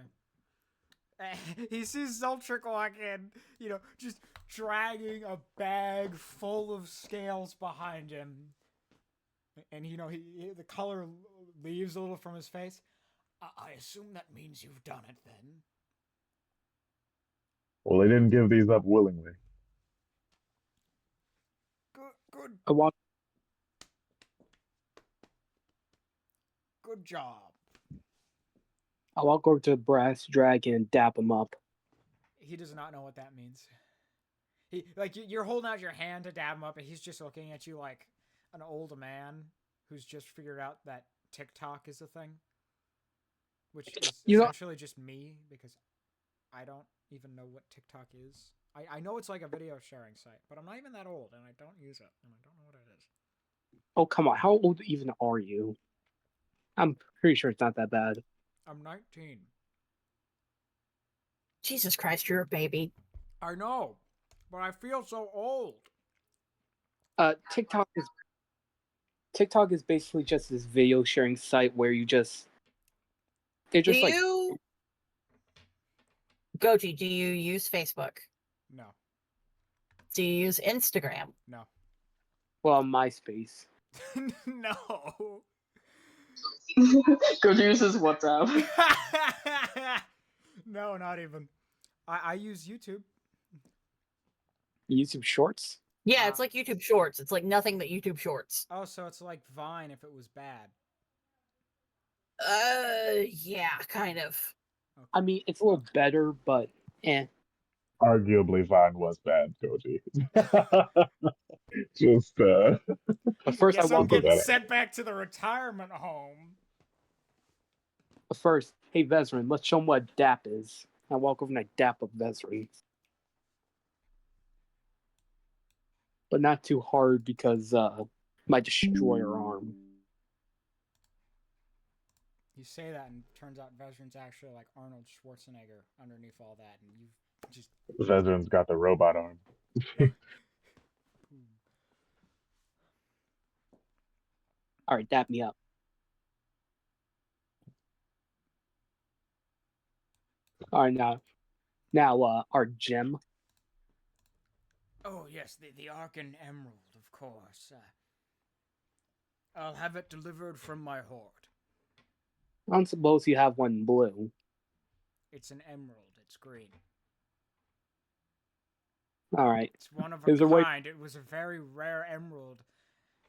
he sees Zoltric walk in, just dragging a bag full of scales behind him, and the color leaves a little from his face. I assume that means you've done it then. Well, they didn't give these up willingly. Good. I walk. Good job. I walk over to the brass dragon and dap him up. He does not know what that means. You're holding out your hand to dab him up, and he's just looking at you like an old man who's just figured out that TikTok is a thing, which is essentially just me because I don't even know what TikTok is. I know it's like a video sharing site, but I'm not even that old, and I don't use it, and I don't know what it is. Oh, come on. How old even are you? I'm pretty sure it's not that bad. I'm 19. Jesus Christ, you're a baby. I know, but I feel so old. TikTok is basically just this video sharing site where you just Goji, do you use Facebook? No. Do you use Instagram? No. Well, MySpace. No. Goji uses WhatsApp. No, not even. I use YouTube. YouTube Shorts? Yeah, it's like YouTube Shorts. It's like nothing but YouTube Shorts. Oh, so it's like Vine if it was bad. Yeah, kind of. Okay. I mean, it's a little better, but Arguably, Vine was bad, Goji. Just But first, Guess I I'm walk getting over. sent back to the retirement home. But first, hey Vezrin, let's show him what DAP is. I walk over and I dap up Vezrin. But not too hard because might destroy her arm. You say that, and it turns out Vezrin's actually like Arnold Schwarzenegger underneath all that, and you've just... Vezrin's got the robot arm. All right, dap me up. All right, now our gem. Oh, yes, the Arcan Emerald, of course. I'll have it delivered from my hoard. I don't suppose you have one blue. It's an emerald. It's green. All right. It's one of a kind. It was a very rare emerald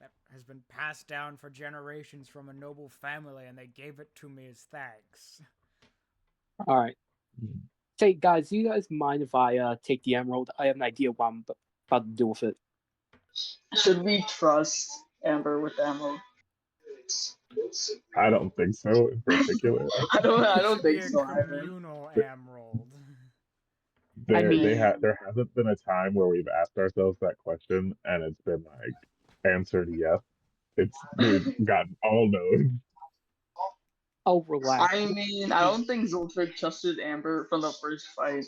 that has been passed down for generations from a noble family, and they gave it to me as thanks. All right. Say, guys, do you guys mind if I take the emerald? I have an idea what I'm about to do with it. Should we trust Amber with the emerald? I don't think so, in particular. I don't think so. A communal emerald. There hasn't been a time where we've asked ourselves that question and it's been like answered yes. We've gotten all no's. Oh, relax. I mean, I don't think Zoltric trusted Amber from the first fight.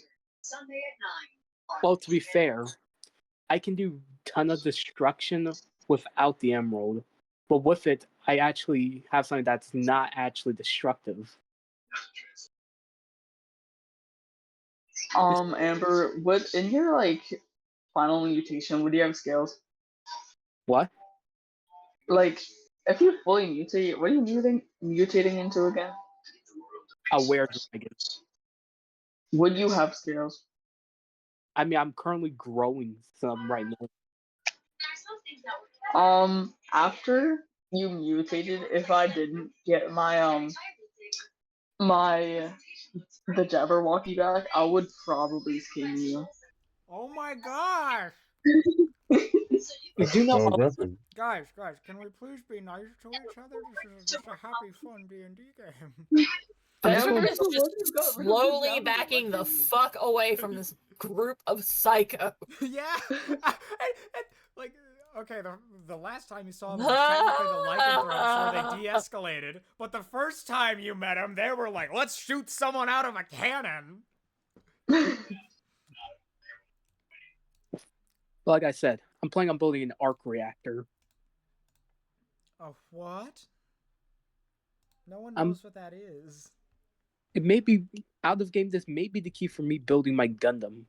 Well, to be fair, I can do ton of destruction without the emerald, but with it, I actually have something that's not actually destructive. Amber, what in your like final mutation? Would you have scales? What? Like, if you fully mutate, what are you mutating into again? A were dragon. Would you have scales? I mean, I'm currently growing some right now. After you mutated, if I didn't get my the Jabberwocky back, I would probably skin you. Oh my gosh! You do know So how aggressive. Guys, can we please be nice to each other? This is just a happy, fun D&D game. Vezran Amber, is what just you got rid of the slowly backing the Jabberwocky? fuck away from this group of psychos. Yeah, like okay, the last time you saw them was technically the lycanthropes where they de-escalated, but the first time you met them, they were like, "Let's shoot someone out of a cannon." like I said, I'm planning on building an arc reactor. A what? No one I'm- knows what that is. It may be out of game. This may be the key for me building my Gundam.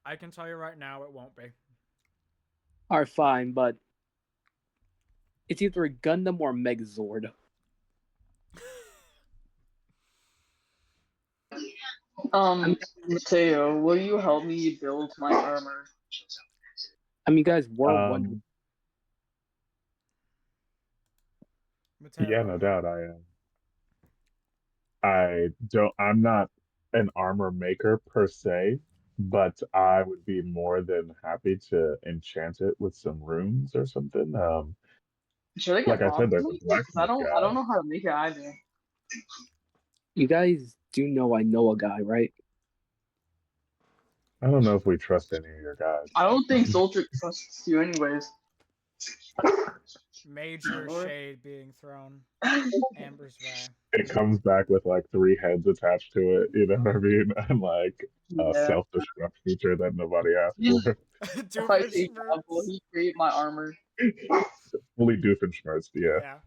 I can tell you right now, it won't be. Alright, fine, but it's either a Gundam or a Megazord. Mateo, will you help me build my armor? I mean, you guys were wondering. Mateo, Yeah, no doubt. I'm not an armor maker per se, but I would be more than happy to enchant it with some runes or something. Should I get Like I Bob said, to there's a make it? 'Cause I blacksmith don't guy. know how to make it either. You guys do know I know a guy, right? I don't know if we trust any of your guys. I don't think Zoltric trusts you anyways. major Or- shade being thrown Amber's way. It comes back with like 3 heads attached to it, you know what I mean? And like a Yeah. self-destruct feature that nobody asked for. If I take Bob, will Doofenshmirtz. he create my armor? Fully Doofenshmirtz, yeah. Yeah.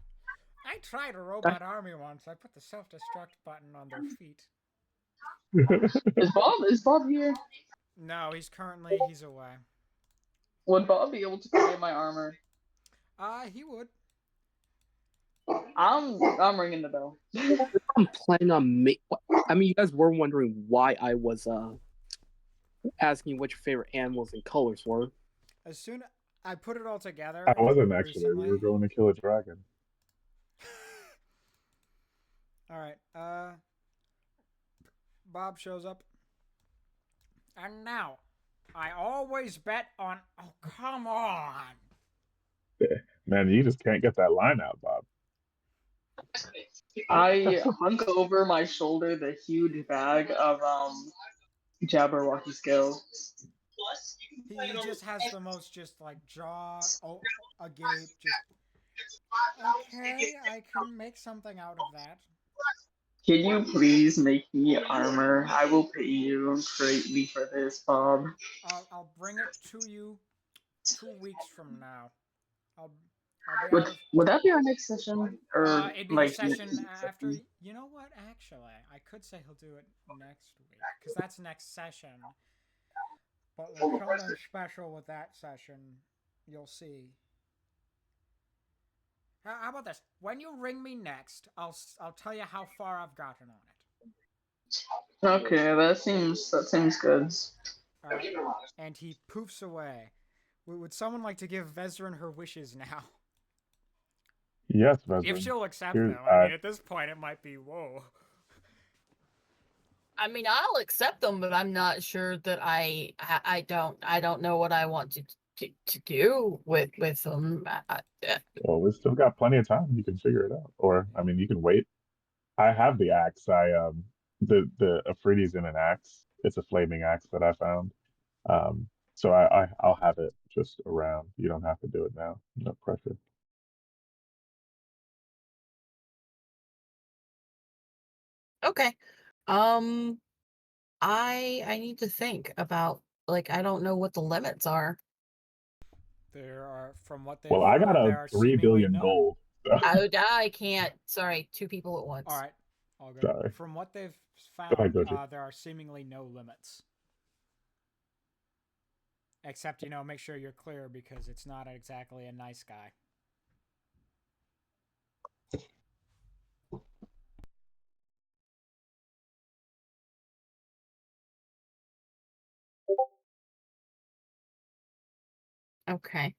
I tried a robot army once. I put the self-destruct button on their feet. Is Bob here? No, he's away. Would Bob be able to create my armor? He would. I'm ringing the bell. I'm planning on I mean, you guys were wondering why I was asking what your favorite animals and colors were. As soon I put it all together. I wasn't actually. recently. We were going to kill a dragon. All right. Bob shows up. And now, I always bet on. Oh, come on. Man, you just can't get that line out, Bob. I hung over my shoulder the huge bag of Jabberwocky scales. He just has the most just like jaw agape. Just okay. I can make something out of that. Can you please make me armor? I will pay you greatly for this, Bob. I'll bring it to you 2 weeks from now. I'll be out of. Would that be our next session? Or It'd be like the session after. You know what? Actually, I could say he'll do it next week because that's next session. But there's something special with that session. You'll see. How about this? When you ring me next, I'll tell you how far I've gotten on it. Okay, that seems good. All right. And he poofs away. Would someone like to give Vezran her wishes now? Yes, Vezran. If she'll accept Here's- them. I mean, at this point, it might be whoa. I mean, I'll accept them, but I'm not sure that I don't know what I want to do with them. Well, we still got plenty of time. You can figure it out, or I mean, you can wait. I have the axe. The Afridi's in an axe. It's a flaming axe that I found. So I'll have it just around. You don't have to do it now. No pressure. Okay. I need to think about like I don't know what the limits are. There are, from what they've, Well, I got there a are 3 seemingly billion none. gold. So. I can't. Sorry, 2 people at once. All right, all good. Sorry. From what they've Go ahead, found, Goji. there are seemingly no limits. Except, make sure you're clear because it's not exactly a nice guy. Okay.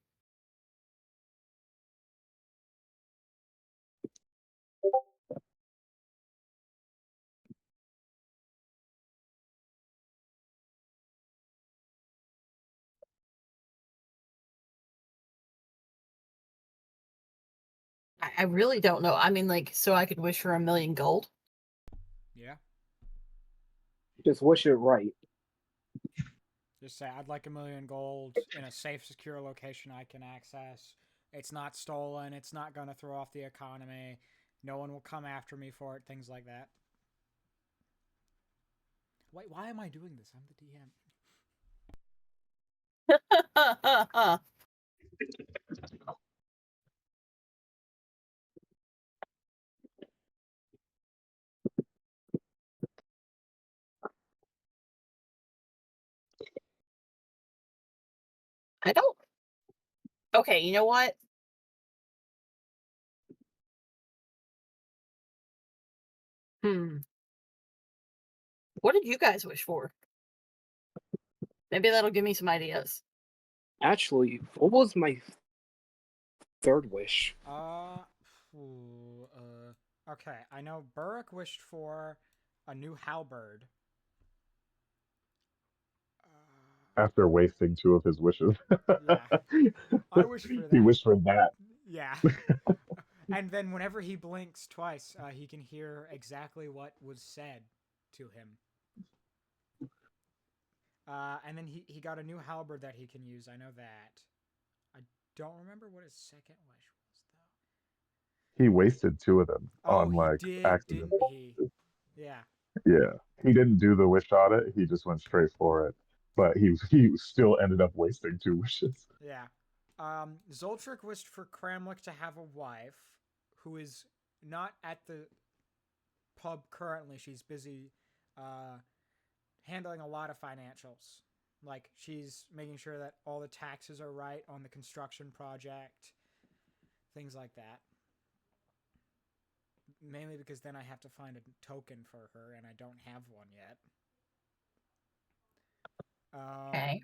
I really don't know. I mean, like, so I could wish for 1,000,000 gold? Yeah. Just wish it right. Just say, I'd like 1,000,000 gold in a safe, secure location I can access. It's not stolen. It's not going to throw off the economy. No one will come after me for it. Things like that. Wait, why am I doing this? I'm the DM. I don't. Okay, you know what? What did you guys wish for? Maybe that'll give me some ideas. Actually, what was my third wish? Okay. I know Burrick wished for a new halberd. After wasting 2 of his wishes. Yeah. I wish for that. He wished for that. Yeah. And then whenever he blinks twice, he can hear exactly what was said to him. And then he got a new halberd that he can use. I know that. I don't remember what his second wish was, though. He wasted 2 of them on he like did, accident. didn't he? Yeah. Yeah, he didn't do the wish audit. He just went straight for it. But he still ended up wasting 2 wishes. Yeah. Zoltric wished for Kramlik to have a wife who is not at the pub currently. She's busy handling a lot of financials. Like, she's making sure that all the taxes are right on the construction project, things like that. Mainly because then I have to find a token for her, and I don't have one yet. Okay.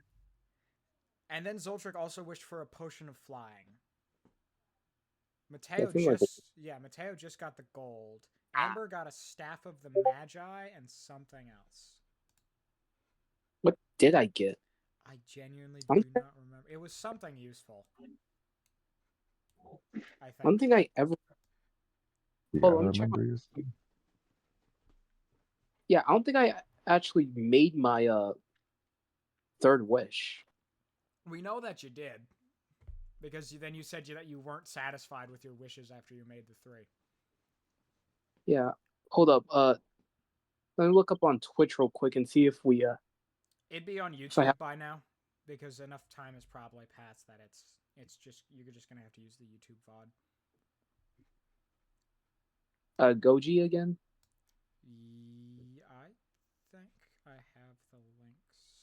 And then Zoltric also wished for a potion of flying. I think like Mateo just got the gold. Amber got a staff of the Magi and something else. what did I get? I genuinely do not remember. It was something useful. I think. I don't think I ever. You Oh, gotta let me check. remember your stuff. Yeah, I don't think I actually made my third wish. We know that you did. Because then you said that you weren't satisfied with your wishes after you made the 3. Yeah. Hold up. Let me look up on Twitch real quick and see if we It'd be on YouTube by now, because enough time has probably passed that it's just you're just gonna have to use the YouTube VOD. Goji again. I think I have the link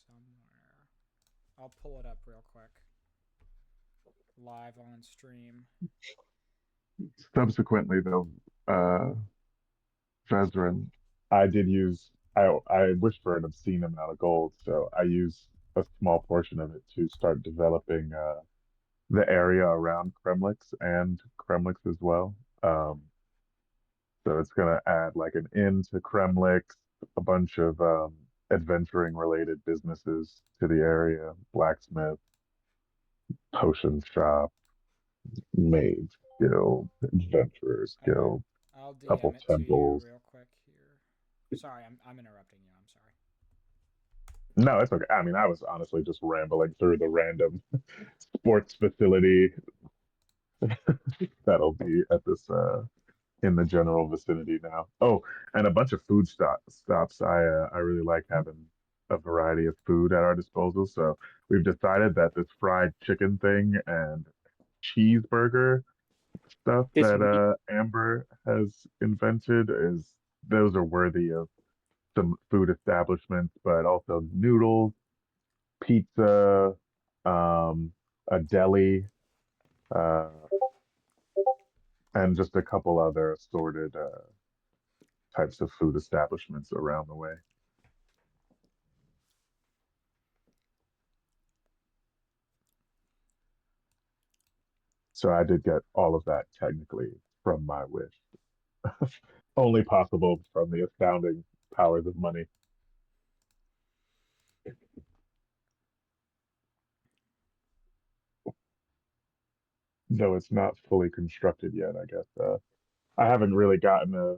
somewhere. I'll pull it up real quick. Live on stream. Subsequently, though, Vezran, I did use. I wished for an obscene amount of gold, so I used a small portion of it to start developing the area around Kremlix and Kremlix as well. So it's gonna add like an inn to Kremlix, a bunch of adventuring related businesses to the area, blacksmith, potion shop, mage guild, adventurers Okay. guild, I'll DM couple it to you temples. real quick here. Sorry, I'm interrupting you. I'm sorry. No, it's okay. I mean, I was honestly just rambling through the random sports facility that'll be at this in the general vicinity now. Oh, and a bunch of food stops. I really like having a variety of food at our disposal. So we've decided that this fried chicken thing and cheeseburger stuff This that meat, Amber has invented is those are worthy of some food establishments, but also noodles, pizza, a deli, uh, and just a couple other assorted types of food establishments around the way. So I did get all of that technically from my wish. Only possible from the astounding powers of money. Though it's not fully constructed yet, I guess. I haven't really gotten a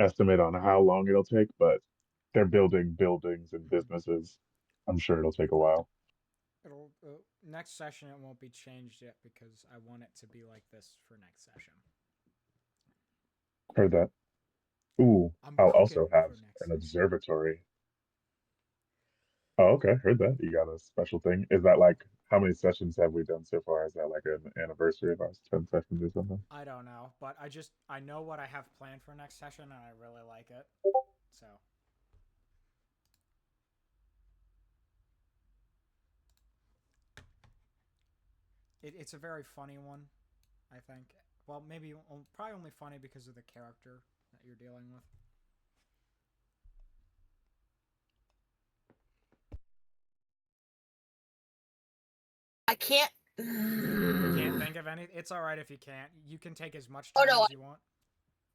estimate on how long it'll take, but they're building buildings and businesses. I'm sure it'll take a while. It'll next session it won't be changed yet because I want it to be like this for next session. Heard that. Ooh, I'm I'll cooking also have for next an session. observatory. Oh, okay, heard that. You got a special thing. Is that like how many sessions have we done so far? Is that like an anniversary of ours, 10 sessions or something? I don't know, but I know what I have planned for next session and I really like it. So it's a very funny one, I think. Well, maybe probably only funny because of the character that you're dealing with. I can't. Can't think of any. It's all right if you can't. You can take as much Oh time no, as you want.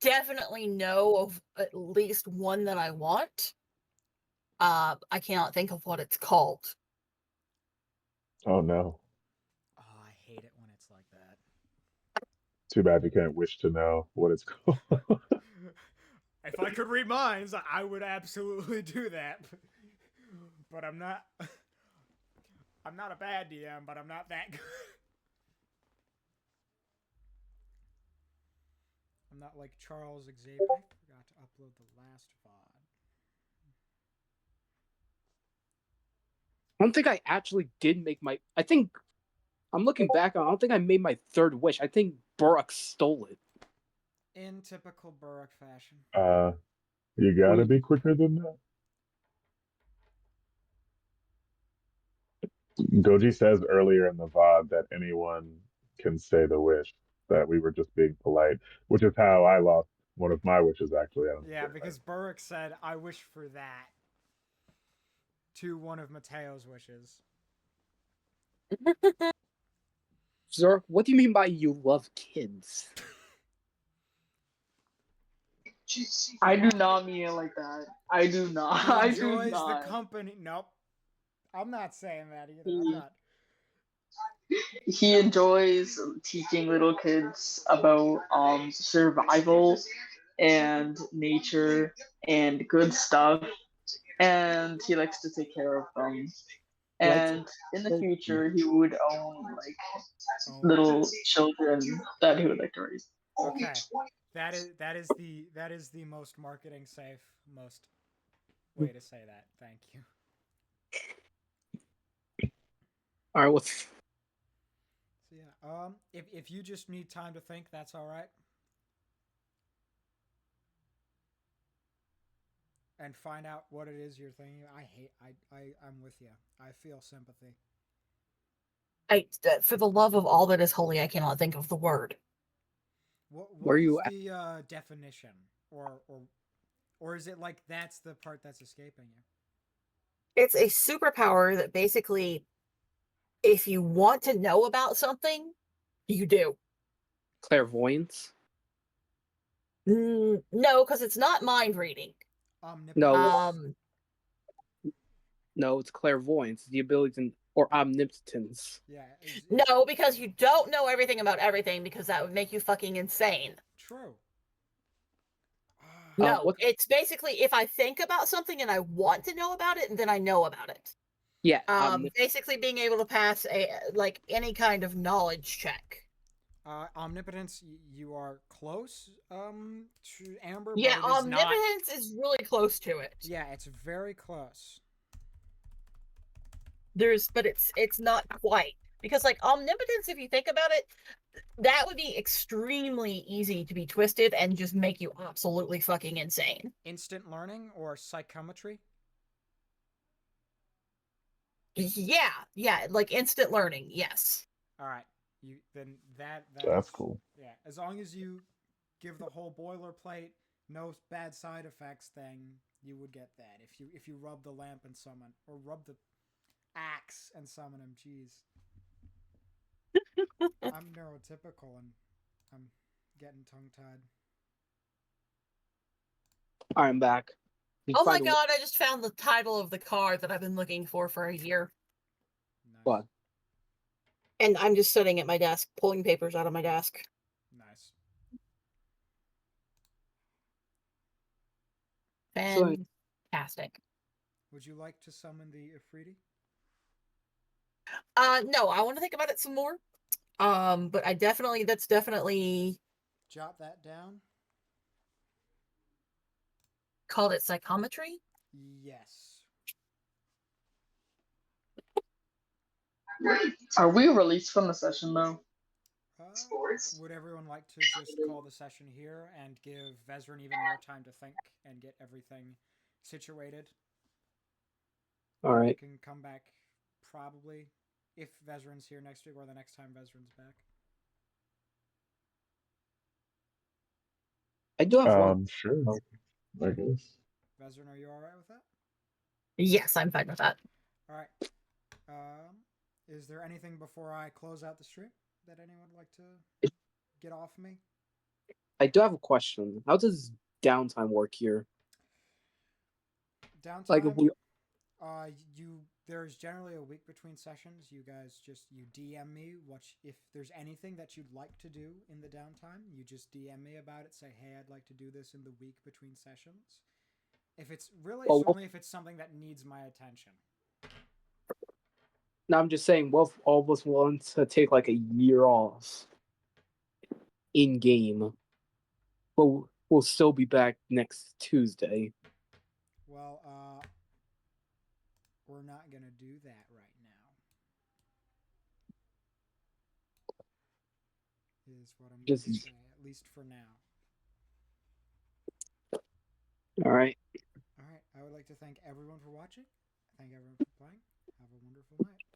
definitely know of at least one that I want. I cannot think of what it's called. Oh no. Oh, I hate it when it's like that. Too bad you can't wish to know what it's called. If I could read minds, I would absolutely do that. But I'm not. I'm not a bad DM, but I'm not that good. I'm not like Charles Xavier. I forgot to upload the last VOD. I don't think I actually did make my. I think I'm looking back. I don't think I made my third wish. I think Burak stole it. In typical Burrock fashion. You gotta be quicker than that. Goji says earlier in the VOD that anyone can say the wish, that we were just being polite, which is how I lost one of my wishes, actually. I don't Yeah, know. because Burrock said, I wish for that. To one of Mateo's wishes. Zerk, what do you mean by you love kids? I do not mean it like that. I do not. He I do enjoys the not. company. Nope. I'm not saying that either. I'm He, not. he enjoys teaching little kids about survival and nature and good stuff, and he likes to take care of them. And in the future, he would own like Oh. little children that he would like to raise. Okay. That is the most marketing safe, most way to say that. Thank you. All right, what's So yeah, if you just need time to think, that's all right. And find out what it is you're thinking. I'm with you. I feel sympathy. For the love of all that is holy, I cannot think of the word. What Where is you the definition, or is it like that's the part that's escaping you? It's a superpower that basically, if you want to know about something, you do. clairvoyance? No, because it's not mind reading. Omnipotence. No, it's clairvoyance. The ability to, or omnipotence. Yeah. No, because you don't know everything about everything, because that would make you fucking insane. True. No, it's basically if I think about something and I want to know about it, then I know about it. Yeah. Basically being able to pass any kind of knowledge check. Omnipotence, you are close to Amber, Yeah, but it is not. omnipotence is really close to it. Yeah, it's very close. But it's not quite, because like omnipotence, if you think about it, that would be extremely easy to be twisted and just make you absolutely fucking insane. Instant learning or psychometry? Yeah, like instant learning. Yes. All right, you then That's cool. Yeah, as long as you give the whole boilerplate, no bad side effects thing, you would get that. If you rub the lamp and summon, or rub the axe and summon him, jeez. I'm neurotypical and I'm getting tongue tied. I'm back. Oh my god, I just found the title of the card that I've been looking for a year. Nice. What? And I'm just sitting at my desk, pulling papers out of my desk. Nice. Fantastic. Would you like to summon the Ifriti? No, I want to think about it some more. But that's definitely Jot that down. called it psychometry. Yes. Are we released from the session though? Would everyone like to just call the session here and give Vezran even more time to think and get everything situated? All right. We can come back probably if Vezran's here next week or the next time Vezran's back. I do have one. Sure. I guess. Vezran, are you all right with that? Yes, I'm fine with that. All right. Is there anything before I close out the stream that anyone would like to get off me? I do have a question. How does downtime work here? Downtime. Like if we there's generally a week between sessions. You guys you DM me if there's anything that you'd like to do in the downtime, you just DM me about it. Say, hey, I'd like to do this in the week between sessions. If it's really only if it's something that needs my attention. No, I'm just saying, what if all of us want to take like a year off in game, but we'll still be back next Tuesday? Well, we're not gonna do that right now. Is what I'm gonna say, at least for now. All right. All right. I would like to thank everyone for watching. Thank everyone for playing. Have a wonderful night.